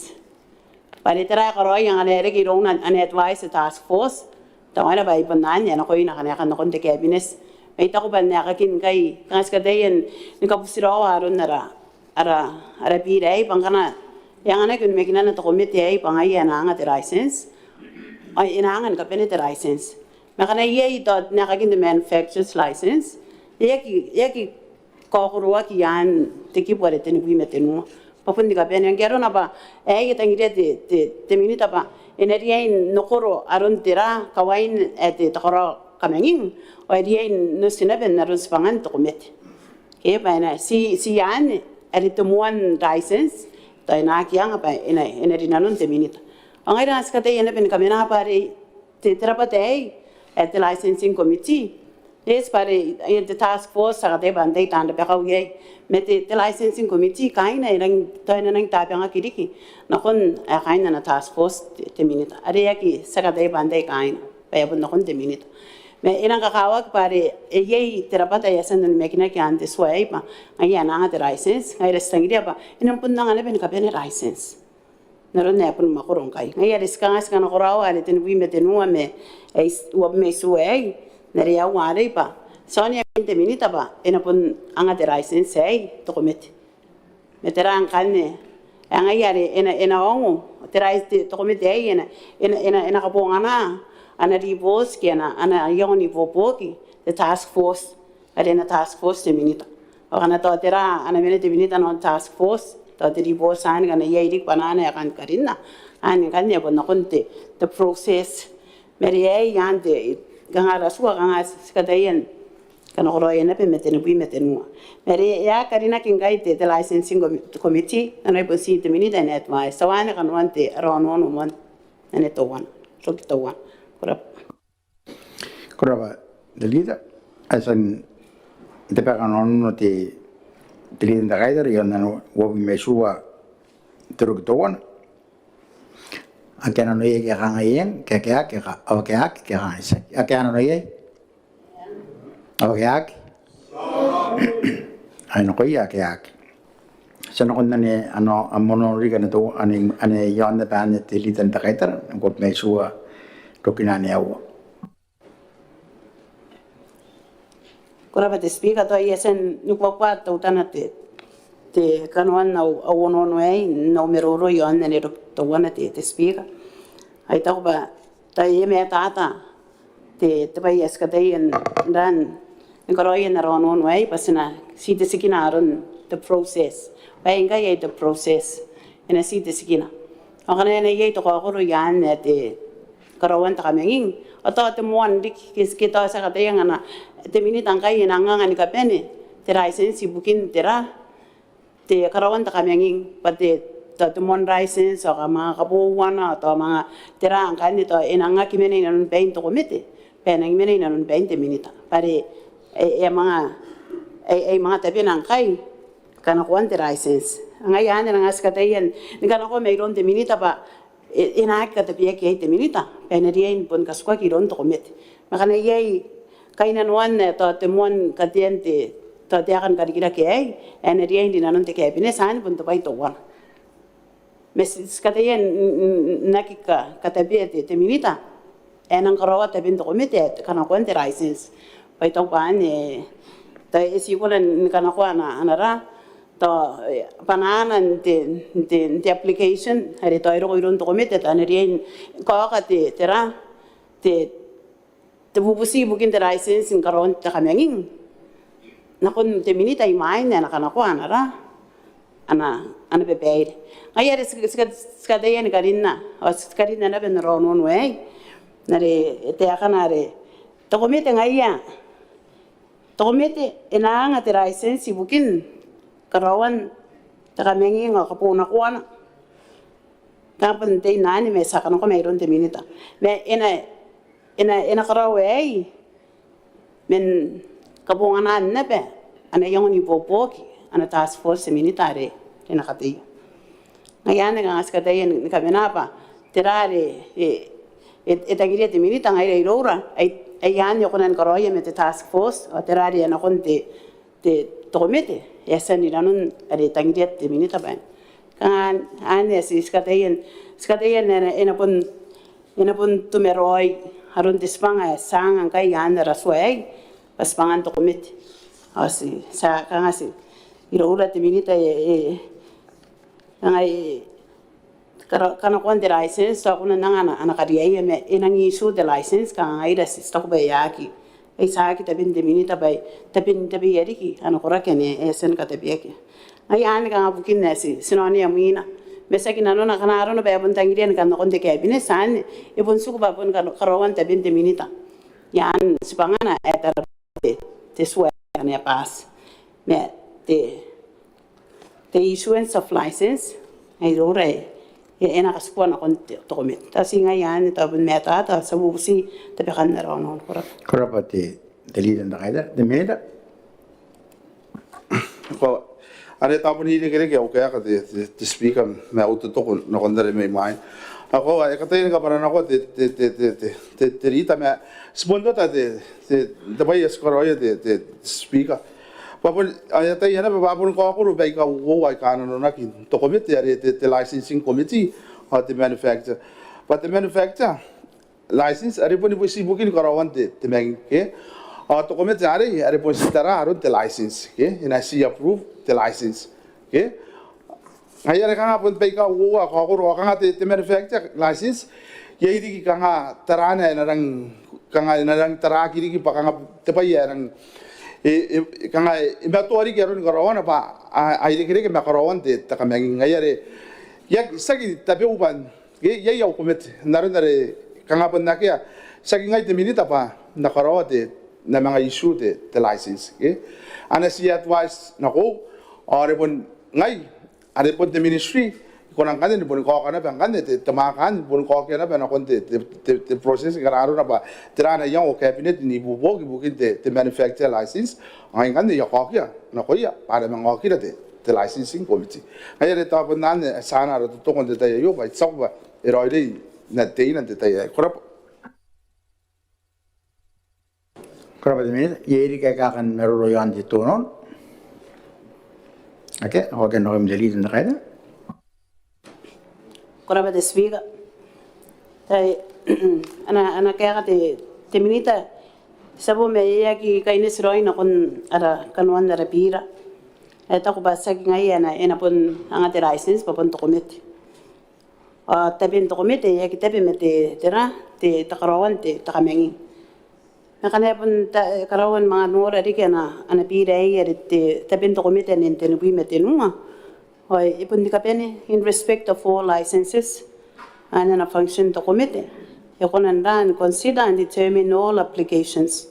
pare tera karo yang ane ki rong ane advice task force tawala ba ipanan yan ako ina kana kan kon te cabinet may ta ko ba na kakin kai kas ka dayen ni kapusiro aron nara ara pirai pangkana yang ane kun mekina na to komite ai pangai ana nga te license ai ina nga ka penete license makana ye dot na kakin the manufacturer's license yaki kokurua ki yan te ki pore te ni metenu papundi ka ben yang gero na ba e tangire te minita ba enerien nokoro aron tera kawain te tokoro kamengin o erien no sinaben na ron spangan to komete ke ba na si yan ari tumuan license ta na ki yang ba enerien nanon te minita angai ras ka te ene ben kamena pare te terapate te licensing committee yes pare the task force sa de bandai tan de pekau ye mete the licensing committee kaina irang toina nang tapanga kiriki nakon kaina na task force te minita are yaki sa de bandai kaina pa yabon nakon te minita me irang kakawag pare ye terapata yasan no mekina ki ante swai pa ay ana the license ay restangria pa inang punang ana ben ka ben license naron na pun makorong kai ngay riskangas kana korawa ale ten wi mete nuwa me ay wa me swai nari au ngare pa sonia te minita ba ena pun anga te license ai to komete meterang kanne anga yare ena ongo te license to komete ai ena kapongana ana divorce kiana ana yoni popoki the task force arena task force te minita ana to tera ana mene te minita non task force to te divorce an kana yairik banana kan karina an kanne pun nakonte the process meriai yande gangara suwa ganga skadayen kana oroye na pe metenu bi metenu mere ya karina kingai te licensing committee ana ipo si te minita net mai sawana kan wante rono no mon ane to wan so to wan Kuraba delida asan te pa no te delida gaider yo no wo mesua teruk akena no ye ke ganga yen ke o ke ganga se akena no ye o ke ai no koia ke sana kon nane ano amono riga na to ane yon na ban te litan ta kaiter ko me sua to kinane awo kora ba te speaker to yesen nukwa to tanate te kanuan na awono no ai no meroro yon ne to wana te speaker ai ta ba ta ye me tata te ba yes ka en dan ngoroy na rono no ai pasina si te sikinaron the process ai nga ye the process ena si te sikina akana ne ye to ko ro yan ne te karawan ta kamengin ato te mon dik kis kita sa ka te ngana te minita ngai na nganga ni ka pene te license bukin tera te karawan ta kamengin pate te mon license o mga kabuwana to mga tera ang kanito inanga kimene na nun paint to komite penang mene na nun paint minita pare mga tabi nang kai kana kuan te license ngai ane nga skatayen ni kana ko mayroon te minita ba inaak ka tabi ke te minita penerian pon kaswa ki ron to komite makana yai kainan wan to te mon katiente to te akan kadikira ke ai enerian dinanon te cabinet san pon to pai to wan mesis katayen nakika katabi te minita enang karawa tabi to komite kana kuan te license pai to ban ta isi ko kana ko anara to banana the application hari to iro irun to komite ta nerien ko ka tera te bubusi bukin the license in karon ta kamyangin nakon te minita imay na kanako anara ana bebeir ayar skadayan karina os karina na ben ronon way nare te akanare to komite ngaya to komite enanga te license bukin karawan ta kamyangin ngakapuna kuana kapan te nani me sakano ko mayroon te minita me ena karaway men kabunganan na be ana yung ni popoki ana task force military ena kati ngayon nga askadayan ni kamenapa tirare etagiri te milita ngai irora ay yan yo kunan karoya me te task force o tirare ana konte te tomete yasan ni nanun ari tangiri te milita ban kan ane si skadayan ena pun tumeroy harun dispanga sang ang kay yan rasway paspangan to commit asi sa kangasi irura te minita ngai kana kon de license to kuna nanga ana kariya me enang issue de license ka ngai ras sto ko bayaki ai sa ki tabin de minita bay tabin tabi yariki ana korakene esen ka tabi yake ai an ka bukin nasi sinoni amina Besa kina nona kana arono ba yabon tangirian kan kon de cabinet san ibon suku ba pon karawan ta 20 minita yan sipangana etar te suwa ne pas me the issuance of license ai rore ena kaspuan kon to komit ta singa yan ta bon meta ta sabusi ta bekan na rono Korapati dalilan da kaida de minita ko are ta puni ni kere ke o ka te speaker me auto to no kondare me mai ako ay ka tayo ka para na ko te rita me spondo ta te bai skoro ye te speaker papun ay ta yana papun ko ko bai ka wo ai ka no na ki to committee are te licensing committee or the manufacturer but the manufacturer license are puni busi bukin karawan te me ke to committee are pun sitara arun te license ke ina si approve the license okay ayar ka pun peka wo ka ko ka te manufacture license ye di ka nga tarana narang ka nga narang taraki di pa ka te pa yarang ka nga imatori ke ron garawana pa ai de ke ma garawan te ta ka ngayare yak sagi tabe uban ye ya commit narandare ka nga pun nakia sagi ngai te minita pa na garawate na mga issue te license okay ana si advice nako are pun ngai are pun the ministry konang kanin pun ko kana bang kan te tamakan pun ko kana bang kon te process gararo na ba tirana yang o cabinet ni bubo ki bukin te manufacturer license ngai kan ya ko ya na ko ya para mang ko te licensing committee ay re ta pun nan sana ro to kon te yo ba sok ba eroi na te na te ya Korapati minita yeri ka kan meruro yan di tunon. Okay, ako kan noem dalilan da kaida. Korapati speaker ana kaya te minita sabo me yaki kainis roi na kon ara kanuan na rapira eta ko basa ngai ena pun anga te license pa pun to commit tabin to commit yaki tabi mete tera te takarawan te takamengi nakana pun karawan mga nora di kana ana pira ay te tabin to commit en tenugui mete nunga hoy ipun di kapene in respect of all licenses ana na function to commit yakunan ran consider and determine all applications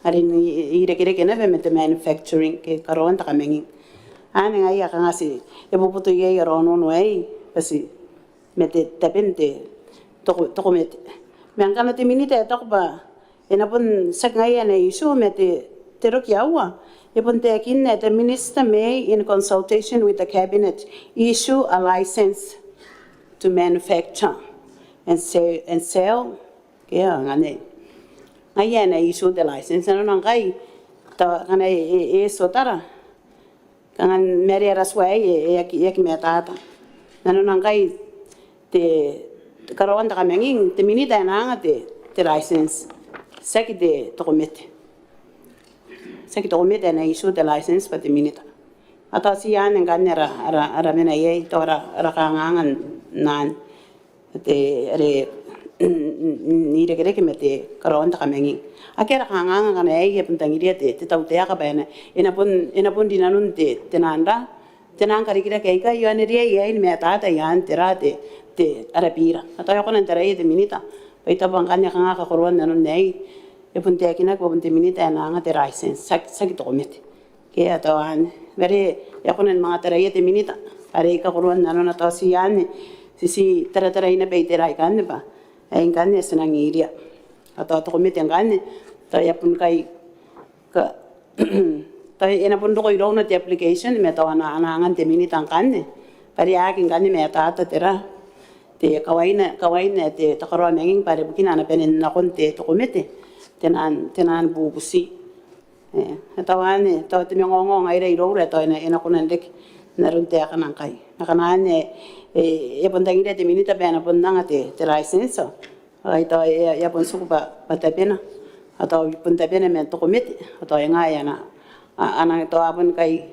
arin ire-ire na mete manufacturing ke karawan takamengi ana ngai ka ngasi ibuputo ye rono way pasi mete tabin te to commit mangkana te minita to ba enapun sakngaya na isu mete terok yawa ipun te akin the minister may in consultation with the cabinet issue a license to manufacture and sell kaya ngane ngaya na issue the license ano nang kai ta kana sotara kangan meri rasway yak metata ano nang kai te karawan ta kamenging te minita na nga te license Saki to commit na issue the license pa te minita. Atau siyan ang kanya ara menayay to ara kangangan nan te are ni regere ke mete karon ta kamengi akera kangangan kana ay puntang ide te tau te aka bana ina pun dinanun te tenanda tenang kari kira kai yo ne ria ya in meta ta yan terate te ara pira atau yo konan terai te minita paita bangkanya kanga ka koron nanon nei e pun te kina ko pun te minita na nga te license sak to komete ke atawan bari ya konan mga terai te minita pare ka koron nanon atau siyan sisi tera ina pe terai kan ba ay kan senang iria atau to komete kan ta ya pun kai ka tai ena pun doko iro na te application me tawa na anangan te minita kan pare akin kan me ta tera te kawaina te takaro menging pare bukin ana penen na konte to komete tenan bubusi tawan to te ngongong ai re iro re to ena kunan dek narun te kanan kai nakanan e pondang ide te minita pena pondang te license ai to ya pon sukupa patapena atau pun tapena me to komete atau nga ya na ana to apun kai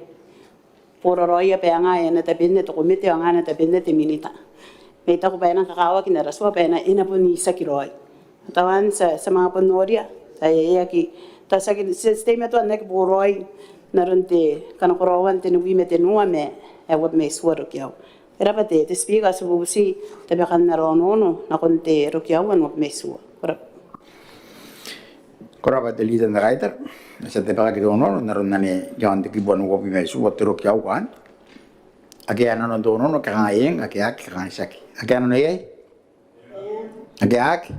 pororoya pe anga ena tapenne to komite anga na tapenne te minita me ta ko bana kakawa kina raswa bana ina pun isa kiroi tawan sa mga panoria ay ki ta sa ki sistema to anek boroi naronte kana korowan te nuwi me te nuwa me e wat me swaro kyaw era pate te spiega su busi tabe kan narono na konte rokyaw wan wat me suwa Koraba te litan writer, sa te paka dono naron nani jan te kibon wo bi mai su watero kyau kan. Ake ana no dono no ka yeng ake ak ka saki. Ake ana no ye? Ake ak?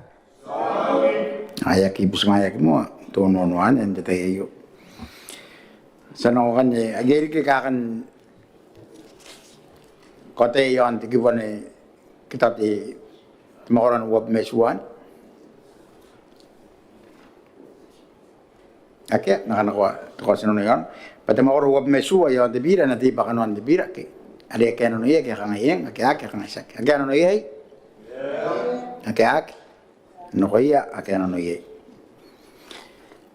Aya ki busmaya ki mo dono no an ende te yo. Sa no kan ye age ki ka kan kote jan te kibon kita te moran wo bi mai suan. Ake nakanakuha to kasi nono yan pati makoro wab mesua yon de bira na di baka non de bira ke ale ke nono ye ke kangayeng ake kangay sak ake nono ye ake no koya ake nono ye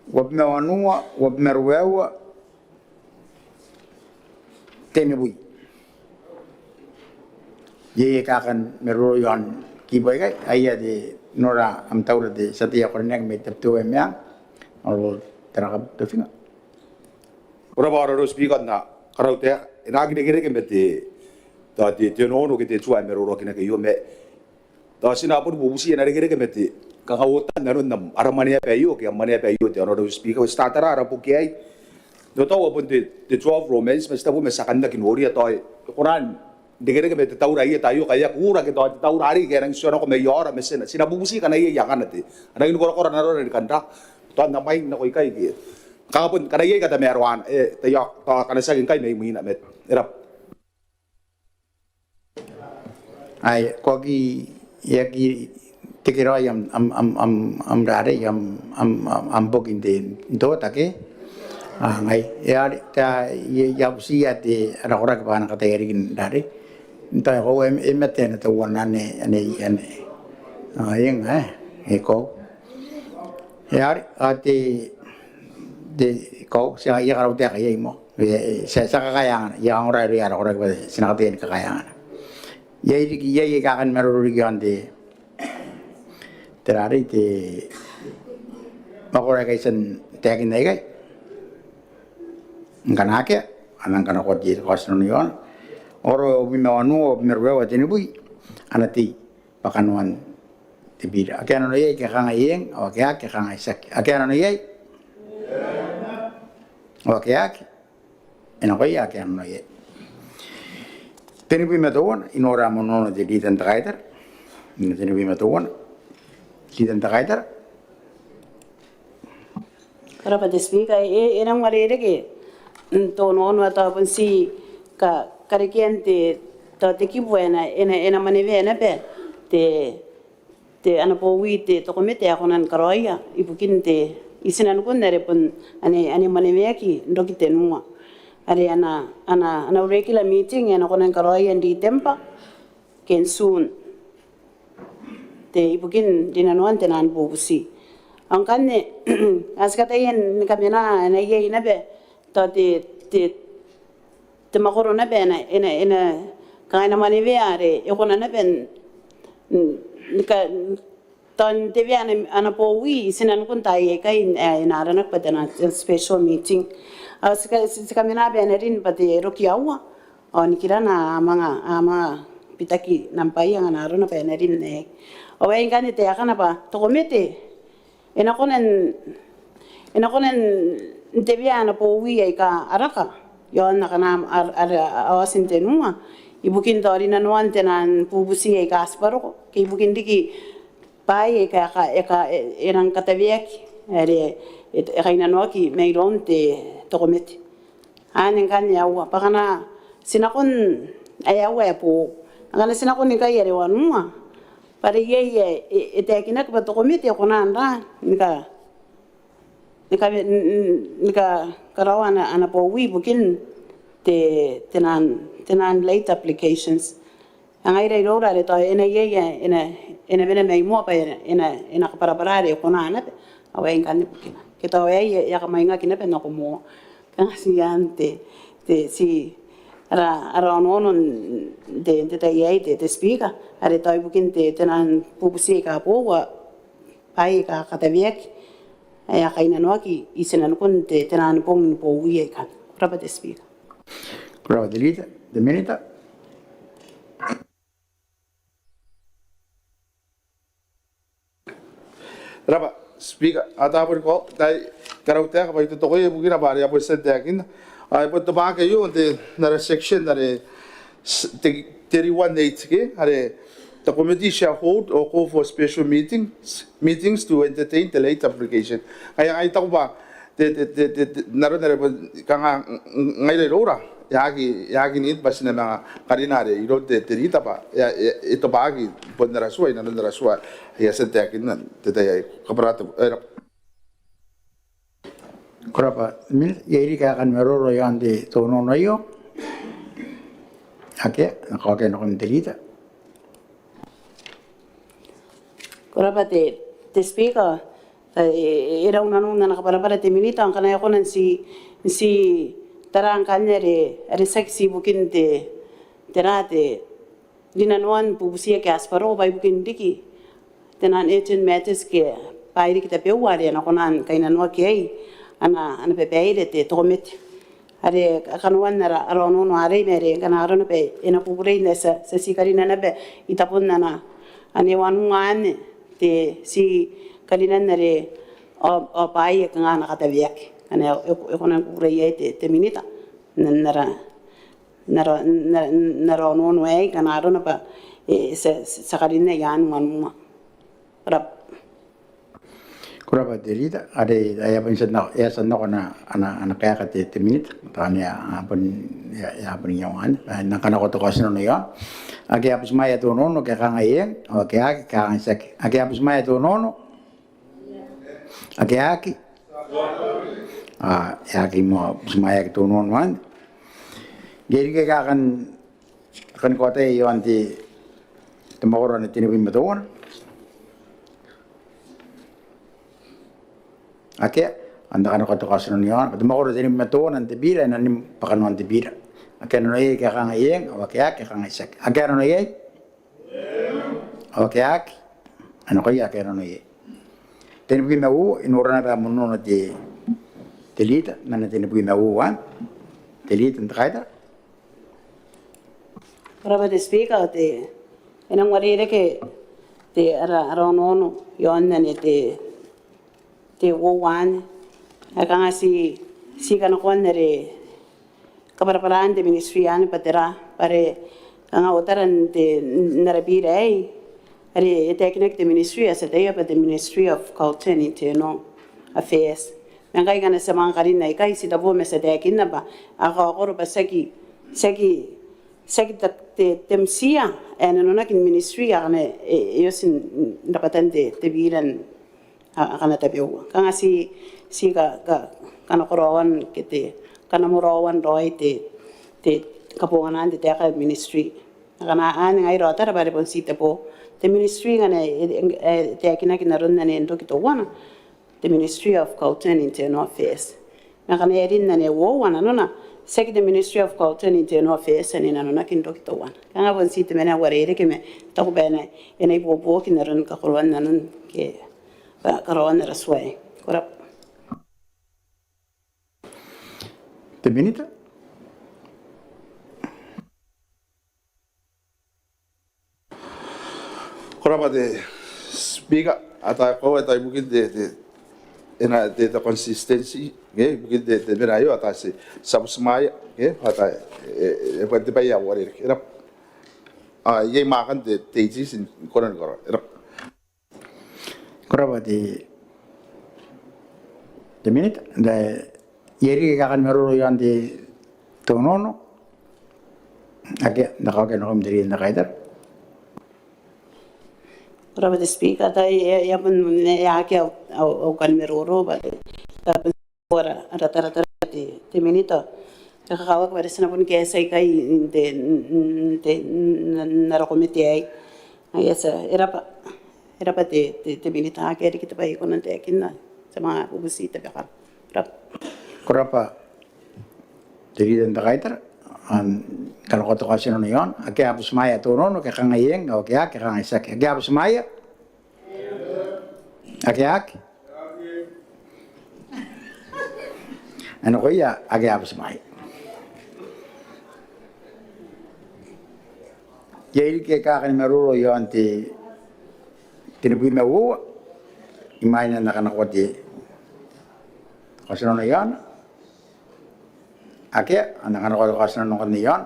wab me wanua wab merwewa teme bui ye kakan mero yon kiboy kai aya de nora am taura de satia kornek me taptu emang or terakap tefinga. Ora bara ro speaker na karau te ina gine gine ke mete ta te no no ke te tsua me ro kina ke yo me ta sina pun bubusi ina gine ke mete ka hawta na ro nam aramania pe yo ke amania pe yo te ro speaker startera ara puki ai do to pun te 12 romance me sta bu me sakanda kin woria to Quran digere ke mete taura ia tayo kaya kura ke to taura ari ke rang sono ko me yora me sina bubusi kana ia yakana te ana in ko ko na ro ni kanda to na mai na ko kai ki kapun kada ye kata merwan te yok to kana sa kai mai mina met era ai kogi yaki tikiro am rare am bogin de do take ngai ya ta ya usia te ora ka bana kata yerin dare nta ko emete na to wanane ane yang eko yari ati de ko siya iya karo te kaya mo sa kakayangan yang ora ri ora ba sinakatin kakayangan yai kakan maruri gande terari te makora kaisan tekin nai kai nganake anang kana ko di kosno yon oro bimawanu merwewa tinibui anati pakanuan tibira ake ano ye ke kanga yeng o ke kanga isak ake ano ye o ke eno ko ya ke ano ye tenibi metawon inora monono de litan traitor tenibi metawon litan traitor Kara pa despeak ay enang marere ke to no ata pun si ka karikiente to te ki buena ena maneve na pe te ana po wite to komete ako nan karoya ibukin te isinan ko nere pun ani maneve ki ndokite nuwa are ana regular meeting ana ko nan karoya ndi tempa ken soon te ibukin dinanuan tenan bubusi ang kanne askatayen kamena na ye inabe to te te makoro na ben ina kaina mani veare e kona na ben nika ton te ana po wi sinan kun tai kai ina rana padana special meeting sika mina ben rin pati rokiawa o nikirana ama pitaki nampai ang anaro na penerin ne o ay ngani te akana pa to komete ina konen te viana po wi ay ka araka yon nakana awasin tenua ibukin dori na nuan tenan pubusi ay ka asparo ke ibukin diki pai ka erang kataviek ere kaina noki meiron te to komete anen kan yawa pakana sinakon ayawa po ngana sinakon ni kai ere wanua pare ye ete akina ka to komete kona anda nika karawana ana po wi bukin tenan late applications angai rei rora le to ena ye ena bene mai mo pa ena para parare kona ana awe ngani bukina ke to ye ya ka mai ngaki na pe no mo kan siante si ara no de ye de speaker are to bukin tenan pupusi ka po wa pai ka kataviek ya kaina no ki isena kun tenan pong po wi kan raba de speaker Kuraba delita, de minita. Raba, speaker, ata por ko, dai karauta ka ito to ko yung gina bari apo sa dakin. Ay po to ba kayo na section na 31.8 ke, are the committee shall hold or call for special meetings to entertain the late application. Kaya ay ta ko ba naroon na kanga ngay rora yagi nit bas na mga karinare iro terita pa ito bagi pon na raswa ina na raswa ya sa tekin na tetay kaprato Kuraba yeri ka kan meroro yan di tono no yo. Ake nakake no kon delita. kuraba te speaker era una nuna nakapara te minita ang kanaya ko si tarang kanyere are seksi bukin te terate dinanuan pubusia ke asparo bai bukin diki tenan echen matters ke pairi kita pewari na konan kainanwa ke ai ana pepeire te tomet are kanuan nara arono no are mere kana arono pe ena pupurei nesa sikarina na be itapun na ane wanungan te si kalinan nare o pai ka ngana kata viak ana e kona kurei te minita nara no ai kana arona pa sa kalina yan wanuma rap Kuraba delita ade aya pun senna ya senna kona ana kaya ka te minita tani apun ya apun yawan na kana ko to kasino no ya age apus maya to no ke kanga yen o ke ake kanga sak age apus maya to no age aki yaki mo apus to no man geri ke kan ko te yo anti temoro ne tini bim to ake anda kana ko to kasino ni on temoro tini bim to nan te bira nan pakan on te bira ake no ye ke kanga yen o ke ake kanga sak ake no ye o ke ake ano ko ya ke no ye tini bim u inora na mo no te delita nan tini bim u wan delita ntaida kuraba te speaker te enang warire ke te arono yon ne te wowan akanga si kana konere kaparaparan de ministry an patera pare kanga otaran te narabire ai are teknik te ministry as the ministry of culture and internal affairs mengai kana samang karin nai kai si dabo me sa tekin na ba ako ba sagi te temsia ena nona kin ministry ane yosin dapatan te biran kana tabiu kanga si kana korawan kete kana morawan roi te kaponganan te ka ministry kana an ngai rota ra bare bon sita po te ministry ngane te akina kinaron na endo kito wana the ministry of culture and internal affairs kana erin na ne wo wana nona Seki the Ministry of Culture and Internal Affairs and in anakin dokito one. Kanga pon si temena warere ke me taku bene ene bobo ki naran ka korwan nanan ke karon rasway. Korap. The minute? Korapa de speaker ata ko ata bukid de ena de the consistency ge bukid de berayo ata se sabsmaya ge ata e pwede pa ya wari era ye makan de teji sin koran koro era Koraba the minute the yeri kakan meruro yan di tonono ake nakaken hom diri nakaitar Korap the speaker ta ya pon ya ke au kan meroro ba ta pon ora rata te minito. Kakawak pada sana pun kaya saya kai de narakomiti ay ayasa era pa te minita kaya kita pa ikon nanti akin na sa mga ubusita bakar rap korapa diri dan nakaitar an kalau kota kasi no yon ake apus maya tonono ke kangayeng o ke kangayak ake apus maya ake ano ko ya ake apus maya Jadi ke kakan meruro yo anti tinubui mewu imaina nakanakwati kasino yan ake nakanakwati kasino kan yan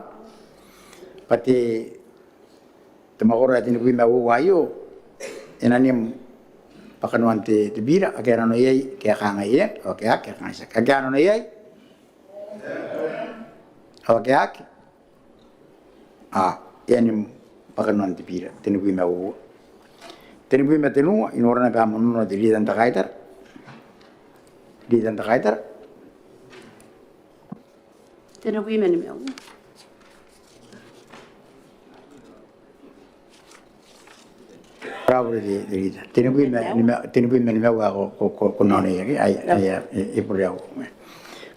pati tumakura tinubui mewu wayo inanim pakanuan ti bira ake ano yai ke kangaye oke ake kangaisa ake ano yai oke ake yanim pakanuan ti pira tinubui mewu tinubui metenu inorana kamono di lidan takaitar tinubui menimel bravo di lidan tinubui menimel ko none yaki ay ipuriao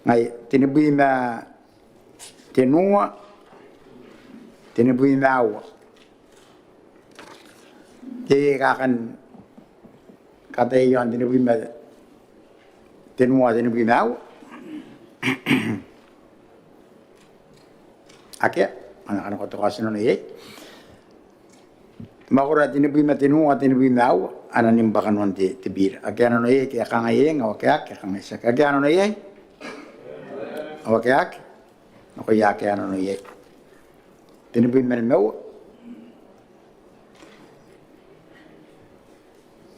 ngai tinubui me tenua tinubui mau jadi kakan kata yang tinubui me tenua tinubui mau ake anak-anak kota kasino ni makura tinubui me tenua tinubui mau ananim bakan wanti tibir ake ano ni ke kangayeng o ke ake kangaysa ake ano ni o ke ake ako yake ano ni tinubui me mau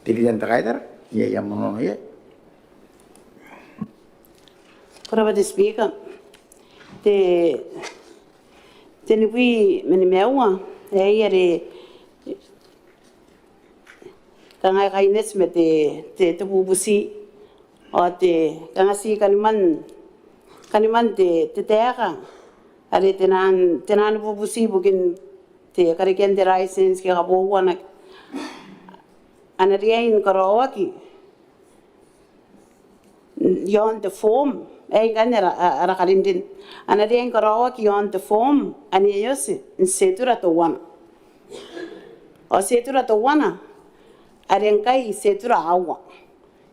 tilihan takaitar ya yang mono ya korapa the speaker tinubui menimel yare kanga kaines me te bubusi o te kanga si kaniman te teka are tenan bubusi bukin te kariken de license ke kabo wana anariain karawaki yon the form ay ganera ara kalindin anariain karawaki yon the form ani yosi setura to wana o setura to wana arenkai setura awa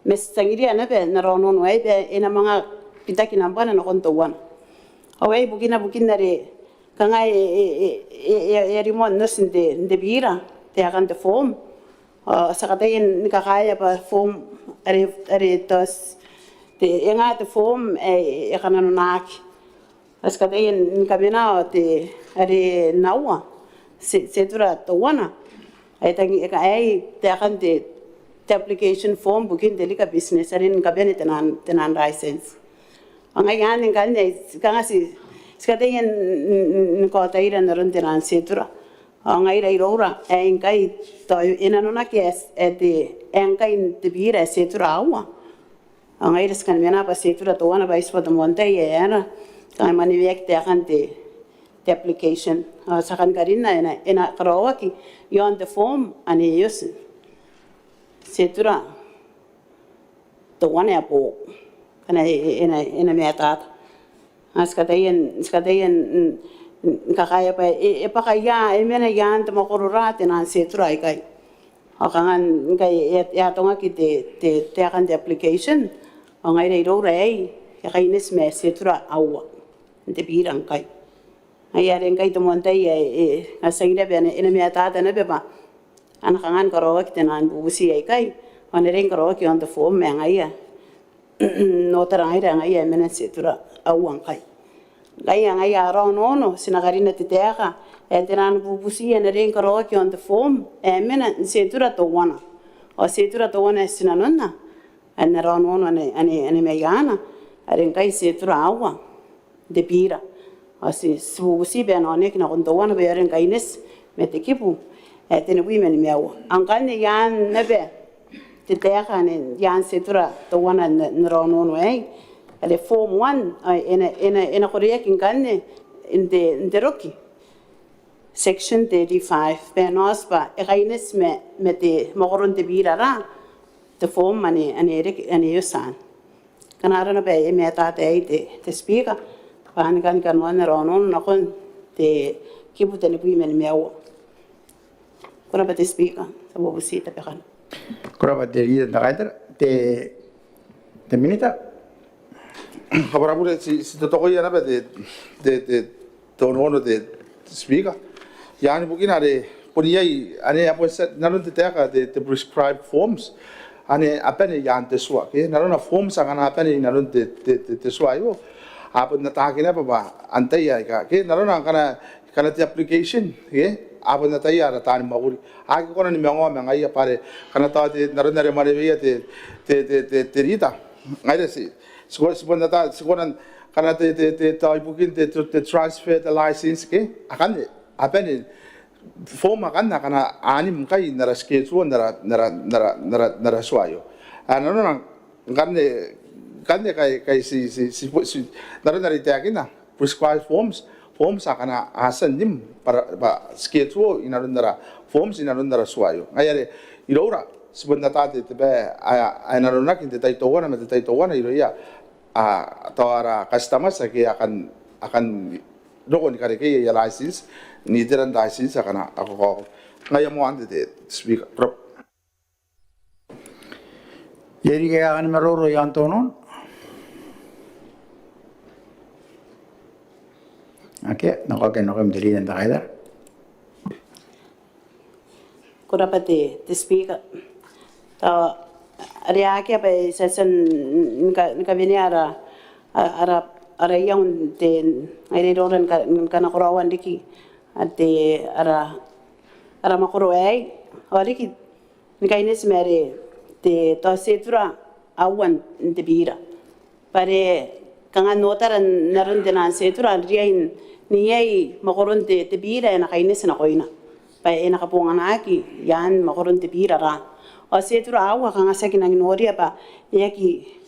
mestangiri anabe narono no ay be ina mga pitaki nambana no konto wana away bukina re kanga rimon nosin de bira te akan de form sakatayin nikakaya pa form are tos te enga te form kana no nak askatayin nikabina te are nawa setura to wana ay tangi ay te akan te application form bukin delika business arin kabene tenan license Ang yan kan kasi skatayin ko tayo na ron tinan setura. Ang ay ira ang kay to inanuna kes ang kay tibira setura awa. Ang ay skan mena pa setura to wana ba ispo monte yana. Kay maniwek te akan te application. Sa kan karin na ina karawaki yon the form ani yus setura to wana po. Kana ina metat skadayan kakaya pa ipakaya mena yan tumakururate na setura ikay akangan kay yatonga kite te akan the application ang ay ro ray kainis me setura awa de birang kay ayaren kay tumontay asangida bene ina me tata na beba anakangan karo kite nan bubusi ay kay onering karo ki on the form me ngaya no tarangai ngaya mena setura awang kay gaya ngaya ro no sinagarina titeaka tenan bubusi na ring karo ki on the form mena setura to wana o setura to wana sinanonna an ro no ani me yana aring kai setura awang de pira o si bubusi be no ne kina on to wana be aring kai nes metekipu tene women meawa angkane yan nebe titeaka ne yan setura to wana ro no ale form 1 ena korea kinkanne in the roki section 35 penospa eraines me te mogoron de birara the form ani yosan kanara na be me ta te speaker pan kan wana ronon na kon te kibuta ni women meawo kora ba te speaker sa bobusita pe kan Kuraba de lidan da kaitara te minita Habarabure si to ko yana ba de tono de speaker. Yani bugin are poniai ane apo naron te taka de prescribed forms. Ane apane yan te swa ke naron na forms angana apane naron te swa yo. Apo na takina ba antaya ka ke naron kana te application ke apo na taya ra tan maguri. Agi ko na ni mengo mengai pare kana ta te naron na re mare te rita. Ngai si sebenarnya ta sekoran karena te bukin te transfer the license ke akan apa ni form akan karena ani mungkin nara schedule nara suayo ano kan kai si nara ite akin prescribed forms akan asan dim para schedule nara forms nara suayo ayare ilora sebenarnya te be ay naronak inte taitowana ilo ya tawara customer sa ke akan dokon kare ke ya license ni deran license akan ako ngaya mo ande de speak prop yeri kaya kan meroro yan tonon okay nakakem dilidan da kaitara kora pa te speaker ta area ke pa session nka viniara ara yang te ai roren kana korawan diki ate ara makoro ai oriki nika ines mere te to setura awan te bira pare kanga notara naron de nan setura riain ni ai makoron te bira na kaines na koina pa ena kapungan aki yan makoron te bira ra o setura awa kanga sakin ang noria pa yaki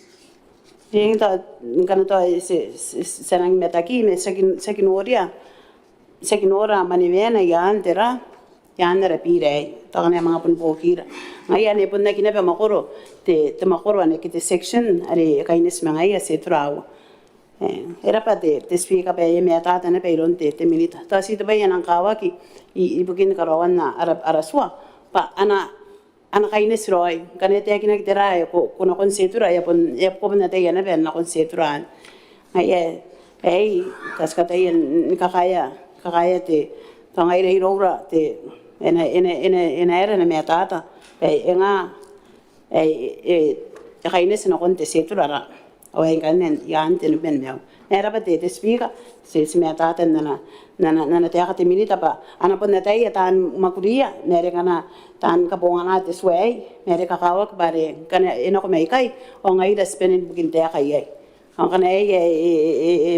yung ta kana to sanang metaki me sakin ora manivena yan tera yan ra pire to kana mga punpokira ngayon ipon na kinabe makoro te makoro ane kite section are kainis mga ya setura awa era pa te speak pa ye me tata na peiron te minita ta si te bayan ang kawaki ibugin karawan na araswa pa ana kainis roy kanete yakina kitera ko kuna konsetura ya pon na te yana ben na konsetura ay kaskata yan kakaya te tangai rei rora te ena era na me tata nga kainis na konte setura ra o en kanen yan ten ben meo era pa te speaker se me tata na te akate minita pa ana pon na te tan makuria mere kana tan kabongana te sway mere kakawak bare kana eno ko mai kai o ngai da spenen bugin te kai ai ang kana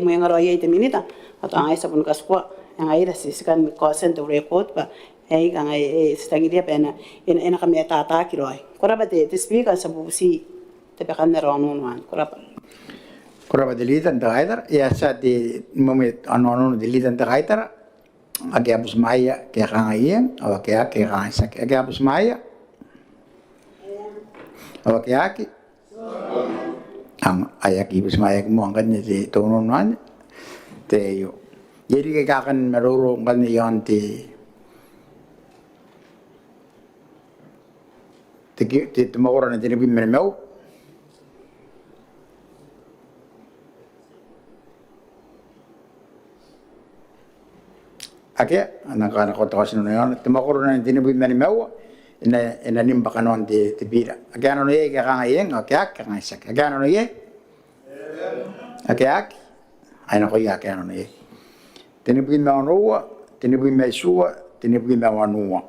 mo ngaro ai te minita at ang isa pun kaskwa ang ai da siskan ko send to record pa ai kang ai stangiria pena ena kami tata kiroi koraba te speaker sa busi te pe kan ron wan kuraba dilidan da kaitara ya sa di momit ano dilidan da kaitara agi abus maya kaya kangayen o kaya kangasak agi abus maya o kaya ang ayak ibus maya mo ang kanya di tonon man Teo. Jadi kakan meroro kan yon ti tumawara na tinibim mermau. Ake anak-anak kota kasin na yon tumawara na tinibim mermau ina nimba kanon ti bira. Ake ano ye kakangayeng ake kangasak. Ake ano ye? Ake ay nako ya ake ano ye. Tinibim merua, tinibim mesua, tinibim mewanua.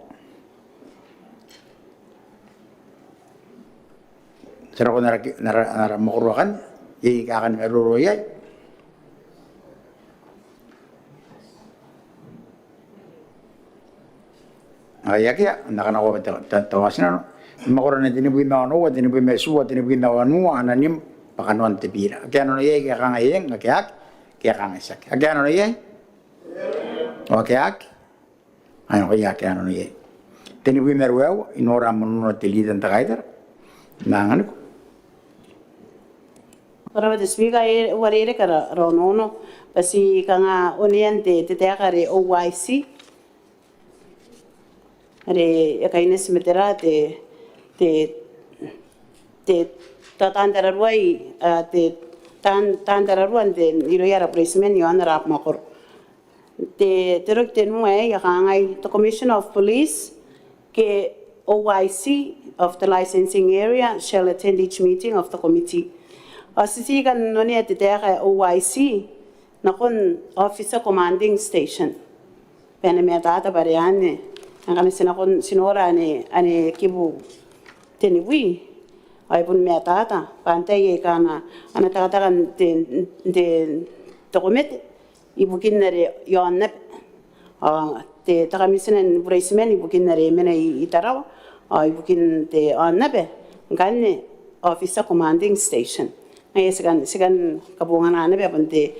Sira ko nara makurukan, ikakan meruroyay. Ay kaya nakana ko tawasin ano. Makurukan na tinibui manuwa, tinibui mesua, tinibui mawanua, ananim pakanuan tibira. Kaya ano yay kaya kangayeng, kaya kangasak. Kaya ano yay? O kaya ano kaya ano yay? Tinibui meruwa, inora manuno tilidan takaitar. Nangan ko. Para the speaker warere kara ronono pasi kanga oniente te kare OYC are kaines metera te tatandara ruai te tandara ruan te iroyara placement yo anara makor te terok te nuai ya kangai to Commissioner of Police ke OYC of the licensing area shall attend each meeting of the committee. Asisi kan noni at the OYC nakon officer commanding station. Penemetata bariane ang kami sinakon sinora ani kibu teniwi ay pun metata pantay kana anatatakan te dokument ibukin na yon na te takamisinan bracemen ibukin na mena itaraw ibukin te on na be ganne officer commanding station. Ngayon sigan kabungan na be pun te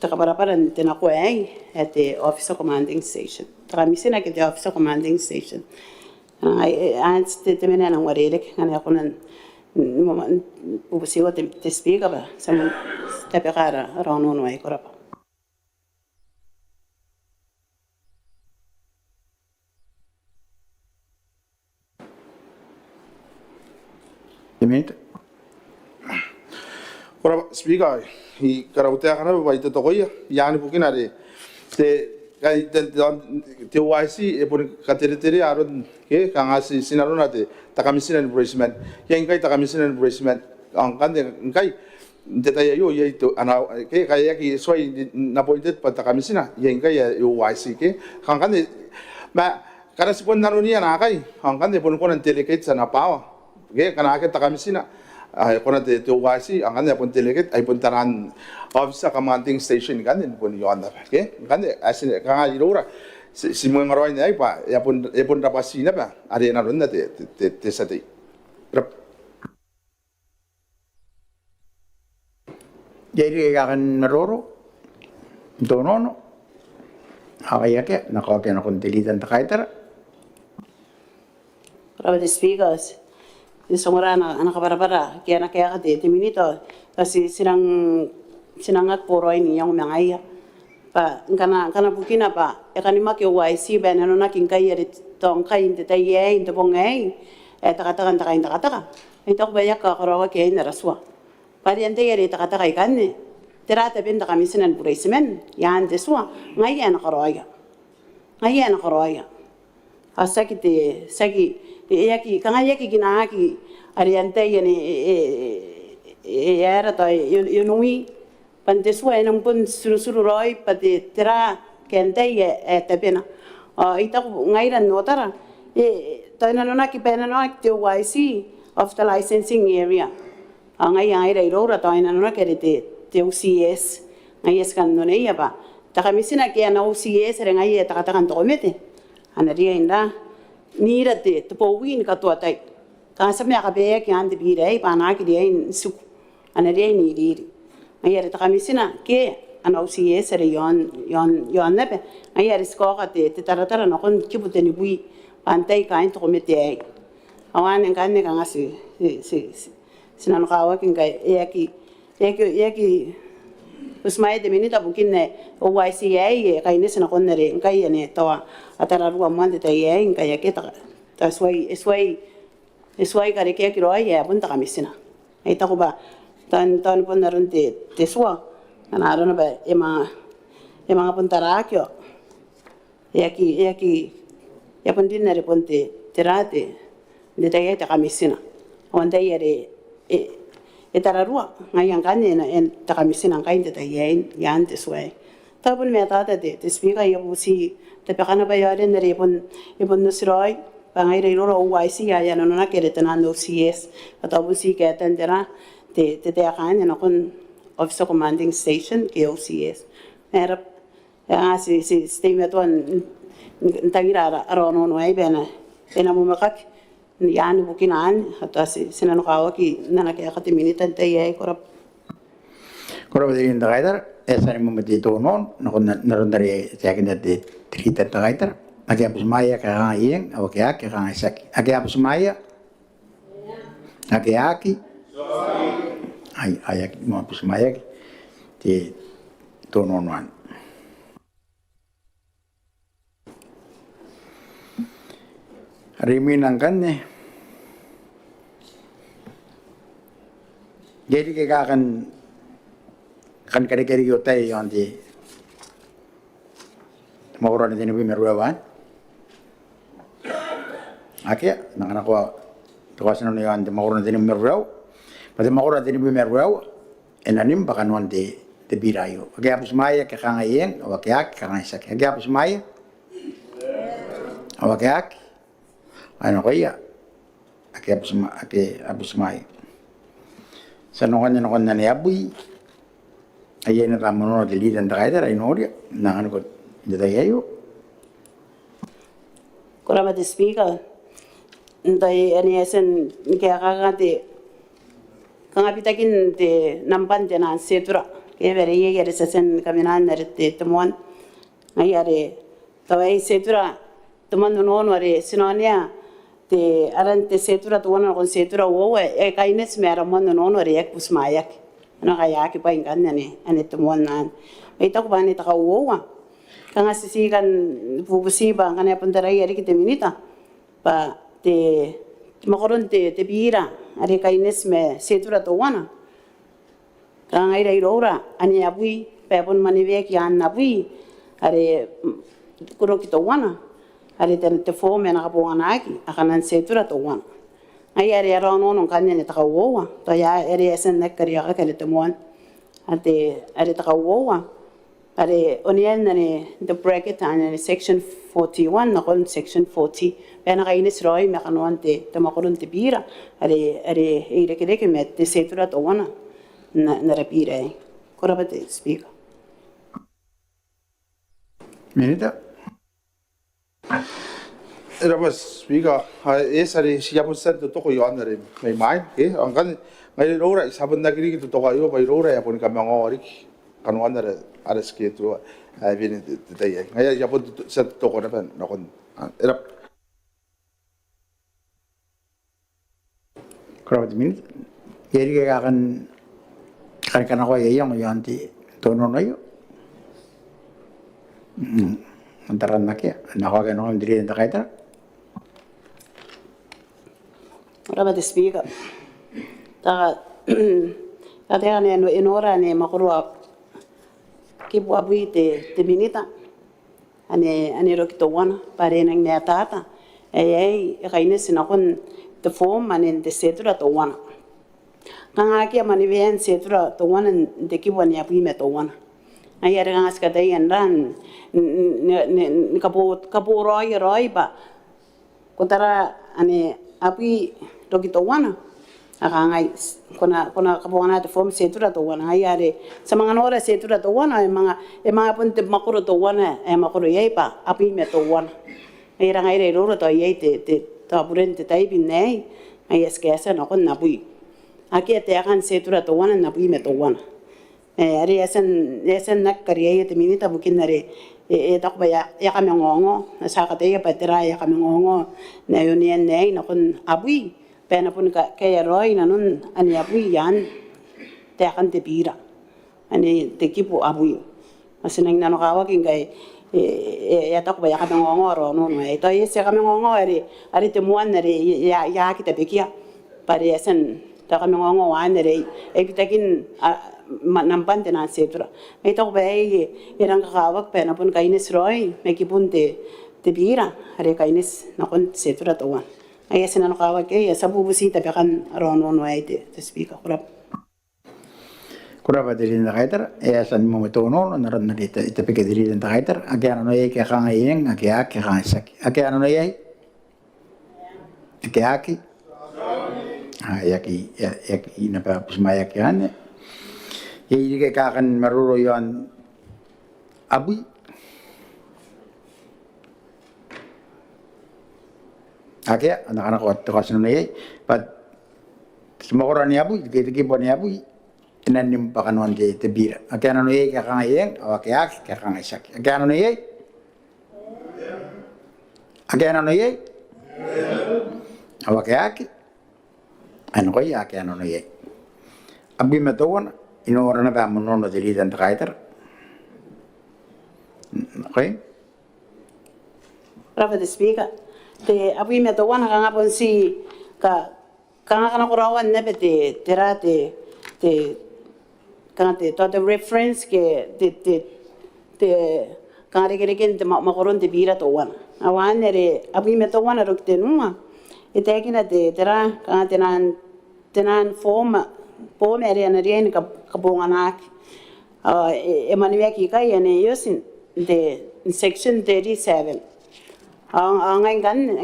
takaparaparan te nakuay at the officer commanding station. Takamisin na the officer commanding station. Ay ans te mena nang warelik ngani ako nan ubusiwa te speak ba sa tapekara rono no ay korapa. Dimit. Ora speaker I karautea kana ba ito tokoya yani bukinare te YC e pun katere aron ke kangasi sinarona te takamisinan embracement yang kai takamisinan embracement ang kande kai detail yo ye to ana ke kaya ki soi na pointed pa takamisina yang kai YC ke kang kande ma kana sipon narunia na kai ang kande pun konan delegate sa na pawa ke kana ke takamisina kona te YC ang kanya pun delegate ay puntaran officer commanding station kanin pun yon na ke kanya asin kanga irora si mga ngaroy na ay pa ya pun rapasina pa ari na ron na te sa te Jadi kakan meroro donono awaya ke nakake na kuntilitan takaitar. Para the speakers isongora anak para kaya kaya te minito kasi sinangat poro ini yang mangaya pa kana bukina pa kanima ke YC ben ano na kingkay rit tong kay inte taye inte bongay takatakan ito ko bayak ka karawa ke na raswa pari ante yari takatakai kanne terata ben takamisan placement yan deswa ngayan karawa asakite sagi yaki kanga yaki ginaki ariante yani era to yunui pantesua enang pun suru roi pati tera kente tapena ita ngairan notara to nana ki pena no active YC of the licensing area ngai ira irora to nana kerete te OCS ngai skan no nei ba takamisina ke na OCS rengai takatakan to komete anaria inda nira te powin ka to tai ka sa me ka be ki ande bi rei pa na ki dei su ana rei ni ri ayere ta kamisina ke ana OCS re yon ne be ayere sko ka te taratara no kon ki buteni bui pantai ka into komete ai awan en kan ne ka ngasi sinan ka wa kin ka yaki Usmai de minita bukin ne OYCA kai ne sina kon ne kai ne to atara ruwa mon de ye kai ke ta swai kare ke kiro ya pun ta kamisina ai ta ko ba tan pun narun te swa ana ron ba ema pun tarakyo ya pun din nare pun te rate de ta ya ta kamisina on dai yare tararua ngai ang kanya na ta kamisina ngai de ta yan te swai ta pun me ta de speaker ya busi te pakana ba yare nare pun no siroi pangai re ro OYC ya no na kere tana no CS ata busi ke tendera te kanya na kon Officer Commanding Station ke OCS era si stay tuan tangira arono no ai bena mo makak yani bukinan ata sinano kawa ki nana ke akati minita te ye korap de inda gaidar esa ni mumati to non no narondari yakin de trita gaidar ake apus maya ka yen o ke ake ka isaki ake apus maya ake aki ay mo apus maya ti to non wan Riminang kan ne jadi ke kan kare yotai yon di mauran ini bi merwawan akia nangana ko to kasan no yon di mauran ini merwaw pada mauran ini bi merwaw enanim bakan wan di birayo akia apus maya ke kangayen o akia kangaisa akia apus maya o akia ano kaya akia apus maya sanongan ni abui aye na ramono de lidan traida ai noria nangan ko de ayo korama de speaker ndai ani esen ke aga de kanga pitakin de nampan de nan setura ke vere ye yere sesen kaminan nerte temon ayare tawai setura temon no no are sinonia te arante setura tuana kon setura wo e kaines mera mon no no re ek pusmayak na kaya ki pa ingan ne ane temon nan ita ko bani ta wo wa kanga sisikan bubusiba kana puntarai ari ki minita pa te makoron te bira ari kaines me setura tuana kanga ira irora ani abui pa pon manivek yan nabui ari kuro ki tuana ari te forme na kapuana aki akanan setura to wan ai ari arono non kanya ne takawowa to ya ari esen nakari aka kale temon ate ari takawowa ari onien ne the bracket and section 41 na kon section 40 pena kainis roi me kanon te makoron te bira ari ire kede ke met te setura to wan na rapire korabate speaker minita Era mas biga esa ri siya po sa to ko yon rin may mai ang kan ngai rora sabon na kiri to ko yo bai rora ya pon ka mango ri kanwan na ares ke to ai bin de dai ngai ya po sa to ko na ban na kon era crowd min yeri ke kan ko yang yanti to no yo antaran nakia nako ke no ndiri nda kaita ora de speaker ta ate ane no enora ne makurwa ki buabi te minita ane ro kito wana pare nang ne tata ai kaine sinakon the form ane de setura to wana kanga ki mani ven setura to wana de ki wani api me to wana ai ara ngas ka dai ran ni kapo roi ba kotara ane api rokito wana akangai kona kapo wana de form setura to wana ai are sa mga nora setura to wana e mga punte makuro to wana e makuro yai pa api me to wana ai ra ngai re ro to yai te burente tai bin nei ai eskesa no kon napui aki te akan setura to wana napui me to wana ari esen nak kariya te minita bukin nare takba ya kami ngongo sa kate ya patira ya kami ngongo na yunien nei na kun abui pena pun ka kaya roi na nun ani abui yan te akan te bira ani te kipu abui asinang nano kawaking kay ya tak ba ya kami ngongoro no no ito yes ya kami ngongo ari te muan ari ya kita bekia pare asen ta kami ngongo an ari ekitakin nampan te na setra ito ba irang kawak pa na pun kainis roy may kipun te bira ari kainis na kun setra tawan ay asen nano kawak ay sa bubusi ta kan ron no ay te speak kurap kurapa diri na kaitar san mo tono naron na dito ita pike diri na kaitar ake ano ye ke kang iyeng ake kang sak ake ano ye ake yaki na pa pusmaya ke ane ye ke kakan maruro yon abui ake anak-anak ko kasan na ye but semua ni abui ke bon abui inanim pa kanon de tebira akana no ye ka kangayeng o kaya ka kangaysak akana no ye akana no ye o kaya ano ko ya akana no ye abi metawan inora na ba mono de lidan traiter okay Rafa de speaker te abi metawan ka nga pon si ka kana kurawan na te kante to the reference ke te kare kere te makoron te bira to wan awan nere abi me to wan ro te numa e te kina te tera kante tenan form ere na rien ka bonga nak e manuia ki kai ene yosin de section 37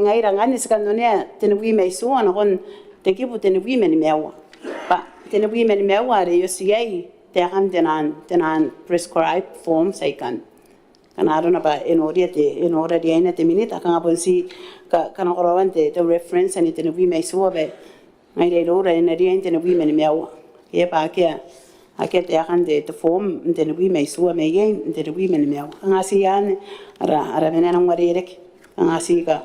ngai rangan iskan nonia tenui me suana kon te kipu tenui me mewa pa tenui me mewa re yosiai tekan tenan prescribed form sai kan aro na ba enoria dia ina te minita kan apon si kan korawan te reference ani tenui me suwa be ngai re ro ina dia tenui me mewa ke pa ke ake tekan te form tenui me suwa me yen tenui me mewa ngasi yan ara menana ngare rek ngasi ka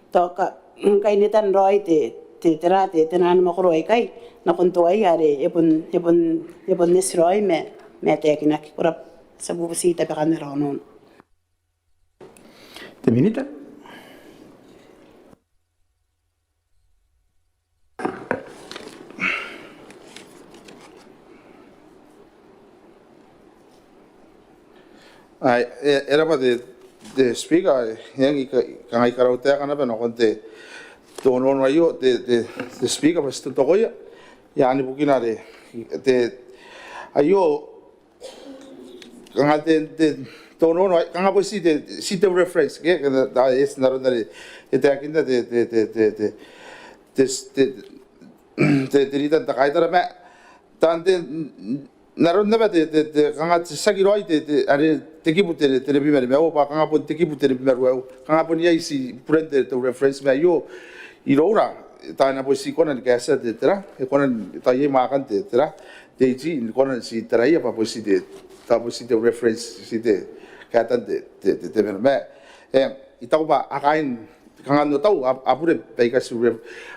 to ka kai nitan roi te tenan makroi kai na konto ay are epon nisroi me tekina kurap sa bubusita pa kanero non te minita ai era pa de speaker yang kangai karautea kana pa no konte to no no yo de speaker pas to koya yani bukina de ayo kangate de to no no kanga po si de reference ke da es na ronda de akinda de rita ta kaitara me tante naron na de kanga sagiroi de are tekipu te primero me o pa kanga po tekipu te primero kanga po ni si prende to reference me yo irora ta na po si kona ke asa de tra e kona ta ye ma kan de tra de ji kona si tra ya pa po si de ta po si de reference si de ka ta de me itau ba akain kanga no tau apure pe ka su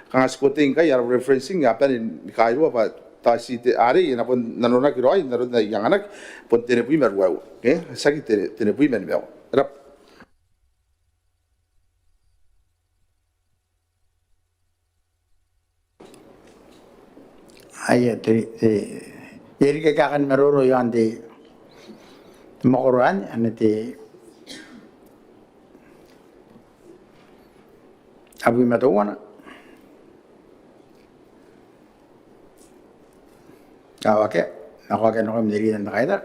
kanga skoting ka ya referencing apa ni kai ro pa ta si te are na pon nanona ki roi na ronda yang anak pon tene pui meru au ke saki tene pui men meu rap ay yeri ke kakan maroro yon de makoran anete abi matawana awake ako no mdiri na kaida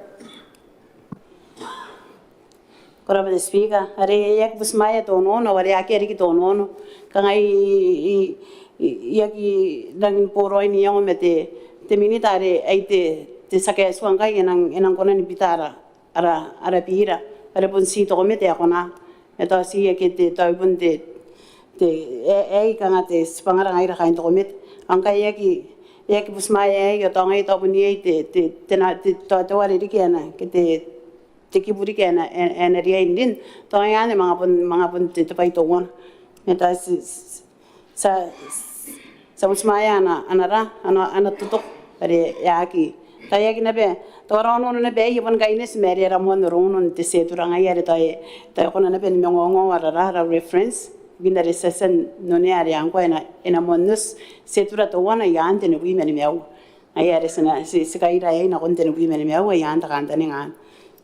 kurap de speaker are yak busmaya to no wari ake ri to no kangai yaki dangin poroi ni yang mete te minitare ai te sake suangai enang kona ni pitara ara pira are pun si to mete akona eta si yake te tai pun te ai kanga te spangara ngai ra kain to met angkai yaki busmaya yo to ngai to pun ni te na te to wari ri kana ke te kiburi kana en ria indin to yana mga pun te pai to won eta sa busmaya ana tutok pare yaki Taya kinabe, tora ono na be yipon kainis meri ramon ronun te seturanga yare tayo kona na be nyongongo warara reference binda recession none ari anko ena monus setura to wana yante ne wi meni mew ayare sina si kaira na konte ne wi meni mew yanta kanta ne ngan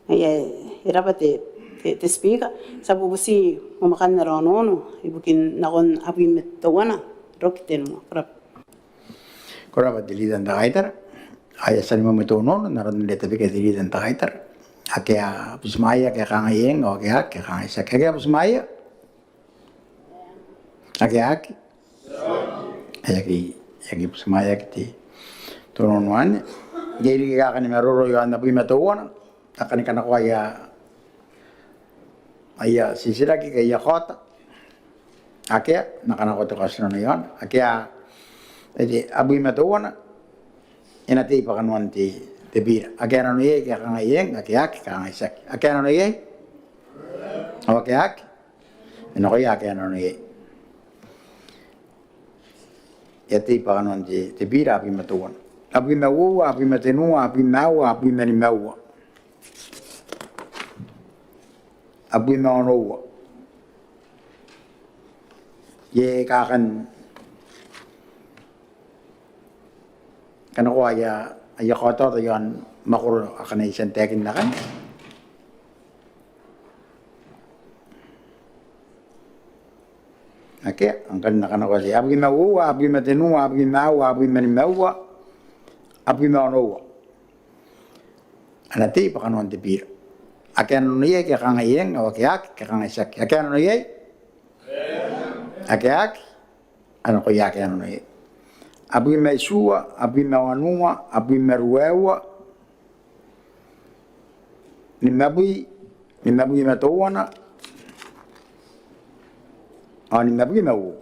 ay irapate te speaker sabu busi mamakan na rono ibukin nakon abi met to wana rokten mo Koraba dilidan da kaitar. Aya sani mametono naran leta bike dilidan da kaitar. Akea pusmaya ke kangayeng o akea ke kangaysa. Akea pusmaya. Akea ki. Yaki pusmaya kiti. Tonon wan. Geri ka kani meroro yo anda pui metowana. Akani kana ko aya sisiraki ke ya khota. Akea nakana ko to kasno yon. Akea jadi abu metowana ena te pakanwan te bira akera no ye ka ngayeng akiak ka ngaisak akera no ye akiak ena ko ya akera no ye ya te pakanwan te bira abu metowana abu mewa abu metenua abu mawa abu meni mawa abu mawa ye ka kan kana ko aya kota to yon makuro akana isen tekin na kan ake angkan na kana ko si abi mawa abi matenu abi mawa abi mani mawa abi mawa anati pa kanon de bir akan no ye ke kanga yeng o ke ak ke kanga sak akan no ye ak ano ko ya ke no ye abi maisua, abi mawanua, abi meruewa, ni mabi matowana, ni mabi mau.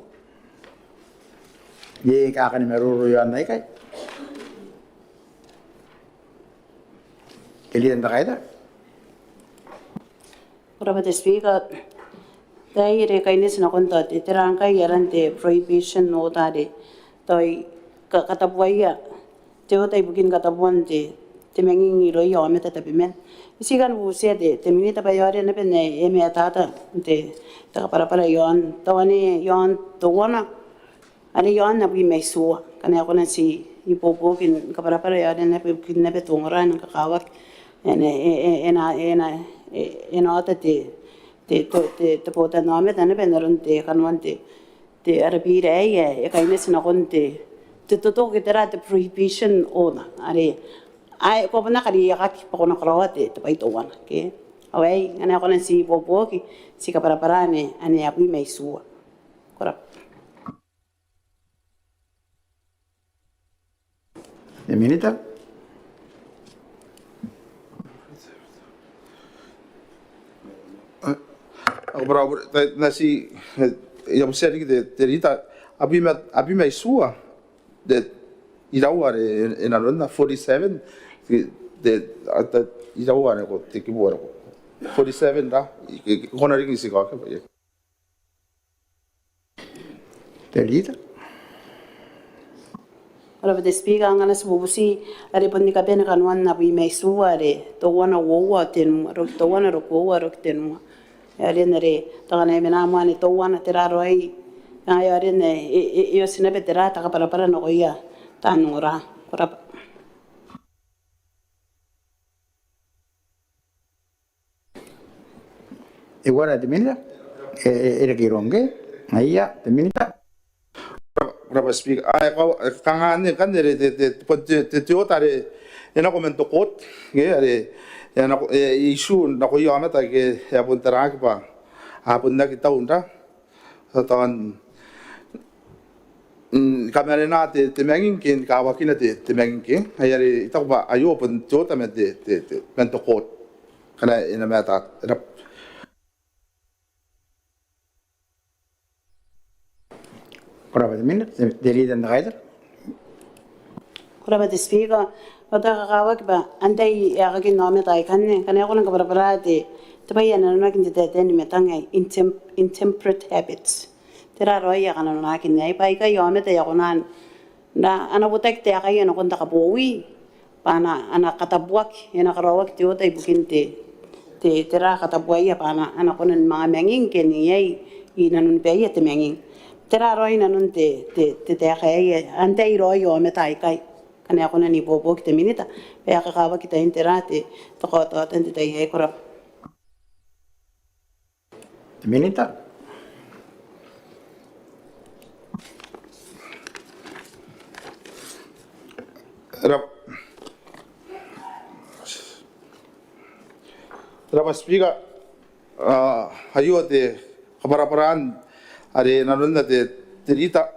Ye kakan meruru yo andai kai. Kalian tak ada? Kuraba te speaker dai re kainis na konta te terangkai yarante prohibition no tare toi katabuaya teo tai bukin katabuan te mengingi roi yo meta tapimen isigan bu se te minita pa yore na pene eme atata te ta para yon tawani yon to wana ani yon na bi mesu kana ko na si ipopo kin ka para yore na bukin na betongra na kakawak ena ata te pota no meta na penaron te kanwan te arabira e kainis na konte te toto ke tera te prohibition ona are ai ko bana kali ya ki po na krawate te pai to wana ke awai ana ko na si popo ki si ka para ne ani api mai suwa kora De minita Bravo, nasi yang besar ni de terita abi maisua de iraware en alona 47 de ata iraware ko te kibuara ko 47 da kona ringi si ka ke delita. ora de spiga ngana se bubusi are ponni ka pena kanwan na bi mai suare to wana wowa tenu ro to wana ro ko ro tenu are nere to kana mena mane to wana teraro ai ai are ne io sina betera ta ka para no ia tanura ora Igual de minita era que ronge ahí ya de minita Bravo speak ai kangane kan de te otare ena komento kot ge are ena isu na ko yama ta ke ya puntara ke pa apun na kita unda tan kamera na te mengin kin ka wakina te mengin kin ayari ita ba ayo pun jota me te mento kot kana ina meta Kuraba de minita delita da kaitar. kuraba de spiga oda kawak ba andai ya ga no me tai kanne kana ko na para te tabayana na kin te te ni metangai intemperate habits tera roya kana na kin nei pai ka yo me te ya konan na ana butek te ka yo no kon ta ka bowi pana ana katabuak ina karawak ti ota ibukin te tera katabuai pana ana konen mga menging ken yai ina nun pe te menging tera roi na nun te kaya ante roi o metai kai kana konen ni bobo te minita pe ka kawa kita intera te to ko to te yai korap Te minita. Rapa Speaker, hayo te kaparaparaan are narunda te tirita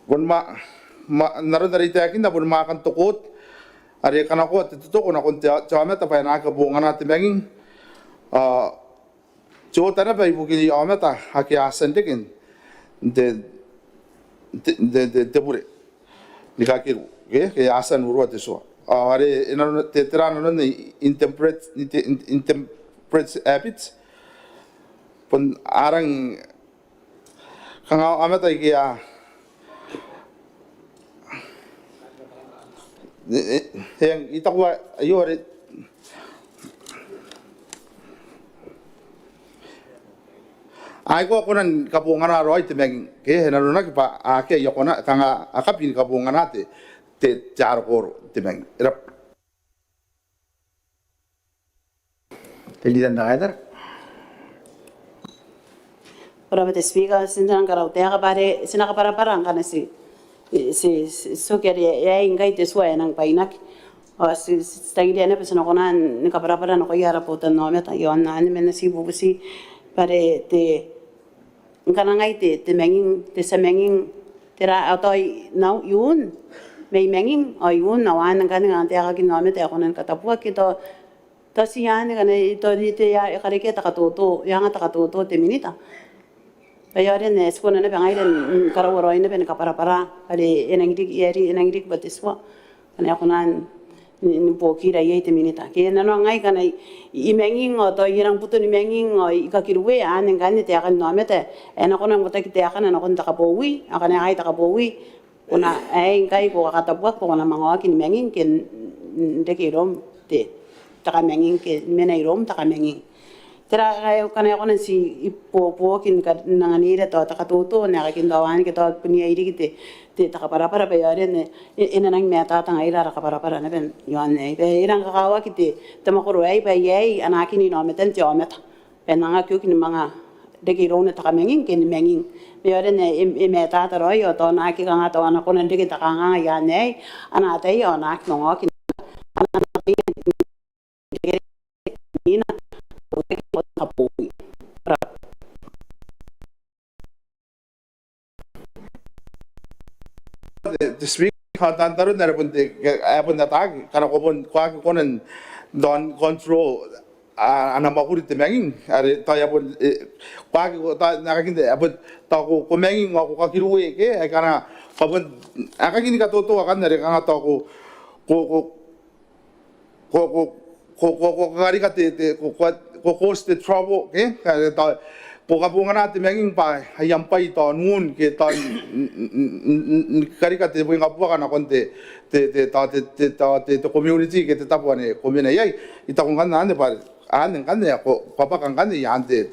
pun narunda rita yakin pun makan tukut are kana ko te tuko na kon te chama ta pa na ka bunga na te banging chota na pa ibuki amata haki asan tekin de pure nikakiru ke asan urwa te so are ina te terana no intemperate habits pun arang kanga amata kia yang itakwa ayo are ai ko konan kapungana roi te meng ke na runa ki pa ake yokona kanga akapin kapungana te char koro te meng rap Te lidan da gaidar. ora te speaker sinjan karau te aga bare sina ka para ngana si so ke ya ingai te suai nang painak o si stangi dia ne pesana konan ni ka para no ko yara potan no meta yo na ni men si bubusi pare te ngana ngai te menging te semenging tera atoi nau yun mei menging o yun na wan ngana ngante aga ki no meta konan katapua ki to si yani kana ito dite ya karike takatuto yang takatuto te minita ayore ne skona ne bangai den karaworo ine ben kapara ale enangdik batiswa kana kunan ni pokira ye te minita ke na no ngai kana imenging o to irang puto ni menging o ikakirwe an ngane te akan no mete ena kona ngota ki te akan na kon takapowi akana ai takapowi kuna ai ngai ko katabuak ko na mangawa ki menging ken ndekirom te takamenging ke menairom takamenging tera kayo kana ko si ipo kin nanganira to takatuto na kin dawan ke to punya iri kite te takapara ba yare ne ina nang meta tang ira kapara na ben yon ne be irang kakawa kite tamakoro ai ba yai anaki ni no meten jo meta ben nanga kyu kin manga de ki rone takamenging kin menging be yare ne meta ta ro yo to na ki kanga to na ko ne de ki takanga ya ne ana ta yo na ki no ki ina kapowi the speak hatan tarun na pun te apun na tag kana ko pun kwa ko konan don control ana makuri te menging are ta ya pun kwa ko ta nakakin te apun ta ko menging ko ka kiruwe ke kana ko pun akakin ka toto akan na kanga ta ko kari ka te ko cause the trouble ke ta ko ka bunga na te menging pa hayam pai to nun ke ta kari ka te bunga puaka na konte te community ke te tapu ne komina yai ita ko ngana ande pa ande ngane ko papa kan ngane ya ande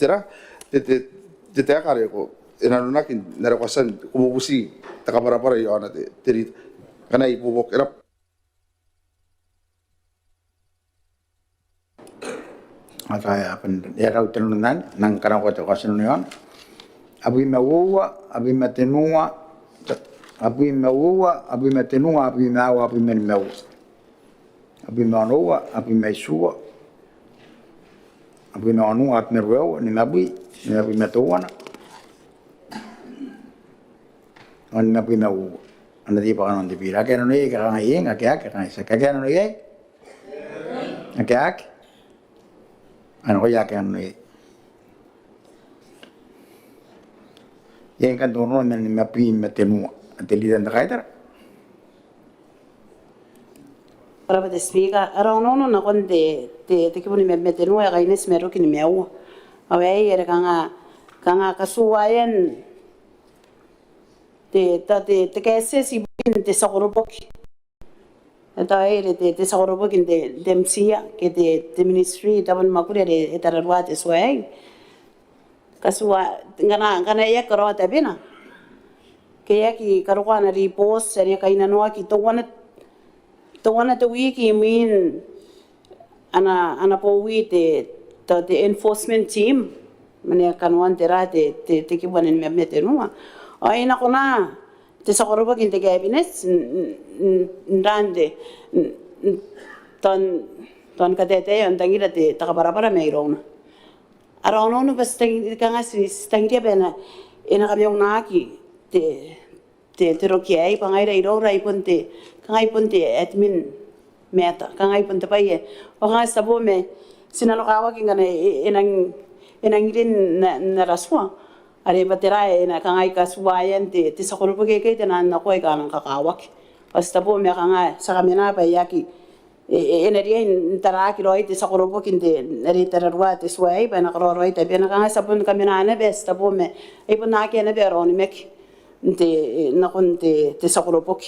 tera te kare ko ina no nakin nera kwasan ko busi ta kamera para yo na te teri kana ipu bok era Ataya apan era utenunan nang karang ko kasan yon. Abi mawa, abi matenua, abi mawa, abi matenua, abi mawa, abi menmau. Abi manoa, abi maisua. Abi manua, abi merwau, ni nabi, ni abi matuana. On nabi mau. Ana di pa kanon di pira kaya nunay kakang iyeng, akyak, kakang isa. Kaya nunay akyak. Ano ko yakin ano yang kan turun na ni mapi matenu atelidan da kaiter para te speaker ara no na kon te kipuni metenu ya gaines mero kin meu awe ere kanga kasuwayen te KSS ibukin te sakorobok. Ata te sakorobok te MCA ke te ministry taban makuri e tararwa te swai. Kasua ngana ya karo ta bina. Ke ya ki karwa na repos seri kaina noa ki to wana te wiki mean ana po wi te enforcement team mane kanuan te ra te kibuan en mete noa. Ai na kona te sakorobok te cabinet ndande ton katete yon tangira te takapara me irona. Araono no bas tangira bena ena kamiong naki te rokiai pangaira irora iponte kangai ponte admin meta kangai ponte paie o kangai sabo me sinalokawa kingana enang irin na raswa are batera ena kangai kasuwayan te sakorobok ke te nan nako kanang kakawak basta po me kangai sa kamina pa yaki eneria intaraki roi te sakorobok te eri tararwa te suai pa nakroroi te bena kangai sabon kamina na besta po me iponaki na beroni mek te nakon te sakorobok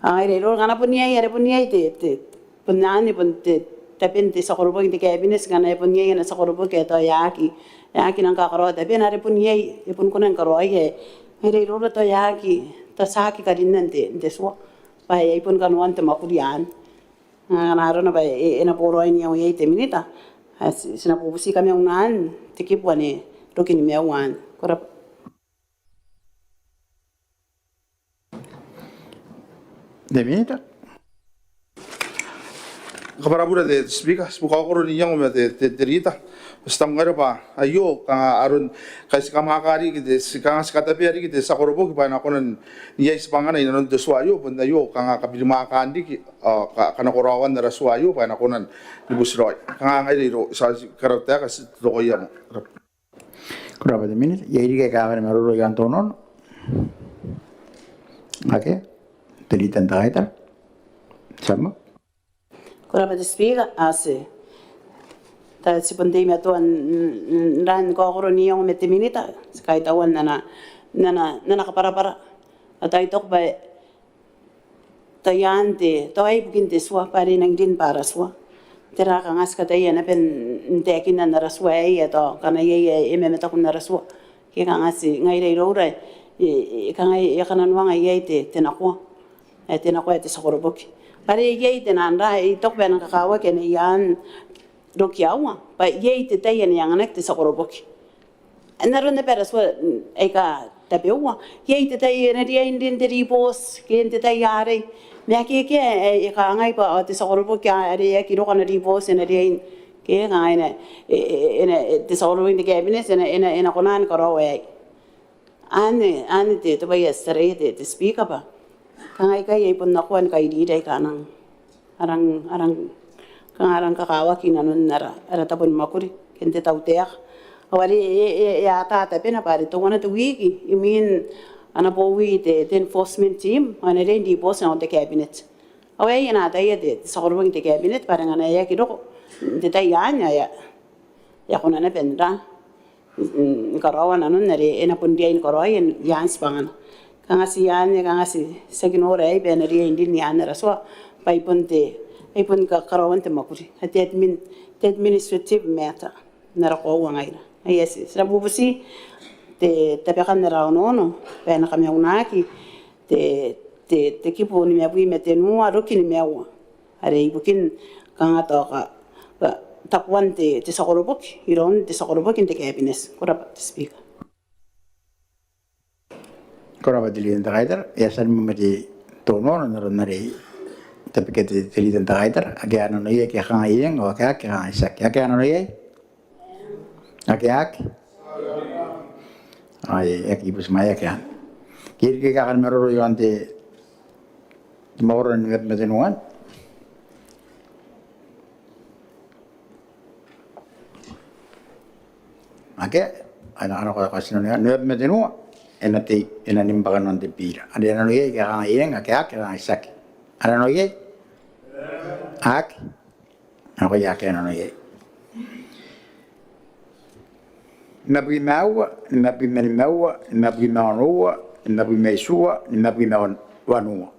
ai rero gana punia ere punia te punani ponte tapin te sakorobok te cabinet gana punia na sakorobok to yaki nang kakaro tapi nare punia ipun kunen karo ai rero to yaki to saki karinan te so pa ipun kanuan te makurian ngana na ba ena poro ai niau ye te minita sina pusi kami unan te kipuane rokini mewan kora de minita. Kaparabura de speaker, buka ko rin yung te rita. Basta ngara pa, ayo kang aron kasi kamakari kite kang katapi kite sa korobok pa na konan niya ispangan na non deswayo pun ayo kang kapilimakan di kana korawan na raswayo pa na konan libusroy. Kang ngai ro sa karota kasi royam. Kuraba de minita. Yeri ke kawan meroro yang tonon. Oke. Telitan taita. Sama. kora ba speaker ase ta siponde me to ran ko goro ni yung mete minita skai tawan nana kapara atai tok ba tayante to ai buginte swa pare nang din para swa tera ka ngas ka tayana pen tekin na raswa ai to kana ye ememe ta kun raswa ke ka ngasi ngai re ro re ka ngai ya kana nwanga ye te nakwa te sakorobok pare ye te nanda I tok ba nang kakawa ke ne yan rokiawa pa ye te tayen yang anak te sakorobok naron na peras wa eka tapewa ye te tayen dia indin te ribos ke te tayare me ke ka ngai pa te sakorobok ya are ki ro kana ribos na dia ke ngai ne ene te sakorobok te cabinet ena konan karo ai ane te to ba yesare te speaker ba kangai kai pun nakwan kai di dai kanang arang kakawa kinanon nara tapon makuri kente tauteak awali ya tata pena pare to wana to wiki I mean ana po wi te enforcement team ana re di boss na te cabinet awai na ta ye te sakorobong te cabinet pare ngana ya kidoko te tayanya ya kona na pendra karawan anon nare ena pun dia in karawan yan spangan kangasi seginore ai benari indin yan raswa ipon ka karawan te makuri ati administrative matter nara ko wangaira yes sira bubusi te tapekan nara ono pena kami unaki te kipo ni mebu mete nuwa roki ni mewa are ibukin kanga to ka takwan te sakorobok iron te sakorobok te cabinet kora speaker Kuraba dilihan taiter. Ya san mati tonon nari tapi kita dilihan taiter. Ake ano na ye kaya kang iyeng o kaya kang isak. Ake ano na ye? Ake? Ay ibu semaya kaya. Kiri kaya kan meroro yung ante mauran ngat matenuan. Ake ano ko kasi ngat matenuan. Ena nimbakan nanti pira. Ada yang noye kaya iyeng kaya kaya isak. Ada noye? Ak? Ako ya kaya noye. Nabi mawa, nabi mani mawa, nabi mawa, na pi mai sua na pi na wanua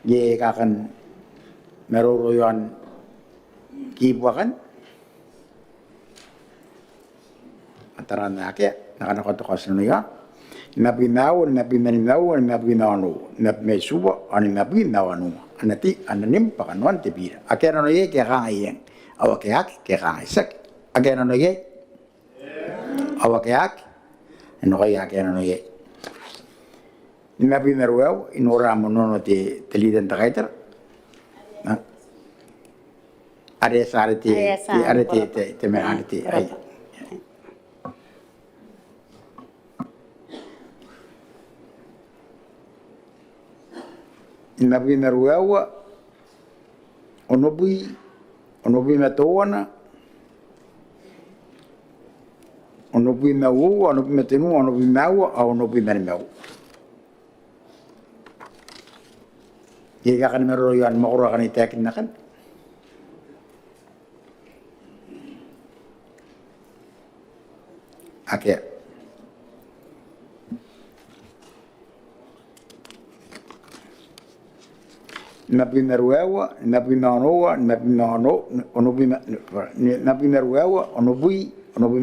ye ka kan meroro yon ki buakan antara na ke na kana ko kas no ya na pi mau na pi mani mau na pi na wanu na mai sua ani na pi na wanua anati ananim pa kanon te bira akera no ye ke ka yen awa ke ak ke ka isak akera no ye awa ke ak no ya ke no ye na primer weu in ora monono te liden ta gaiter na are sare te are te me are te ai na primer weu onobui me toana onobui me u onobui me tenu onobui mau au onobui me mau ye ga kan mero yan mo ro kan itekin na kan ake na primer huevo na primer no na primer no onobui na primer huevo onobui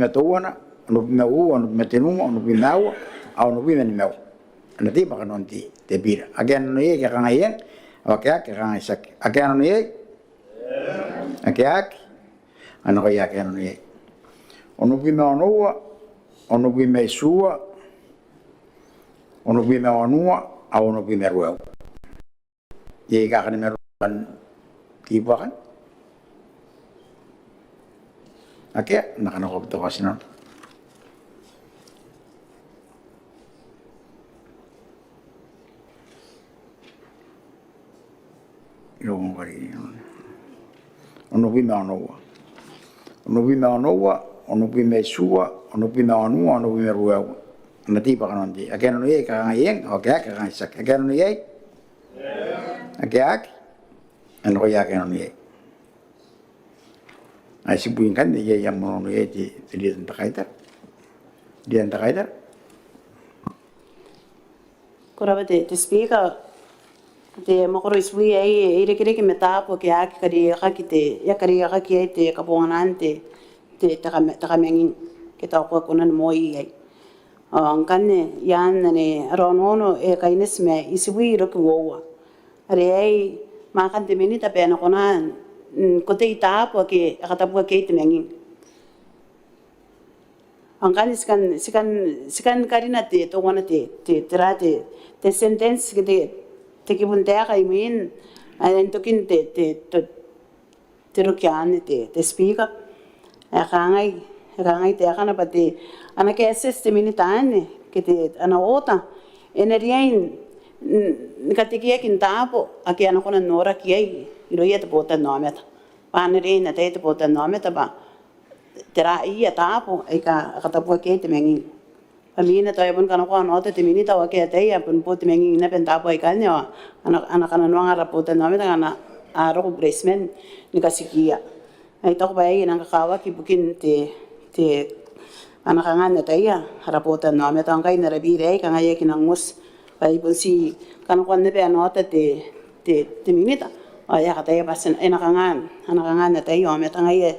me toana onobui me u onobui me tenu onobui mau au onobui me mau na ti ba kan ti te bira again no ye ga kan yen Akak kang isak. Akak ano niye? Akak ano kaya ano niye? Ono bina anoa, ono bina isua, ono bina anua, au ono bina ruau. Ye kakan meruan tiba kan? Akak nak ano ko kasinan. Yung kari ono bina anoa ono bina isua ono bina anua ono bina ruau nanti pakan nanti akan ono ye kang yeng oke kang isak akan ono ye ano ya akan ono ye ay sibuin kan ye yang ono ye di dia entah Kuraba te speaker te makoro isui ai kire meta po ke ak kari aki te ya kari aki ai te kapongan te takamengi kita ko kunan moi ai angkane yan ne ronono e kaines me isui ro kuwa are ai makan te menita pe na konan ko te ita po ke kata po ke te mengi angkane sikan karina te to wana te trate te sentence ke te kibuntea kay min ay tokin te rokian te speaker akangay te akana pati ana ke assist minitane ke te ana ota eneriain nikatikia kintapo aki ana kona nora kiai iroia te pota nometa panerina te pota nometa ba tera ia tapo eka katapu ke te mengi Amina tayo pun kana ko ano te minita wa ke te ya pun pot mengi na pen tapo ikanyo ana kana no ngara pot na mi kana aro ko basement ni kasikia ai to ba ai nang kawa ki bukin te ana kana na te ya rapota no mi tang kai na rabire ka ngai ki nang mus ai pun si kana ko ne pe ano te minita ai ya kata ya pasen ana kana na te yo mi tang ai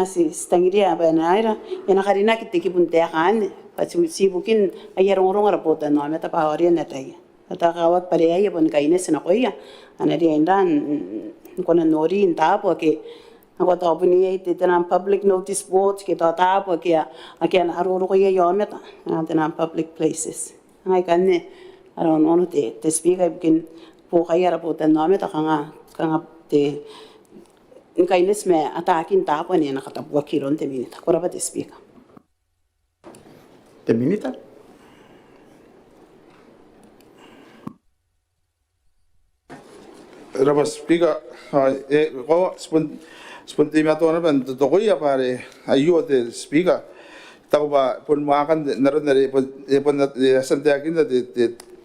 si stangiria ba na ira ena karina ki te ki pun te kan si bukin ayer ngorong rapota no meta pa ori na tay ata kawat pare ay pon kaines na koya ana ri indan kona nori intapo ke ako to puni ay titanang public notice boards ke to tapo ke akian aruro ko yo meta titanang public places ngay kanne aron ono te speaker bukin po kaya rapota no meta kanga te kaines me atakin tapo ni nakatapwa kiron te minita ko rapat speaker Terminita. Raba speaker ko spontima to na ban to ko ya pare ayo te speaker tao ba pun makan naron na pun sante akin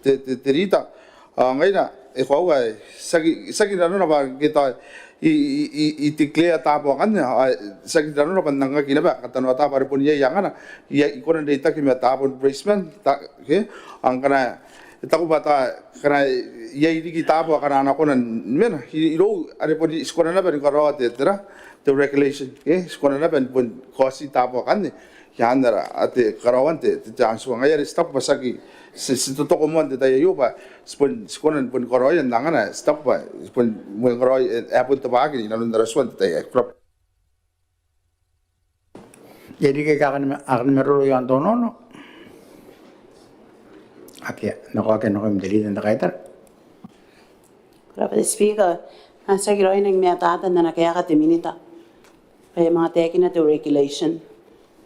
te rita ngai na ko ga sagi na no ba kita i declare tapo kan sa kita no pan nang kina ba katano ta pare pun yang ana ya ikon data ki meta tapo replacement ta ke ang kana ita ko bata kana ya idi ki tapo kana na konan men iro are pun iskona na ben karo te tera the regulation ke iskona na ben pun kosi tapo kan ya andara ate karawante te ansu ngaya stop pasaki si to ko mon de yo ba spon skonan pun koroy nangana stop ba pun mo koroy apun tabagi na nundara swan te prop Jadi akan merulo yang tono akia nako akan nako mdeli dan kaitar Kurapa speaker asa giro inang mea tata na kaya ka timinita. Kaya mga teki na to regulation.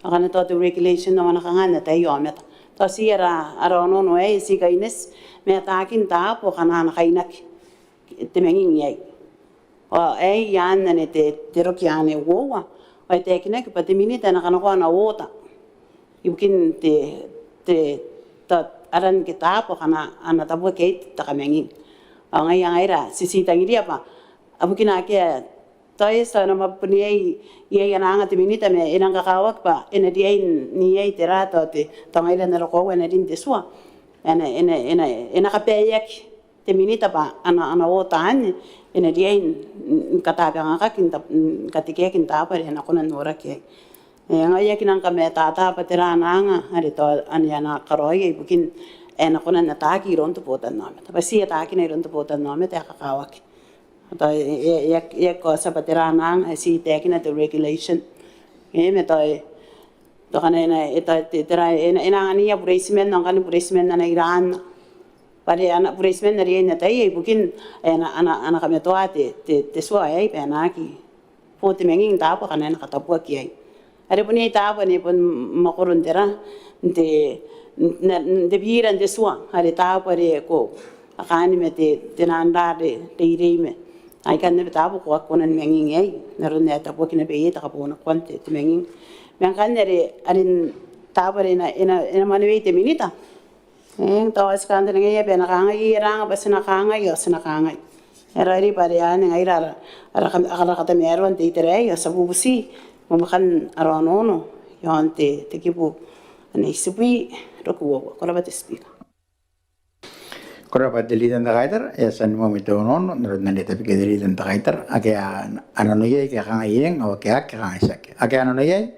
Akan na to regulation na manakangan na tayo ameta. To siya araw no si kainis mea takin tapo kana nakainak timenging yay. O yan na ne te tirok yan e wowa. O teki na kipa timinita na kanako na wota. Ibukin te aran kita po kana anatapo kay takamenging. Ang ngayon sisitang dia pa abu kinake toy sa na mapuniay iya na nga timinita me inang kakawak pa ina dia ni ay terato te tangailan na roko na din teswa ina kapayak timinita pa ana wotan ina dia kataga nga katike kinta pa ina kunan nora ke ngaya kinang kame tata patirana nga harito anya na karoy bukin ako na nataki ron to potan namin. Tapos siya taki na ron to potan namin, tayo kakawak. Ito, yak ko sa patiranang, si teki na to regulation. Ngayon, ito ka na, ito, inangan niya, bracemen, ang kanong bracemen na nairaan. Pari, anak bracemen na riyan na tayo, bukin, anak kami ito ate, teswa, penaki. Puti menging tapo, kanay nakatapuak yay. Ari po niya tapo, niya po makurun tira, de biran de suang hari tapo re ko akani me te tinandare te irime ai kan ne tapo ko konan menging ai naron ne tapo kina be ta ko na kwante te menging men kan ne arin tapo re na ina manwe te minita to askan de ngai be na kanga irang ba sina kanga yo sina kanga era ri pare an ngai ra ara kata meron te tere yo sabubusi mo makan aronono yo ante te kipu ani sipi roku ko ba te speak Kurapa deli dan kaitar ya san mo mito non na deta pike deli dan kaitar ake anano ye ke kanga yeng o ke ak kanga sak ake anano ye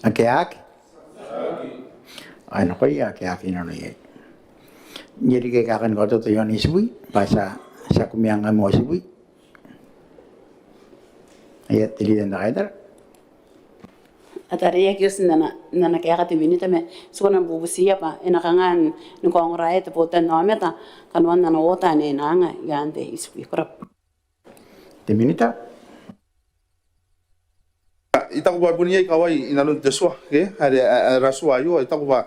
ake ak ano ko ya ke ak inano ye jadi ke kakan ko to yon isbui basa sa kumyang mo isbui ya deli dan kaitar atari yakis na kaya ka timinita me so na bubusiya pa inakangan ni kong rae te potan no meta kanwan na wota ne nanga yande ispi korap timinita ita ko ba bunia kawai inalun teswa ke hari raswa yo ita ko ba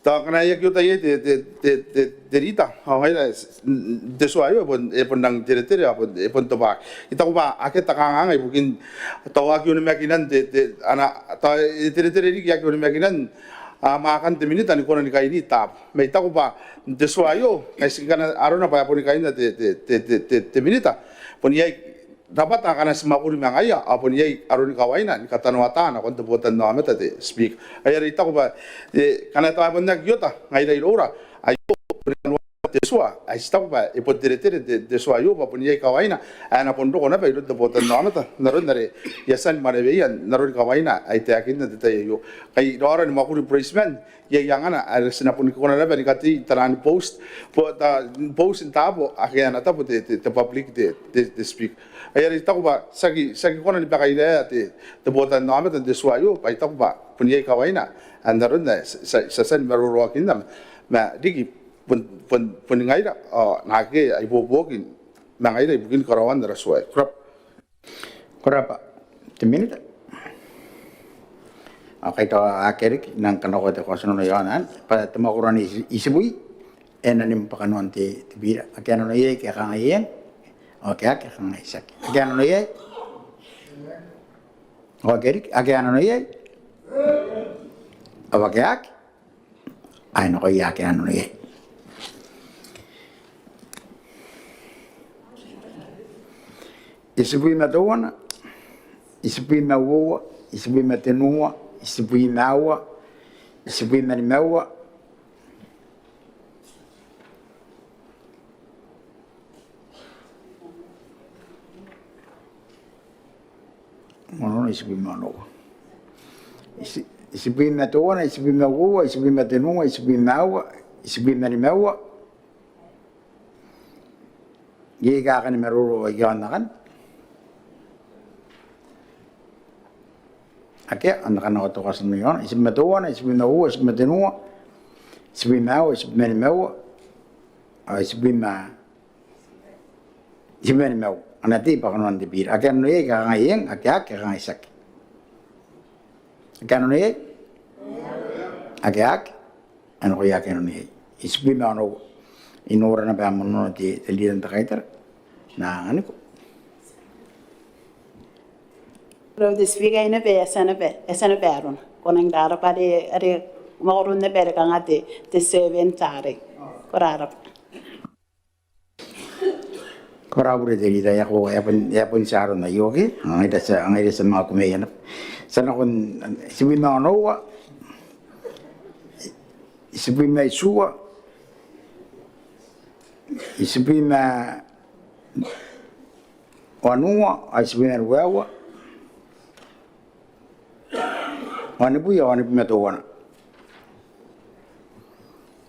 ta kana yak yo ta ye de rita ha hai teswa yo pon nang tere pon to ba ita ko ba ake ta kanga ngai bukin tawa ki un makinan de ana ta tere ri yak un makinan makan te minita ni kono ni kai ni tap me ita ko ba teswa yo kai sikana arona pa pon kai na te minita pon ye dapat akan semakuri mangaya apun ye arun kawaina ni kata nuata na kontu botan no ameta te speak ayar ita ko ba kana ta banyak yota ngai dai ora ayo te sua ai sta ko ba e potere te sua yo ba pun ye kawaina ana pun ro na ba iru te botan no ameta narun dare yasan mareveyan narun kawaina ai te akin te yo kai dora ni makuri placement ye yang ana arsena pun ko na ba ni kati taran post post tabo akhirnya ta te public te speak ayar ita ko ba sagi ko na ni pakai ida te botan no ameta te sua yo pa ita ko ba pun ye kawaina andarun na sa san maruro kinam ma digi pun ngai da na ke ai bokin mangai da bukin karawan da sua kurapa timinita okay to akerik nang kanoko te kosono yonan pa tamakurani isibui enanim pakanon te tibira akano no ye ke kanga yen okay ake kanga isak akano no ye akerik akano no ye awakeak ai no ye akano no ye isipui matawana, isipui maua, isipui matenua, isipui maua, isipui marimaua, mono isipui manoa. Isipui matawana, isipui maua, isipui matenua, isipui maua, isipui marimaua. Giga kan meruru yanakan. Ake anak oto kasan yon. Isip matawana, isip maua, isip matenua, isip maua, isip marimaua, isip marimaua. Anati pakanuan di bir. Ake anu ye kakayeng, ake kakaisak. Ake anu ye, ake anu ye ake anu ye. Isip maua. Inora na ba mono di lidan takaitar na ano ko. Pero desfiga ina be esana beron. Konang dara pa de are maurun na bere kang ate te seven tare. Korara. Korabure de lida ya ko ya pun saro na yogi. Ang ida sa mga kumayan. Sana kun sibi na nowa. Sibi na isuwa. Isipi na wanua, isipi na ruawa, wanipu ya wanipu matawana.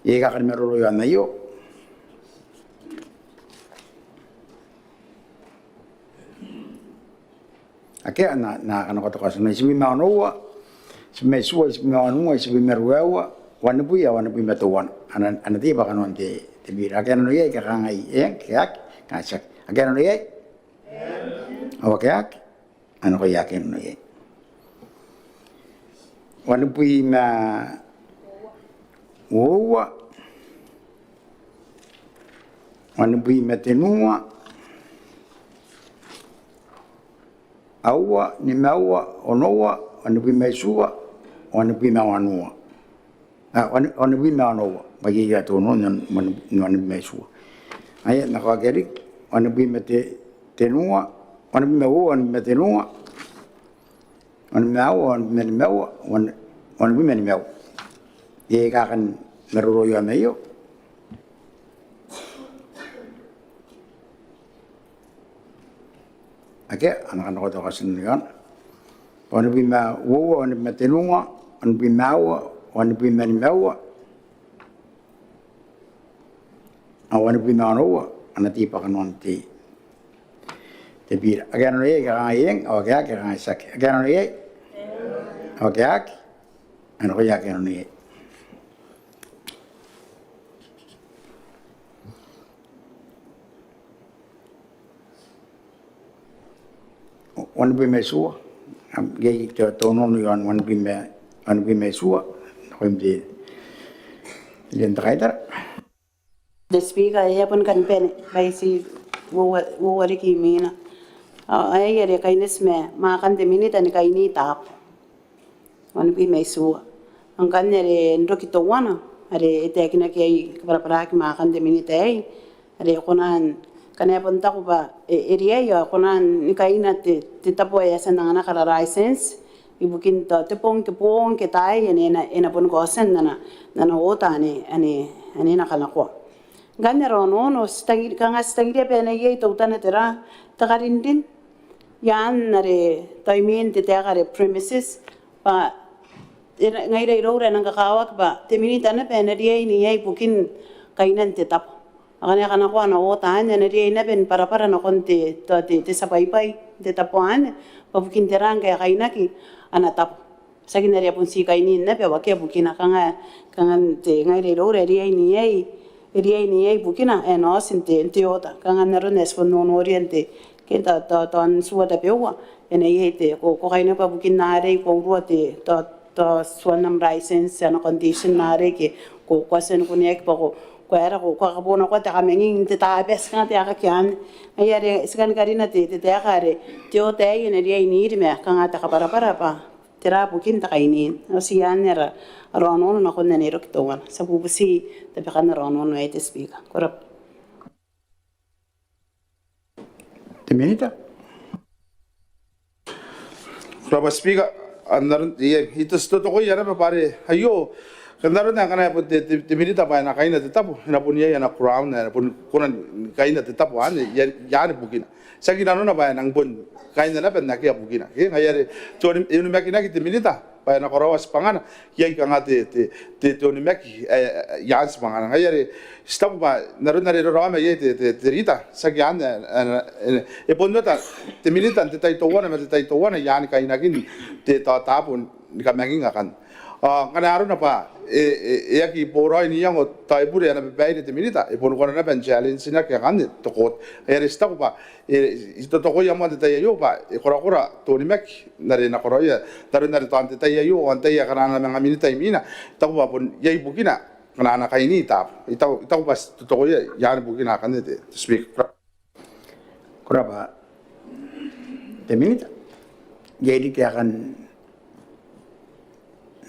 Ika kan merulu ya nayo. Ake na kana kota kasana isipi na wanua, isipi na isua, isipi na wanua, isipi na ruawa, wanipu ya wanipu matawana. Anati ba kanuan te bir akan no ye kakangai kak kasak akan no ye awak ano ko yakin no ye wanu pui ma uwa wanu pui ma tenua awa ni mawa onowa wanu pui ma suwa wanu pui ma wanua wanu pui ma onowa bagi ya tu non non mesu ayat nak agari wana bi mate tenua wana bi mawo wana mate tenua wana mawo wana mawo wana bi mani mawo ye ka kan meruro yo meyo ake anak ko to kasen yon wana bi mawo wana mate tenua wana bi mawo wana bi mani mawo awan pinano anati pakanon ti bir agan re gaeng o ga ga sak agan re o ga an ro ya kan ne wan bi mesu am ge to no yon wan bi mesu ko imdi len traiter. Desfiga ya pun kan pen bai si wo wari ki mina. Ay yare kainis me makan de minita ni kaini tap. Wan bi mesu. Ang kan yare ndo kito wana. Are ite kina ki para ki makan de minita ay. Are kunan kanaya punta ko ba area ya kunan ni kaina te tapo ya sa nangana kara license. Ibukin to tepong ketay ena pun ko sen na ota ani nakalako. Ganero no stagir kanga stagir pena ye to tana tera tagarindin yan nare taimin te tagare premises pa ngai rei rora nang kakawak ba te minita na pena ye ni ye bukin kainan te tap akane kana ko na ota anya na ye na ben para na konte to te sapai te tapuan pa bukin terang kaya kainaki ana tap sagin nare pun si kainin na pe wa ke bukin kanga te ngai rei rora ye ni ye Iriai ni ai bukina no sinte ota kanga nero nes no oriente kenta ton suwa da pewa ene yete ko kaina pa bukin nare ko ruate to suanam license ana condition nare ke ko kwasen ko nek pa ko era ko ka bona ko ta mengin te ta bes kan te aka kyan ayare skan karina te akare te ota ene iriai ni irme kanga ta para pa tera bukin ta kainin o siyan nera rono na kon nero kitawan sa bubusi tabi kan rono no ite speak korap Te minita Kuraba speaker andaran itu stoto ko yara pare ayo kandaran na kana po te minita pa na kaina te tapo na po niya na crown na po kunan kaina te tapo an ya bukina sa kinano na ba nang pon kaina na pen na kaya bukina ke ngayari to ni makina ki te minita pa na korawas pangana yai kanga te to ni maki ya pangana ngayari stop ba naron na ro rama ye te rita sa kyan e pondota te minita te tai to wana te tai to wana ya ni kaina kin te ta tapon ni ka mangi ngakan kana aro na pa e aki poroi ni yang o tai pure na be te minita e pon kona na ben challenge na ka kan to ko e resta pa e to ko yama te tai yo pa e kora to ni mek na re na kora ya taru na ta te tai yo an tai kana na nga minita mina ta pa pon yai bukina kana na kaini ta ita pa to ko ya ni bukina kan te speak Kuraba te minita jadi ke akan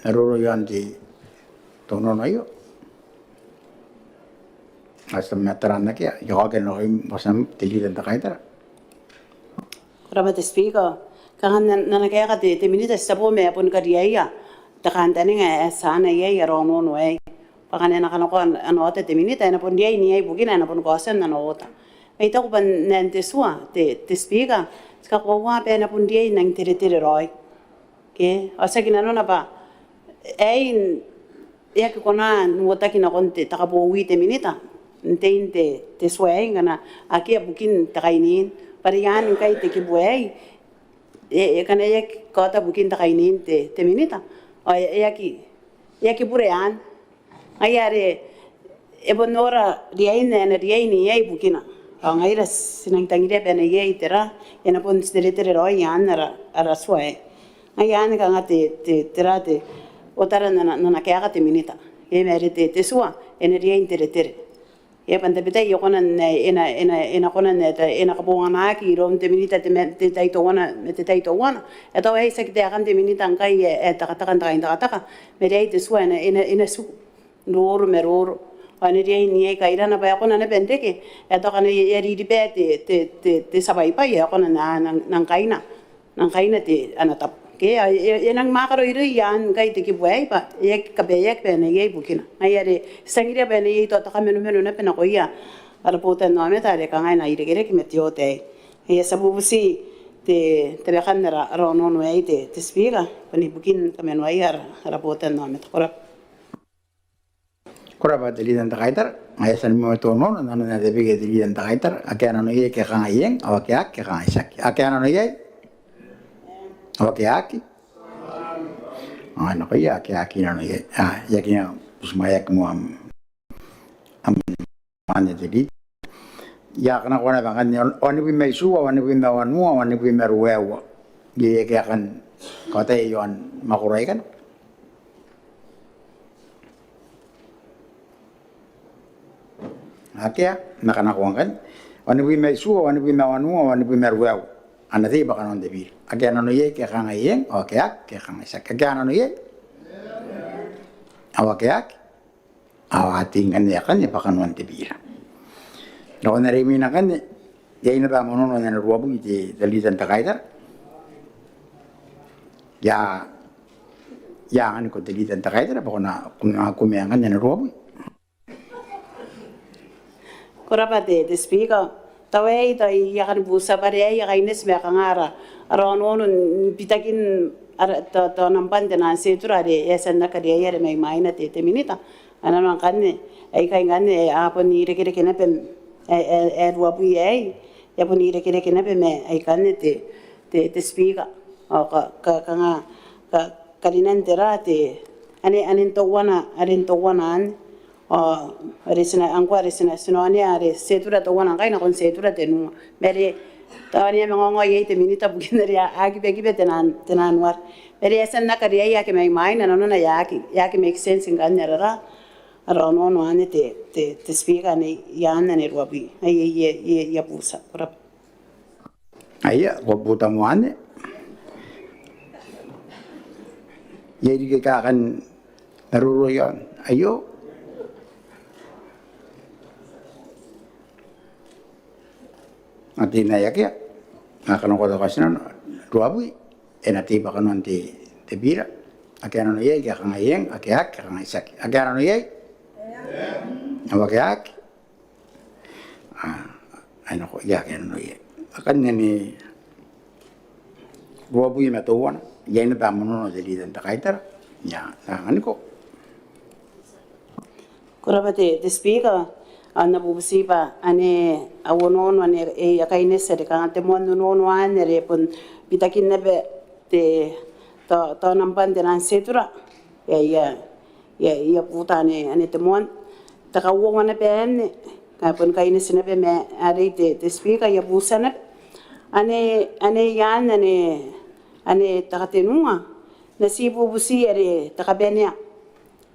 naroro yan di tono na yo asam meteran na kya yo ke no masam tili dan takaita Kuraba te speaker. Kangan na kaya ka te minita sa po me apon ka diya. Takan tani nga sana ye rono no ay. Pakan na kanako ano te minita na pon diya ni ay bugina na pon kosen na nota. Ay ta ko ban nante suwa te speaker. Ska ko wa pe na pon diya nang tire roy. Ke asa kinano na ba ay ya que kona nuota kina konte takapo te minita nteinte te suai ngana aki abukin takainin pariyan kai te kibuai kana ya kota bukin takainin te minita o ya ki burean ayare ebonora riaina na riaini ai bukina ang aira sinang tangire pena ye itera ena pon tere roi yanara ara suai ayan ka ngate terate otara na kaya te minita e mere te sua energia tere e pante bita yo kona ena kona ena kabonga na ki rom te minita te taito wana e to e se te akan te minita ngai e taka mere te sua ena su roro meroro ana dia ni ka ira na ba kona na bendeke e to kana e ri pe te sabai pa ya kona nang kaina te anatap ke enang makaro iro yan kai te kibuai pa ye kabeyek pe na ye bukina ayare sangira pe na ye to ta menu na pe na ko ya ara pota no me tare ka ngai na ire gere ki metiote ye sabubusi te be kanera ro no no ai te spira pani bukin ka menu ai ara pota no me ta Kuraba te lidan takaitar ngayasan mo to no na de bige te lidan takaitar akana no ye ke kangayen awake ke kangaisaki akana no ye awake aki ano kaya aki na no ye ya kina usmaya mo am ane te li ya kana kona bangan oni bi mai suwa oni bi mawanua oni bi meruwa ye ke akan kota yon makurai kan Akia nakanakuan kan wani wi mai suwa wani wi mawanua wani wi merweu ana ti baka non debil akia no ye ke kanga yen o ke ak ke kanga sa ke no ye awa ke ak awa tingan ya kan ya baka non debil no na remi na kan ya ina ba mono na ruabu di dalitan takaita ya an ko dalitan takaita baka na kun aku meangan na ruabu Kuraba te speaker tawai tai yakan busa bare yakan nes me kangara arono pitakin to nampan na setura de yasan na kare yare mai maina te minita anan kanne ai kai ganne apon ire kire kene pem ruabu ai yapon ire kire kene pem ai kanne te speaker o ka kanga kalinan terate anin to wana an resina angwa resina sinone are setura to wana kaina kon setura tenu mere tawani mengongo ye te minita bukinari agi begi tenan war mere esen na kariya ya ke mai na no ya ke make sense nganyara ara no ane te speaker ne yana ne ruabi ye ya busa ora aya buta mo ane ye di ka kan naruro yon ayo ati na yakia akan ko da kasina ruabu ena tiba kanon te bira ake ano ye ke kanga yeng ake ak ke kanga isak ake ano ye ake ak ano ko ya ke ano ye akan ni robu ye meto wana ye ne ba mono de lidan ta kaitara ya ngani ko Kuraba te speaker ana bubusiba ane awonon ane e yakaine sere kan te mon no no ane re pun bitakin nebe te to nampan de nan setura ya puta ane te mon ta ka wo ane ben ka pun kaine sene be me are te speaker ya busana ane yan ane ta tenua nasibu busi are ta benia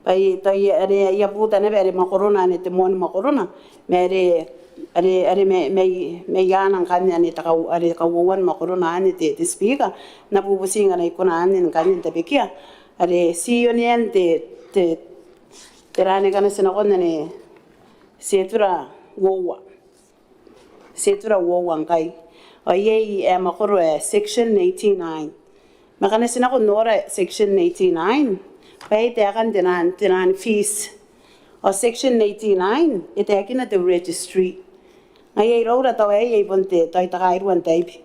pai tai are ia puta ne bere makorona ne te mon makorona mere are me yana kan ne ta are ka wan makorona ne te speaker na bu singa nei kona ne kan te bekia are si onien te rane kan se na kon ne setura wowa kai o ye e makoro section 89 makane se na kon nora section 89 Pai te akan tenan fees o section 89 ite akina the registry ngai rora to e ponte tai takai ruan taipi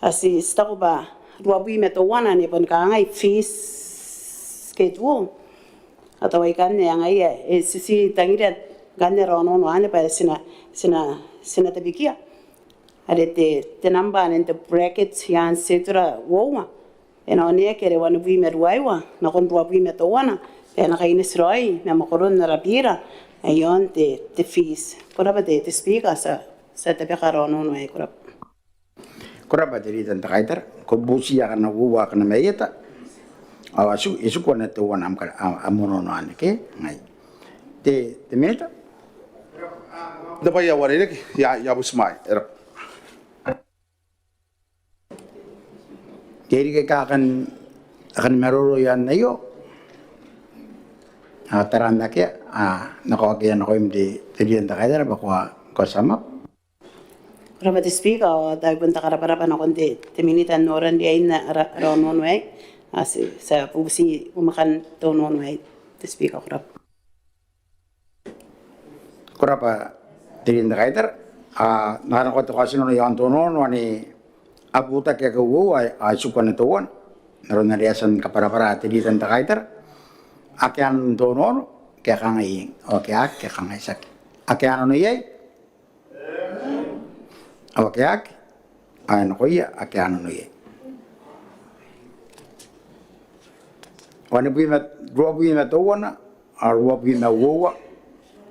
asi stako ba ruabi me to wana ne pon ka ngai fees ke tu atau ikan ne ngai e sisi tangira ganne rono no ane pa sina te bikia ade te namba ne the brackets yan setra wowa ena ne kere wana vi me ruaiwa na kon ruabi me to wana ena kai ne sroi me makoron na rapira ayon te fees koraba te speaker sa te bekaro no e koraba te lidan ta kaitar ko busi ya kana uwa kana meyeta awasu isu ko na to wana am amono no ane ke ngai te meta da pai ya wari ya busmai era Kiri ke akan meroro yan na yo. Taranda ke nako ke nako imdi tedian ta kaidara bakwa ko sama. Koraba te speaker o dai punta para na konte te minita noran di aina rono no e asi sa pusi umakan to no e te speaker koraba. Koraba tedian ta kaidara na ko to kasino yan to no ni aputa ke ko ay sukan to wan naron na riasan kapara tedian ta kaidara akan to no ke kangai o ke kangai sak akan no ye awakeak ano ko iya ake ano no ye wana ruabi na to wana ruabi na wowa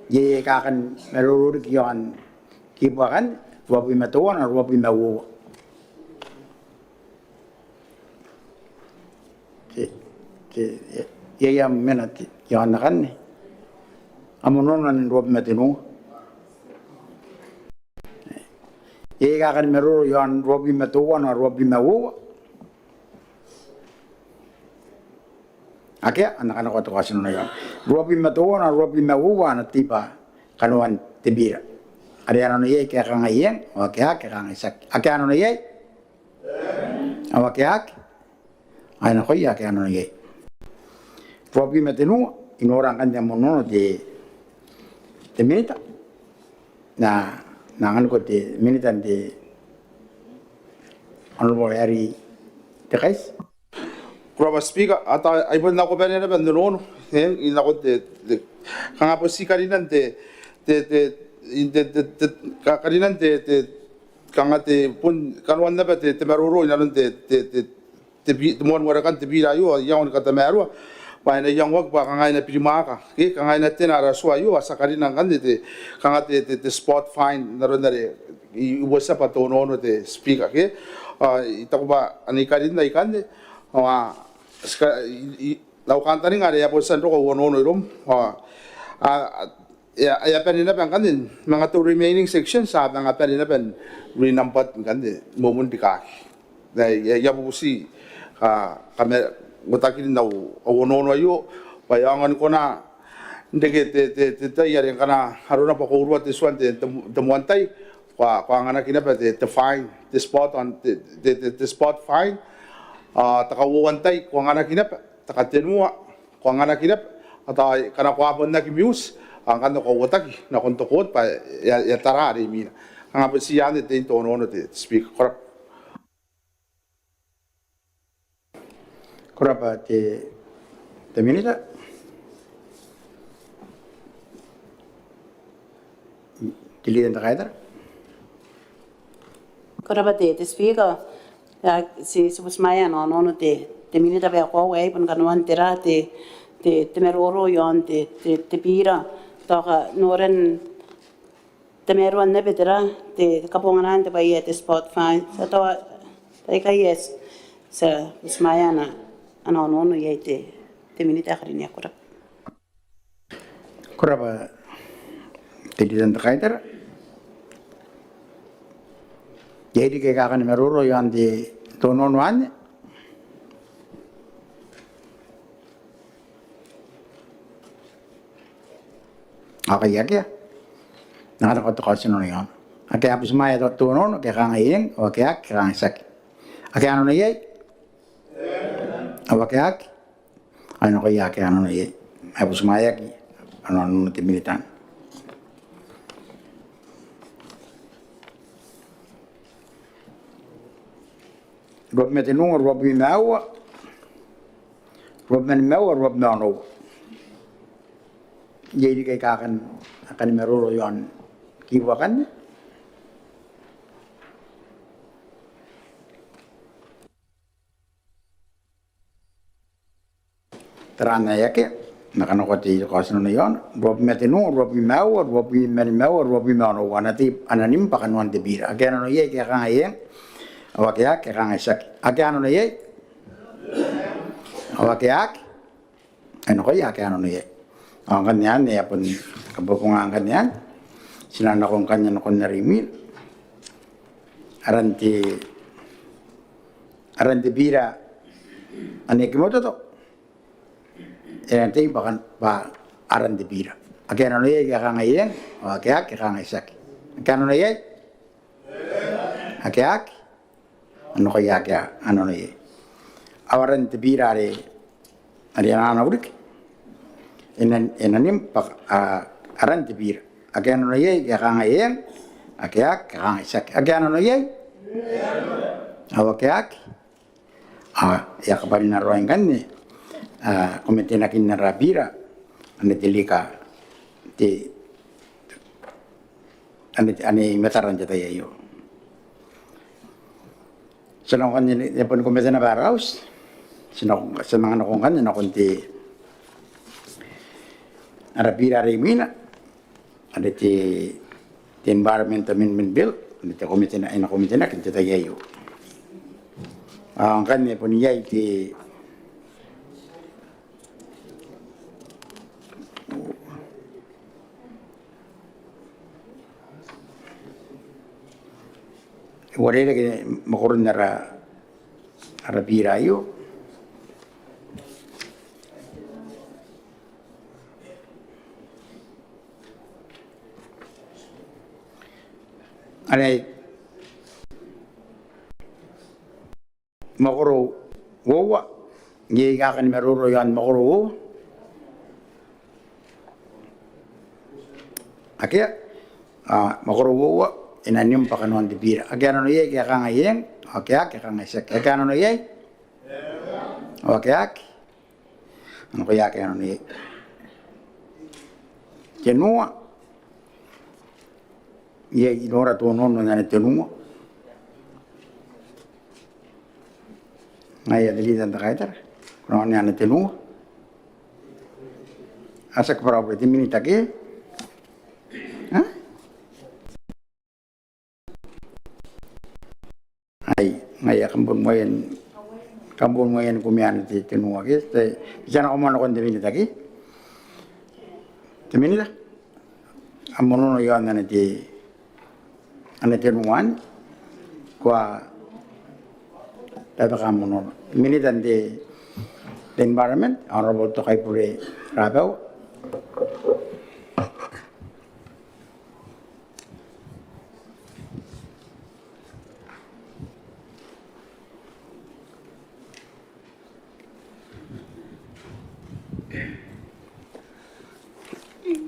ye kakan merurur kiyan kibakan ruabi na to wana ruabi na wowa ye yam menati yan nakan amonon nan ruabi na tinu ye kakan merur yan ruabi na to wana ruabi na wowa ake anak-anak ko to kasi no yan ruabi na to wana ruabi na wowa na tipa kanuan tibira ari ano no ye kaya kangayen o kaya kangisak ake ano no ye awakeak ay na ko ya kaya ano no ye ruabi na tinu inorang kanya mono de minita na nangan ko de minitan de honorable Harry Tekais Kuraba speaker ata ay bon nako bene na ben no ina ko de kanga po si karinan de karinan de kanga te pun kanwan na ba te maruro ina de mon wara kan te bira yo yaon ka te marua pa na yang wak ba kanga ina primaka ke kanga ina te na rasua yo asa karinan kan de kanga te spot fine na ro na re I wasa pa to no de speaker ke ita ko ba ani karin na ikan de lau kantani ngare ya posan ro ko no rom ya penina bang kan mga to remaining sections sa mga penina ben renumbered kan de momon dika ya busi kame ngotakin nau no yo payangan ko na ndege te ya ren kana haruna pa ko urwa te swan te muantai kwa ngana kina pa te fine the spot on the spot fine takawuantay ko nga nakinap takatenua ko nga nakinap ata kana ko apon na kimius ang kano ko wataki na kontokot pa ya tarari mina ang apon siyan de tono no te speak korap Kurapa te minita. Dilihan tak kaitar. Koraba te speaker si subus maya no te minita be ko wei pun kanuan tera te meroro yon te pira toka noren te meruan ne betera te kaponganan te bai te spot fine sa to tai kai yes sa usmaya na no ye te minita karinya kurap Kurapa dilihan tak kaitar. Jadi kayak akan meruro yang di tonon wan. Oke ya kia. Nakata ko kasi noon yan. Ake apis maya to tonon kaya kang iyeng o kaya kang isak. Ake ano na yay? Awa kaya ano kaya kaya ano na yay? Apis maya ki ano timilitan. Rob met een honger, rob je mouwen. Rob met een mouwen, rob met een oog. Jadi kayak akan meruro yon kiwa kan. Terana ya ke, nakanokoti kasan na yon. Rob met een honger, rob je mouwen, rob je met een mouwen, rob je met een oog. Nanti ananim pakan de bira. Agen ano ye kayak kang Awakeak kang isak. Ake ano na ye? Awakeak. Ano kaya ake ano na ye? Ang kanyan niya pun kabukungan kanyan. Sinana kong kanyan kon narimil. Aranti bira ane kimoto to. Aranti bakan pa aranti bira. Ake ano na ye kang ayen? Awakeak kang isak. Ake ano na ye? Akeak. Ano kaya ano na ye? Awaran te bira ari ana urik. Enanim pak aran te bira. Ake ano na ye kaya kang ayen. Akeak kang isak. Ake ano na ye? Awakeak. Ya kapal na roeng kan ni. Komite na kin na rabira. Ane tilika ane metaran jata yayo. Senang kan ni pun komite na baraus. Senang mga nakong na kunti arabira rimina. Ada ti environment amendment bill. Ada ti komite na kinti tayo. Ang kan ni pun yay ti wala lagi makurun na arabira yo. Anay makuro wawa ngi kakan meruro yan makuro wawa. Akia makuro wawa inanim pakanuan di bira. Akia ano ye kaya kang ayeng, akia kang isak. Akia ano ye? Akia ano kaya kaya ano ye? Tenua ye inora tonon na tenua. Ngaya dilitan takaitar. Kuno ni ana tenua. Asak para berarti minita ke? Hah? Ngaya kampun mo yan kumian ti tenua ke. Sana ko man kon minita ke. Teminita. Amono yan na ti ana tenuan kwa dapat kamu non militan di environment orang robot to kay pure rabaw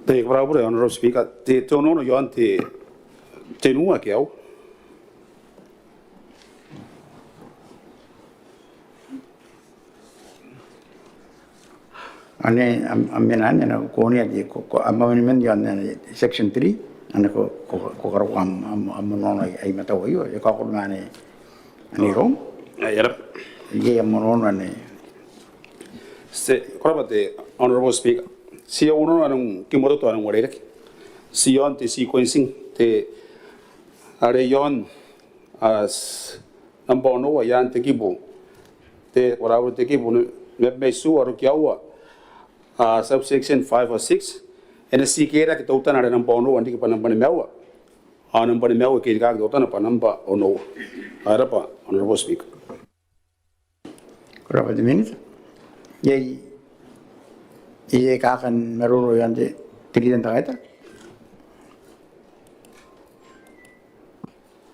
Te bravo honorable speaker te tono no yon te nua ke au. Ane amenan na ko ni di ko amendment yon section 3 ana ko karo am no ai mata yo e ko ngane ani rom Yara. ye am no ne Se koraba te honorable speaker. Si uno anong kimoto to anong wala si yon te sequencing te are yon as nambono ayan te kibo te koraba te kibo me su aro kiawa subsection 5 or 6 and a sikera ke tautan ada nambono andi ke panambane mewa anambane mewa ke ka tautan panamba ono ara pa honorable speaker. kora de minute ye ka kan meruro yan de tigidan ta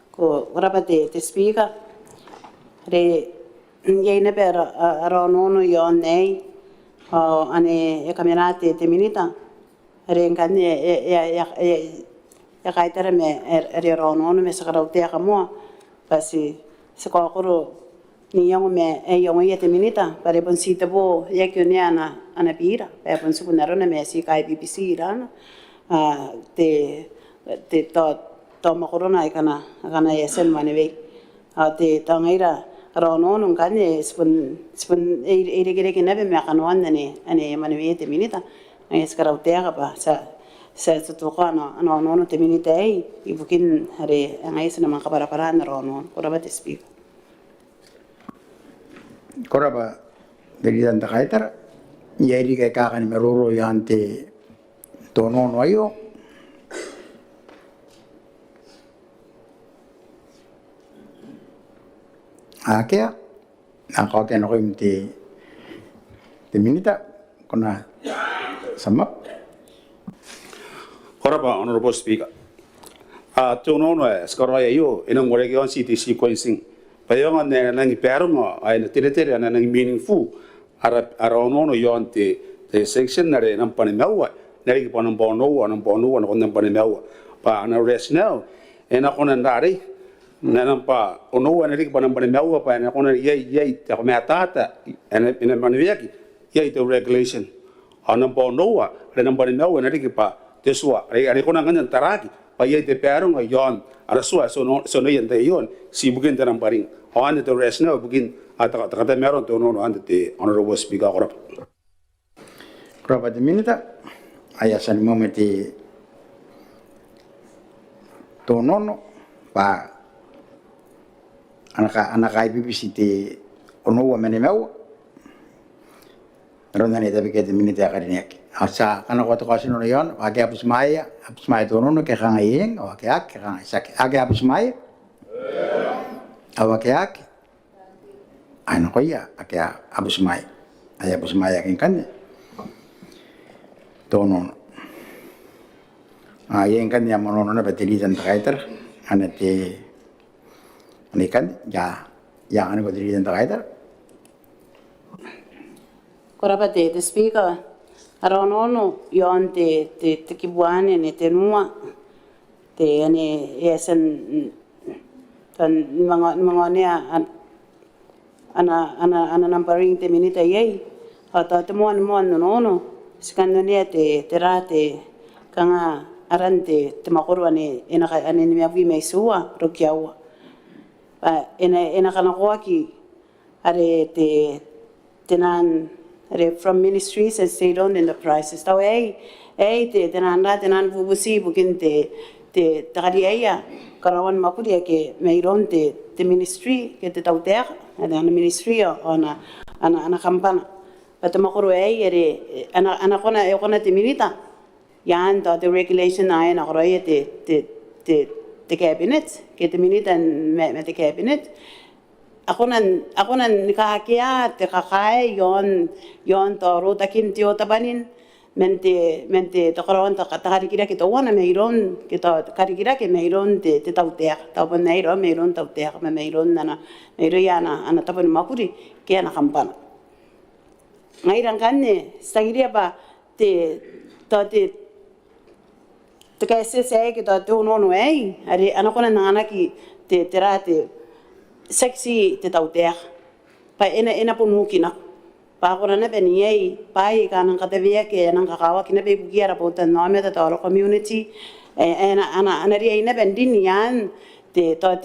ko rapa te speaker re ye ne per aro no yon nei ane e camerate te minita re ngane ya kaitara me re ro no me sakara te ka mo pasi se ko ko ni yang me e yang ye te minita pare bon sita bo ye que ne ana pira e bon su na rona me si kai BBC ran te to ma corona kana ye sen mane ve te tangaira ro no ngane spun e re ke nebe me kana ane mane ve te minita e skara te pa sa to kana no te minita e i bukin are ngai sena man para na ro no ora te speak koraba delidan ta kaitar yeri ke ka kan meruro yante tono no ayo akea ako ke no imti te minita kona samap Koraba honorable speaker. Tono no skoro yo inang wala ke on city sequencing. Payong ne nang permo ay na tire na nang meaningful ara ono yon te section na re nang panimawa na ri ponang bono na kon nang panimawa pa na rest now ena kon ndari na nang pa ono na ri ponang panimawa pa na kon ye ta ko matata ena manviaki ye to regulation anang bono re nang panimawa na ri pa teswa ari kon nang taraki pa ye te perong yon ara suwa so no yente yon si bugin tanang paring on the rest now begin at the meron to no on the honorable speaker koraba de minita ayasan momenti tonono pa anaka BBC te ono wa mene mau ronda ne tabe ke de minita karinek asa kana ko to kasino yon age apus maya tonono ke kanga yeng o ke ak kanga sak age apus maya awakeak ano koya akya abus mai aya abus mai akin kan tono yen kan ya mono na bateri dan kaiter anate ani kan ya ano bateri dan kaiter korapa te speaker arono yon te kibuane ne te nua te ane yesen tan mga ne ana numbering te minita ye ata te mo no sikando ne te rate kanga arante te makoro ane ane ni mi me suwa rokiawa pa ena kana koaki are te nan are from ministries and state owned enterprises tau te nan bubusi bukin te tariaya karawan mapuri ke meiron te ministry ke te tauter ana ministry ana kampana pata makoro ere ana kona te minita yan the regulation na koro te cabinet ke te minita me te cabinet ako nan nikakia te kakae yon to rota kim ti otabanin mente to karon ta karikira ke to wana meiron ke to karikira ke meiron te tauter ta bon meiron tauter me meiron nana meiro yana ana tapon makuri ke ana kampana ngai rangane sagiria ba te te kasi se ki to no no ei ari ana kona nana ki te terate sexy te tau te pa ena punu ki na pa kona na beni ei pai kana ka te via ke na ka kawa ki na be bugiara po te no me te to community ana ri ina bendini yan te to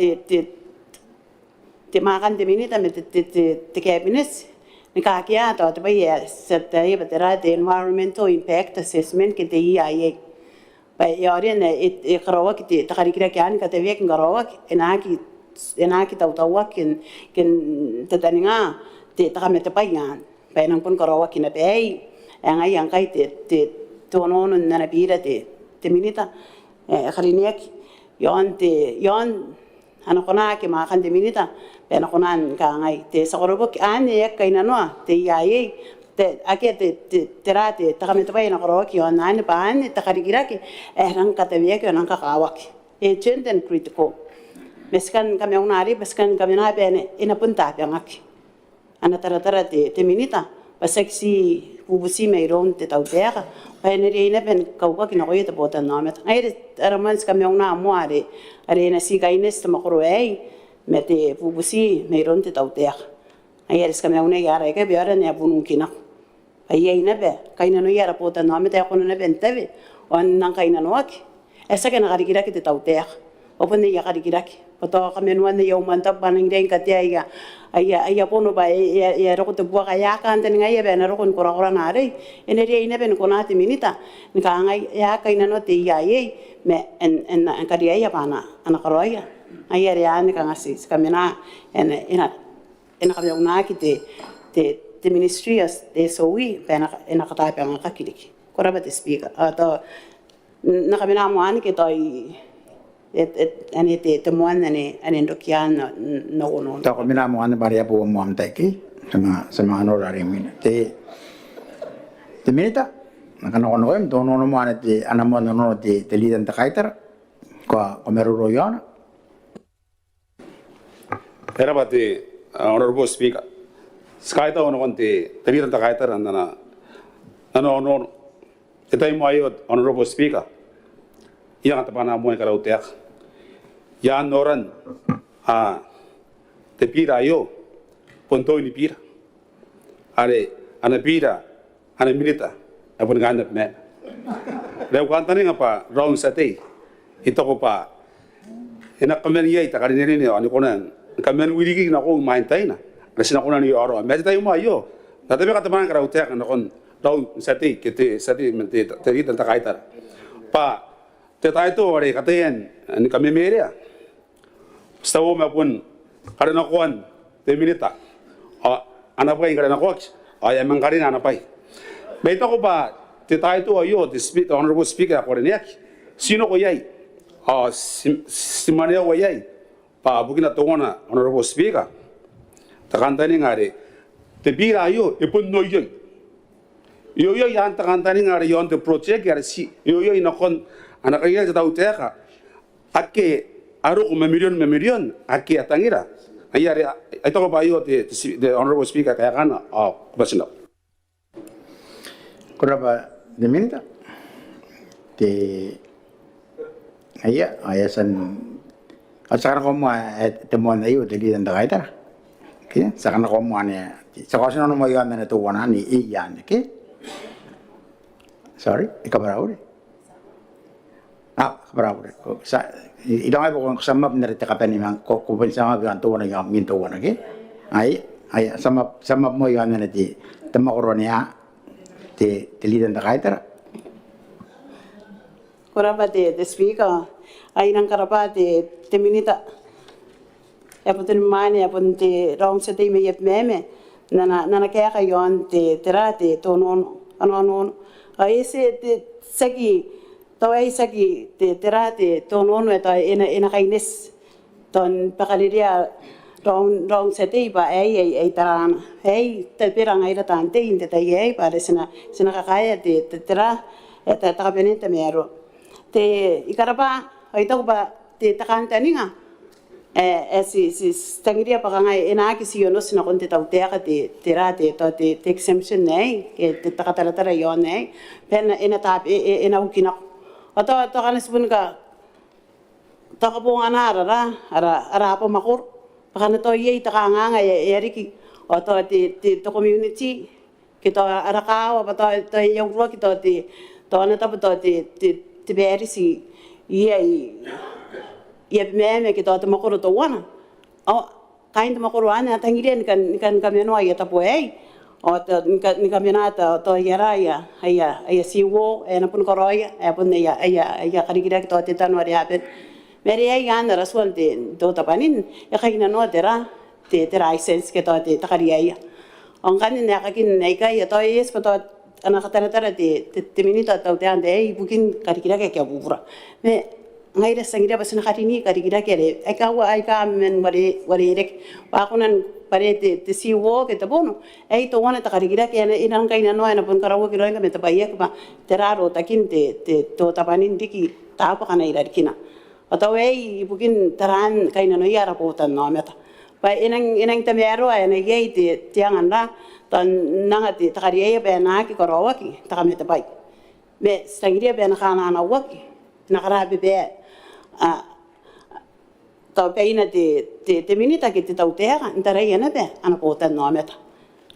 te makan te minita me te cabinet ni ka kia to te bai se te ia te environmental impact assessment ke te ia pa yori ne e karawa ki te takarikira ki ani ka te vek ngarawa enaki tau kin te taninga te takame te pai ngan pa nang pun karawa ki na bei ngai yang kai te tono na bira te minita khariniak yon ana kona ke makan te minita pena konan ka ngai te sakorobo ki ani kaina noa te iaye te ake te rate takame te pai na koro ki ona ani pa ani takarikira ki rang ka te via ki ona ka kawaki urgent and critical meskan kame unari meskan kame na bene ina punta ngaki ana tara te minita paseksi bubusi me ron te tau terra pa ene ina ben kauka ki na koe te pota na met ai ramans kame una moare are na si gaines te makoro ei me te bubusi me ron te tau terra ai eres kame una yara ke biara ne abunu kina ai ina be kaina no yara pota na met ko na ben teve on nan kaina no ak esa ke na garikira ki te tau terra opone ya garikira ki poto kame no ne yo manta baning den ka te ai pono ba ya ro te bua ya ka ante ngai be na ro kon kora na re ene re ina ben kona te minita ni ka ngai ya ka ina no te ya me en ka dia ya bana ana karoya ai ya ani ka ngasi kamena ena ka una ki te ministry as te sowi pena ena ka ta pe nga kiliki kora ba te speaker to na kamena mo ani ki to ani te moan ani ndokian no Ta ko mina mo ana baria po mo am taiki sama ano rari mina te minita nakano kono em to no mo ana te anamo no te lidan ta kaitara ko meruro yona era bate honorable speaker skaita ono konte lidan ta kaitara nana no etai mo ayo honorable speaker yang tapana mo e karau tek ya noran te pira yo ponto ni pira are ana pira ana milita apun ganap me le kwantani ngapa round sate ito ko pa ina kamen yai ta karin ni ani konan kamen wirigi na ko maintain na sina konan yo aro me tayo mo ayo tatabi ka taman karau tek na kon round sate kete sate mente te ita ta kaitar pa te taito ore katen ani kami meria stawo me pun karena kuan te minita ana pai karena coach ay mang karina ana pai beito ko ba te taito ayo the honorable speaker ko nek sino ko yai simania ko yai pa bukina tongona honorable speaker takantani ngare te bira ayo ipun no yai yo yan takantani ngare yon the project yar si yo inakon anak kaya sa tau teka ake aro memilyon ake atangira ayari ito ko ba yo the honorable speaker kaya kana basino kuraba de minita te ayasan at saka ko mo te mo na yo te lidan ta kaitara ke saka na ko mo ne saka sino mo yan na to wana ni iyan ke sorry ikabarauri bravo. Idang ay po sama pinarita ka pa ni mang ko sama bilang tuwa na yung mintuwa na ke. Ay sama mo yung na ti tamakuro niya ti lidan na kaitara. Kuraba te speaker ay nang karapa te minita yapon mane yapon te rong sa te me yep meme na kaya kayon te terate tonon ano ay se te sagi tawai sagi te terate tonon eta ena kaines ton pakaliria rong sete ba ai taran ai te pirang ai tante inte te ai pare sina kakaya te tera eta takapenen te mero te ikarapa ai to ba te takanta ninga si tangiria pakangai ena ki si yono sina konte tau te terate to te exemption nei ke te takatala yon nei pen ena tap ena ukina to kan sibun ka to ka bunga na ara pa makur pakana to ye ta nga eriki o to ti community kita ara ka o to ye ro kita to na ta to ti berisi ye meme kita to makur to wana o kain to makur wana tangiren kan kameno ya ta poei o ni kamionata to yaraya aya siwo na pun koroya pun ya karikira to te tanwari hapen meri ai gan rasul de to tapanin ya kaina no tera te license ke to te takariya on kan ni akakin nei kai to es to ana khatara te minita to te ande bukin karikira ke bubura me ngai da sangira basna khatini karikira ke re ai ka men wari rek wa kunan pare te siwo ke te bono ai to wana ta karikira ke ina kaina no ana pun karawo ki roinga me te paiya ka teraro takin te to tapanin diki ta pa kana ira kina atau bukin taran kaina no yara potan no meta pa inang te mero ai na ye te tiangan la tan nanga te takariya be na ki karawa ki ta me te pai me sangira be na kana na waki na kara be tau peina te minita ki te tau teha, intara ia na pe, ana pōta no meta.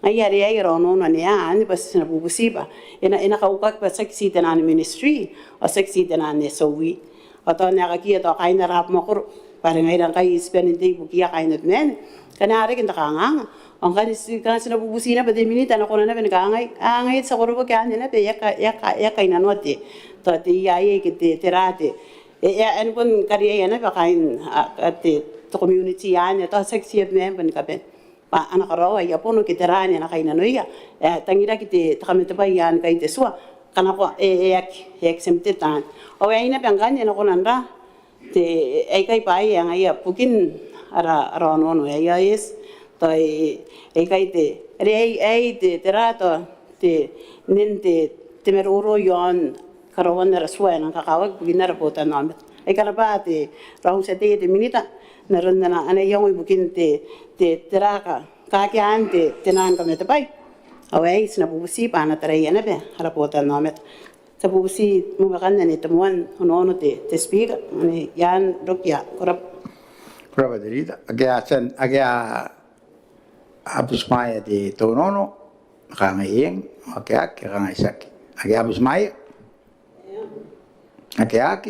Ai are ai rono no ne ani pas na bubusiba. Ina kauka pa seksi te na ministry, o seksi te na ne sowi. O to na ka to kaina rap makor, pare ngai rang kai spending day bukia kaina men. Kana are kinta kanga. Ang kan sina bubusina pa te minita na kona na ben kangai. Angai sa korbo ka ani na pe ya kaina no te. To te ia ki te rate. En pun kariya na pa kain te community ani to seksi men pun ka ben. Pa anak rawa ya pono ki terani na kaina no ia. Tangira ki te takamete pa yan kai te sua. Kana ko semte tan. O ai na panganya na konanda te kai pa yang ia pukin ara no no ia is to kai te te terato te ninte te meroro yon karawan na sua na kakawag pukin na rapota namin. Kana pa te raung sa te minita naron na ana yung ibukin te teraka kakian te tenan kami te pai away sinabubusi pa na taraya na be harapota namet sa bubusi mo bakan na nitamuan ono te speaker ani yan rokya korap derita agya abusmaya di tonono kangayeng agya kangaysak agya abusmaya agya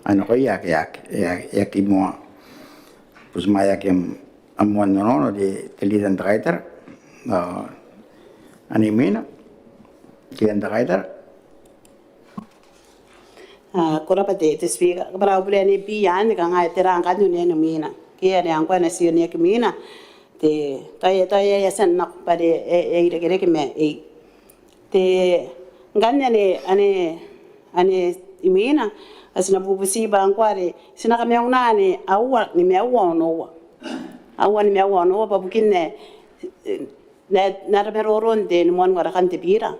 ano ko yak mo abusmaya kem amuan nono di telidan traitor animina kian traitor korapa te speaker para ubule ni pian ka ngai terang kan ni mina kia ni angkwa na sio ni mina te taya ya san nak pare ire ke me te gannya ni ane imina asina bubusi ba ankware sina kame una ni awa ni me awa no awa ni me awa no pa bukin ne na meroron de mon ngara kan te bira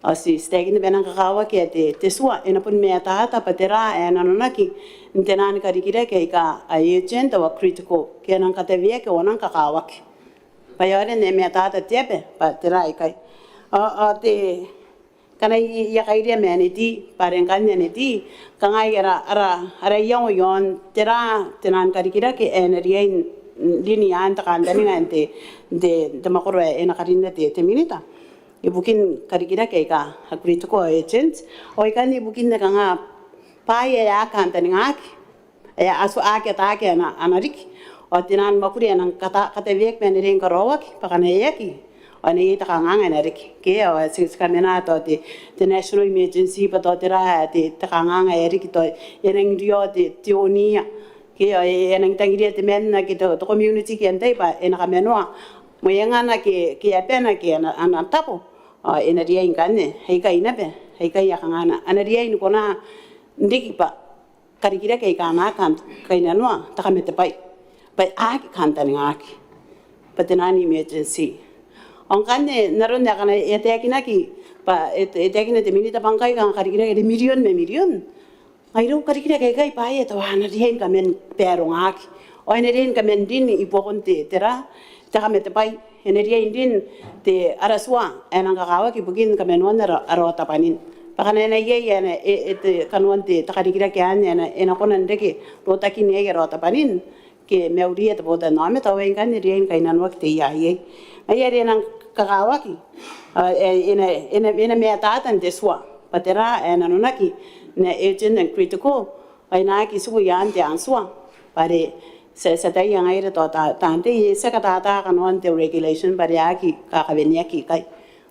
asi stegin benang kakawa ke te sua ena pun me ta patera ena nonaki intenan karikire ke ka agent wa critical ke nan ka te vie ke onan kakawa ke payare ne me ta tepe patera kai te kana ya kairia me ne ti parengan ne ti kangai ara yon tera tenan karikire ke enerien linian ta kandani ngante de makoro ena karinda te minita ibukin karikira ke ka hakrito ko agent o ikani ibukin na nga paye ya kandani ngak ya asu ake ta ke na anarik o tinan makuri nang kata vek men ring karawak pakane yaki ani ta nga anarik ke o sis kamena to the national emergency pa to tera te ta nga erik to yeneng rio te tionia ke enang tangiria te men na ke to community ke andai pa ena kamenwa mo yanga na ke apena ke ana tapo ena dia ingane hei kai na be hei kai ya kangana ana dia in kona ndiki pa karikira ke kana kan kai na no ta kamete pai a kan tan ngaki patenani emergency on kane naron na kana ete kinaki pa ete kinate minita bangkai kan karikira ke million Airo karikira kai pae to ana rien kamen pero ngaki o ene rien kamen din ipokonte tera ta kamete pai ene rien din te araswa ena kawa ki bugin kamen wana aro tapanin Pakana na ye yana e kanuan te takarikira ke anya ena kona ndeke rota ki ne rota panin ke meuria te boda nome ta wen kan rien kai nan wakte ya ye ai re nan kakawaki ena me tatan te swa patera ena nunaki na agent and critical ai na ki su yan te answa pare se tai yang ai to ta te se ka ta kanuan te regulation pare aki ka venia ki kai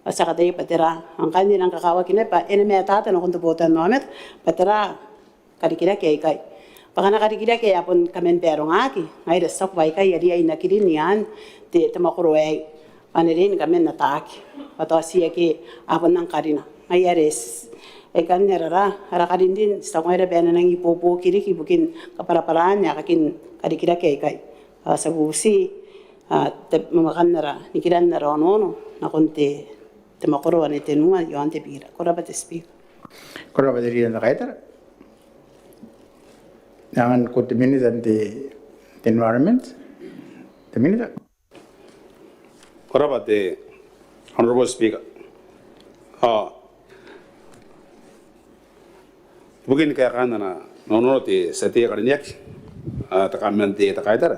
asa ka dei patera ang kanni nang kakawaki ne pa ene me tatan ko to boda nome patera karikira ke kai Pakana karikira ke apon kamen pero ngaki ngai de sok bai kai ari ai nakiri nian te makoro ai anerin kamen nataki pato asia ke apon nang karina ai ares e kan nerara ara karindin sangoi re bena nang ipopo kiri ki bukin kapara-paraan ya kakin karikira ke kai sabusi te mamakan nara nikiran nara ono na konte te makoro ane te nua yo ante pira kora ba te speak kora ba diri na kaitara jangan ko te minute the environment te minute Koraba the Honorable Speaker. Mungkin kaya kan na nono te setiap kali niak takaman te takaitara.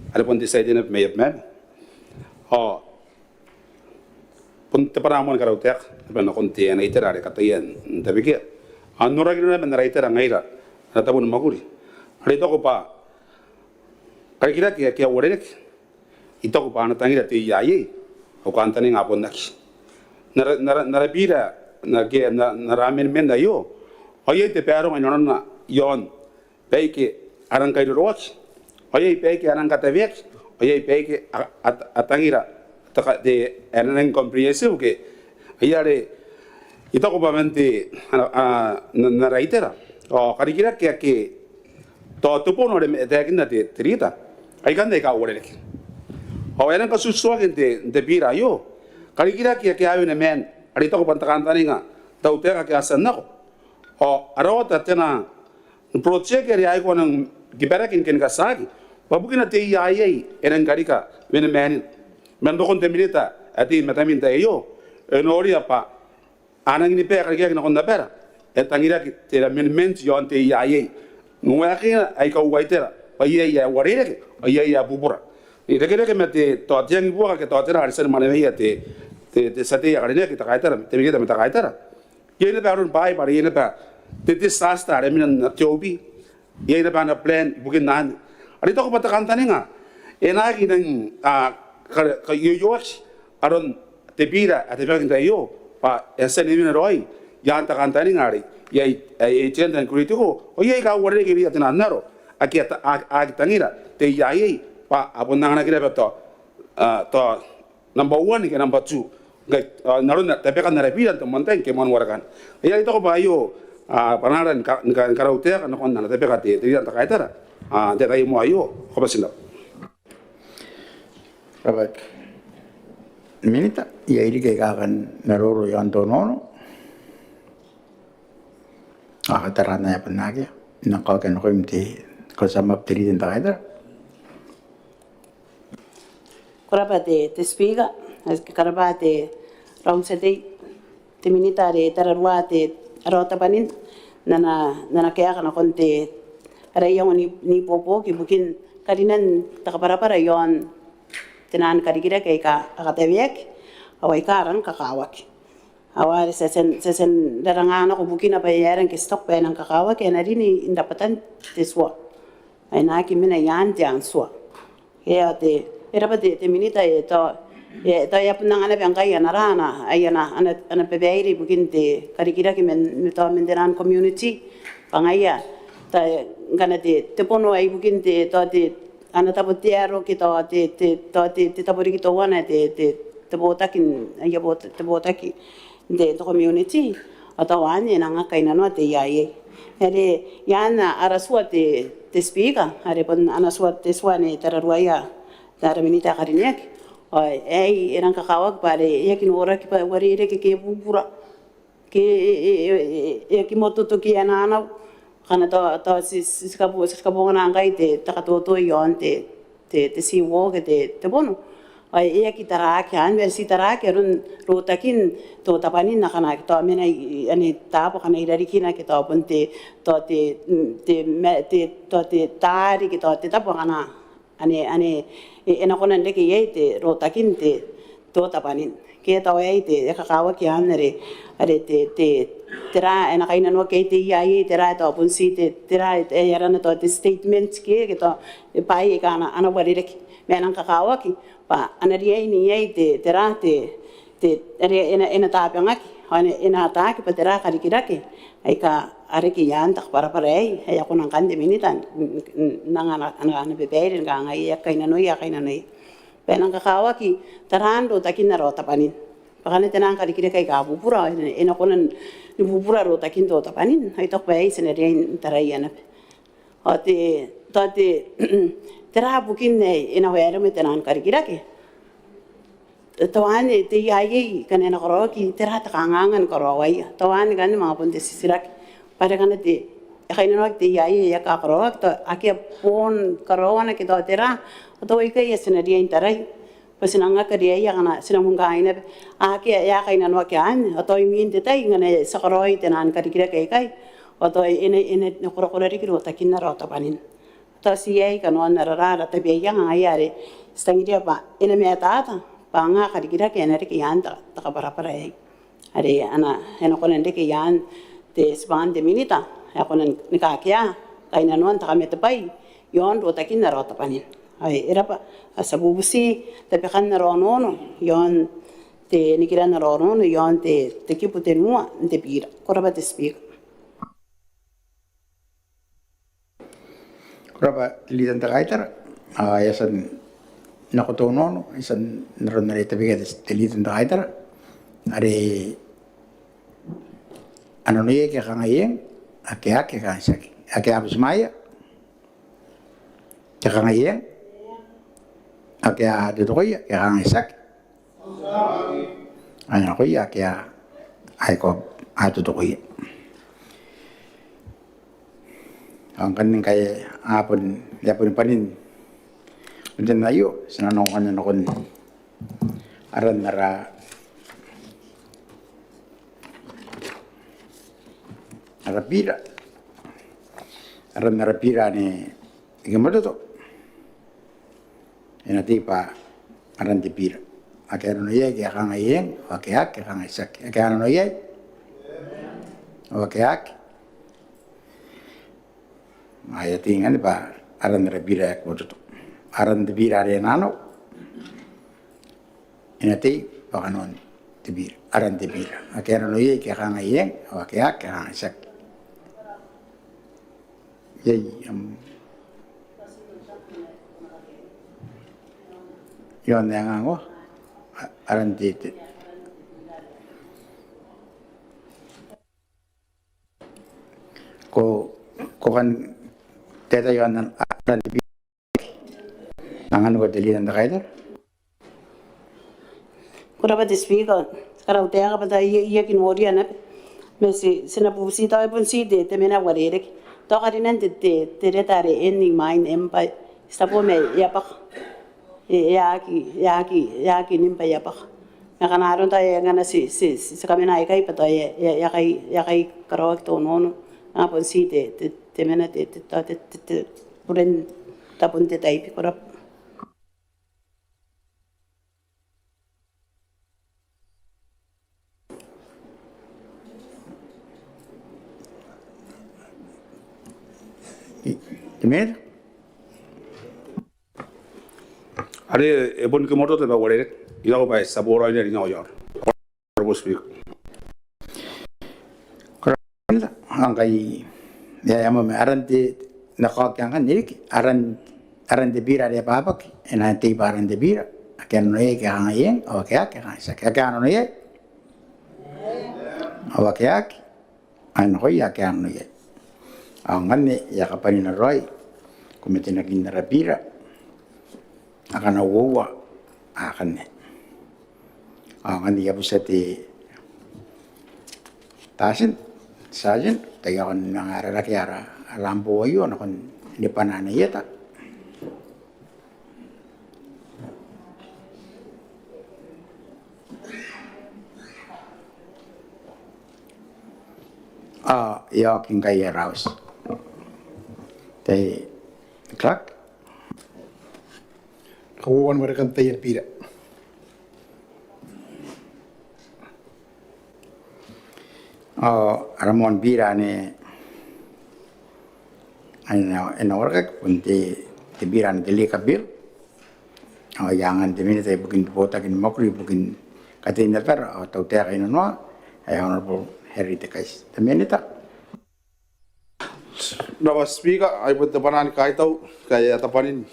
Ada pun te saya jenak mayap mem. Pun te paramon karau tek ben kon te na itera kata yan. Tapi ke anura gina ben raitera ngaira. Nata pun maguri. Hari itu aku pa kira kia orek itu aku pa natangira te yai aku antane ngapon nak nara bira na ramen menda yo oye te pero ngano na yon peike arang kai roch oye peike arang kata vek oye peike atangira taka de enen comprehensive ke ayare itu aku pa mente na raitera o kira ke to tupo no de kinda te trita ai kan de ka ore lek o eren ka susua gente de pira yo kira que ave ne men ari to ko pantakan taninga tau te ka asan nako o arota tena project eri ai ko nang gibera kin ka sagi babukina te ai eren karika ven men do kon te milita ati metamin te yo enori apa anang ni pe ka na kon da pera etangira ki te men yo ante ai Nuakin ay kauwaitera, paya ya warere, paya ya bubura. Ni rekere ke mete to atiang buka ke to atera harisen manemeia te sate ya karene kita kaitera, te mita mita kaitera. Yene ba ron bai pare yene ba te disaster eminan na tiobi. Yene ba na plan bukin nan. Ari to ko pata kantane nga. Enagi nang ka yoyoch aron te pira ate ba kinta yo pa esen emina roi. Yan ta kantane ngari. Yai agent and critical o yai ka wore ke ria tanaro aki tangira te yai pa abonang na kira to number 1 ke number 2 ga naruna te pekan na repira to monten ke mon warakan yai to ba yo panaran karautea kan kon na te pekate te ria ta kaitara te dai mo ayo ko basinda Robert minita yai ri ke ka kan naroro yan to no tarana ya penagi nakal kan ko imti ko sama tiri den taida Korabate te spiga as karabate raum sete te minitare tararuate arota panin nana kaya kana konte ara yung ni popo ki bukin karinan takapara yon tenan karikira kay ka akatebiek away karan kakawak awal sesen darangana ko bukin apa yaran ke stok pa ng kakawak kaya narini indapatan teswa ay nakimina yan diyan swa kaya era pa te minita ito ya punang ana bang kaya narana ayana ana pebeiri bukin te karikira ki men menderan community pangaya ta ngana te pono ay bukin te ana tapotiero ki te tapori ki to wana te botakin ay te botaki de community atau ane nanga kaina no te yae ere yana arasua te speaker are pon anasua te swane tararuaya tara minita kariniak ai erang kakawak pare yakin ora ki wari ere ke bubura ke moto to ki ana kana to skabu ngana ngai te takatoto yon te si wo ke te bono Ay iya kita rakian versi taraki run rutakin to tapanin na kana to amena ani tapo kana irari kina kita ponte to te tari kita te tapo kana ani ena kona ndeke yete rutakin te to tapanin ke to yete kakawa ki anere are te tera ena kaina no ke te ia tera to ponsi te tera yarana to statements ke to pai kana ana warireki menang kakawa ki pa anaria ini yai te terate te ena tapangaki ena ataki pa teraka rikirake ai ka areki yan tak para ai ai ako nang kande minitan nang ana bebere nga ngai ya kaina noi penang kakawaki tarando takin ro tapanin pakane tenang ka rikirake ka bupura ena konan ni bupura ro takin to tapanin ai tok pai seneria tarayana ate tera bukin ina wera me tenan karikirake tawani te yai kan ena koro ki tera takangangan koro wai tawani kan mga punte sisirak para kan te kaina no te yai ya ka koro to akia pon koro na ki to tera to ika ya senaria intarai pasinanga kariya ya kana sinamunga ina akia ya kaina no kian to imin te tai ngane sakoroi tenan karikirake kai to ene koro rikiro takinna ro tapanin to siai kanon narara te be yang ayare stangiria pa ene me tata pa nga karikira ke ene ke yanda ta para ai are ana eno konen de ke yan te span de minita ya konen nika kya kaina non ta me te pai yon ro takin ro ta panin ai era pa asabubusi te pe kan ro no yon te nikira ro no yon te kipute mua te pira koraba te speak Kuraba lidan tagaitar yasan nakotono isan naron na rita bigat lidan tagaitar are ano niye ke kangayeng ake kansaki ake abismaya ke kangayeng ake adudoya ke kangisak ano ko ya ke ay ko adudoya ang kaning kay apon yapon panin unten nayo sinanong kanan kon aran nara pira aran nara pira ni igamado to enati pa aran di pira akero no ye ke kangayeng akeak ke kangaisak akero no ye akeak Maya tinggal pa aran rabira yak mo to aran debira re nano inati pakanon debira aran debira akera no ye ke kanga yeng o ke ak kanga sak ye yon yang ngo aran dite ko kan teta yon aran debira nangan ko delian da kaider kuraba de speaker karau te aga pada ia kin moria na mesi sina pusi ta pun si de te mena warere to karinan te retare ending mine empa stapo me ya pak ya ki nimpa ya pak na kanaron ta ya ngana si kamena ai kai pata ya kai karau to no na pun si te mena te puren ta pun te tai kurap Temer are ebon ke moto te ba wore ila ko ba saboro ina ringa yor robo speak angkai ya ama me arante nakak yang kan jadi aran de bira de babak ena te baran de bira akan no ye ka ngayen o ka sa ka no ye o ka an ho ya ka no ye angan ne ya ka pani na roi kumete na kin na bira akan awowa akan ne angan ya busati tasin sajen tayo kon nangara kiara lampu ayo na kon di panana yata Yo king kay raus. Te Clark. Kawan mereka tayan pira. Ramon Bira ne ana warga kunti te bira ne deli kabil. Jangan te minute bukin bota kin mokri bukin katin per atau te kain no honorable Harry de Kais. Te minute Nova Speaker, ay put tapanan kahit tau kaya tapanin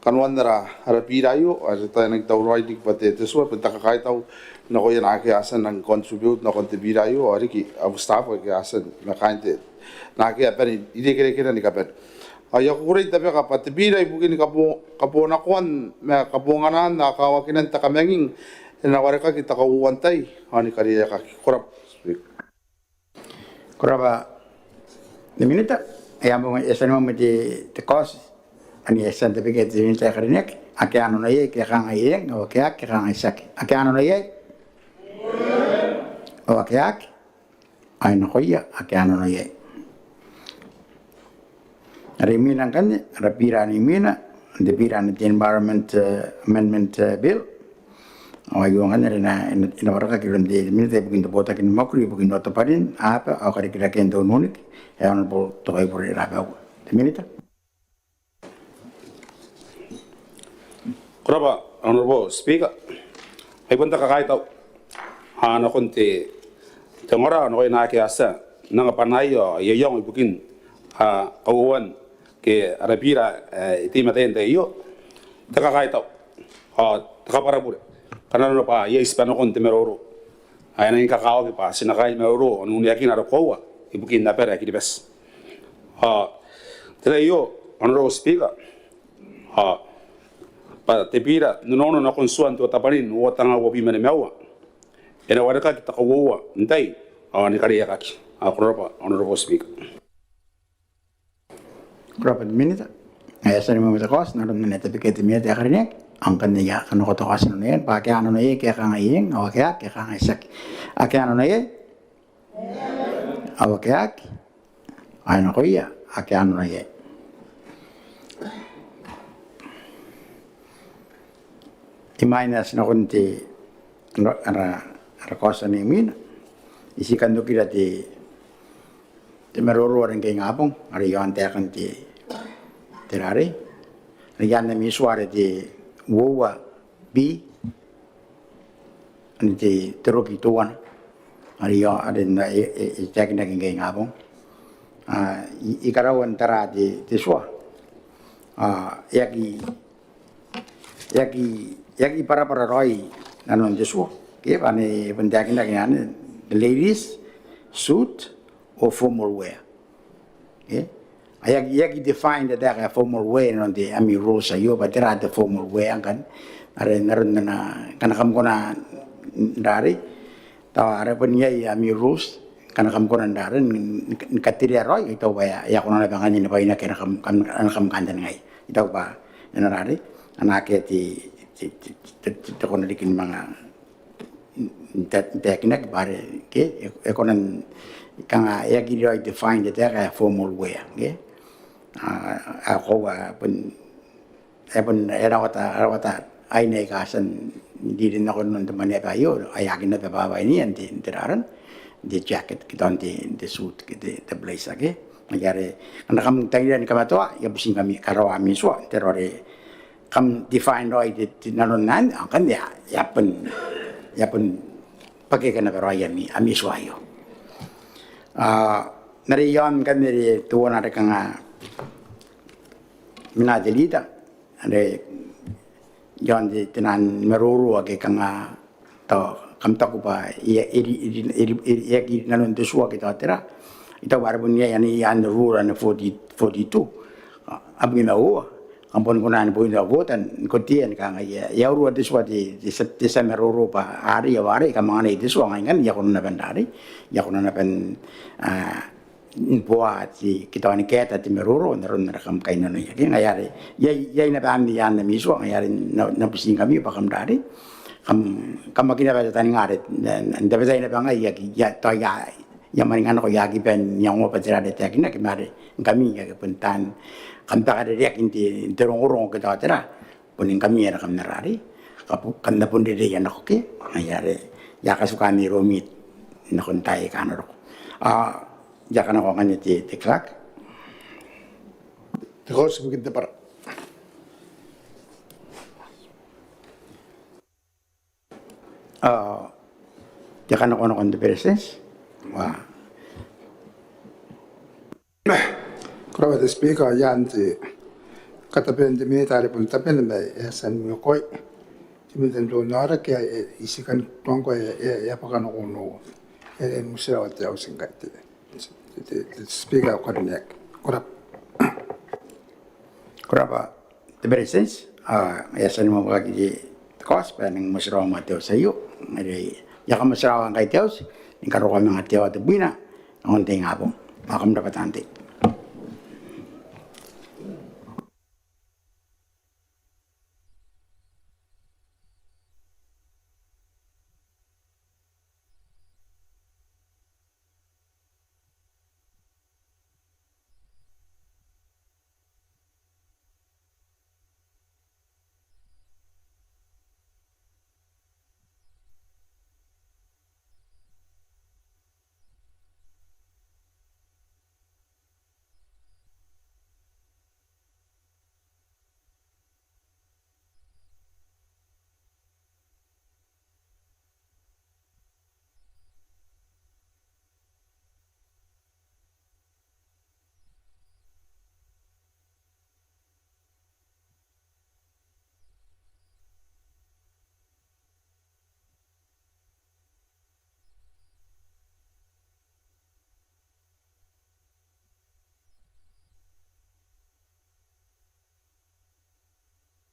kanuan dara harapirayo ay tayo nagtawroy dik pati teswa punta ka kahit tau na ko yan aki asan ng contribute na kontribirayo o riki ang staff ko asan na kainte na aki apan hindi kira ni kapan ayo ko rin tabi ka pati biray bukin kapo na kuan may kapunganan na kawakinan ta kamenging na wala ka kita kawuantay ani kariya ka kurap kuraba de minute ayamo esa no me te cos ani esa te bige te minute karinek ake ano na ye ke kang ayeng o ke kang isak ake ano na ye o ake ay no koya ake ano na ye Rimina kan rapira ni mina the pira ni environment amendment bill o yung kan na inawaraka kiron de minute bugin bota kin makri bugin to parin apa o kare kira ken do nunik e honorable to ay por rabaw the minute Kuraba, Honorable Speaker, ay punta ka kahit tau. Hana kunti, tengora no kay nakiasa, nang panayo, yayong ibukin, kauwan, ke arapira, iti matente iyo, taka kahit tau. Taka para bure. Kanano pa, yes pa no kunti meroro. Ay nang kakao pa, sinakay meroro, nung yakin arakowa, ibukin na pera, kilibes. Tila iyo, Honorable Speaker, pa te pira nono na konsuan to tapanin o tanga wo bimane mewa ena waraka kita ko wo ndai ani kariya kaki akropa honorable speaker kuraba de minute ay esa ni mo te cos na ron ne te bige te minute karinek ang kanya kanu ko to kas no yen pa ke ano na ye ke kang ayeng o ke kang isak ake ano na ye o ke ay no koya ake ano na ye Imainas na kunti ara kosa ni mina isi kando kira ti meroro ren kay ngapong ari yon te kan ti terare riyan na misware ti wowa bi ani ti teroki tuan ari yo aden na itekin na kay ngapong ikarawan tara ti swa yaki para roi nanon jesu ke bane pendakin lagi the ladies suit or formal wear okay yaki define that there formal wear non the ami rules ayo but there are the formal wear kan are naron na kanakam ko na dari ta are punya ami rules kanakam ko na darin katiri roi ito ba ya ko na bangan ni ba ina kanakam kandan ngai ito ba narari anake ti kono dikin mga teknik bare ke ekonan kanga yagi right define that there formal wear ke ako pun erawata ay na ikasan hindi din ako nung teman pa yo ayakin na pa ba ini anti teraran the jacket kiton the suit the blazer ke magyari anak kam tagilan kamato ya busing kami karawa miswa terore kam define roy di naronan kan ya pun pakai kena roy ami swayo nariyon kan dari tuan ada kanga minajelita ada yon di tenan meruru age kanga to kam taku pa iri nanon tu suwa kita tera ita warbunya yani yan rura na 42 abgin na ampun kunan puin da votan kotian ka ya ru de swati di Desember Europa hari ya wari ka mangane di suang kan ya kunna bandari ya kunna pen buat si kita ni keta ti meroro naron nakam kainan ya kin ayari ya ina ban di yan mi suang ayari na pising kami pa kam dari kam makina ba tani ngare and da ina ba ngai ya to yang maringan ko yagi pen yang mo patira de tekina kimare kami ya puntan kanta kada dia kinti terong ke tera punin kami era kam narari kapu kanda pun de ya nakoke ayare ya kasukani romit nakontai kanaro ya kana ko kanya ti tiklak Terus begitu para. ya kana ko no presence wa Kalau ada speaker yang tu kata pun militer pun tapi ni san mukoi. Cuma tu nara ke isikan tuan ko ya pakai no. Musia waktu aku singkat. Speaker kau ni kurap. kuraba the presence ya san mo kagi kos pa ng masraw mateo sayo ngari ya ka masraw ang kay teos ni karo kami nga teo at buina ang unting abong makam dapat antik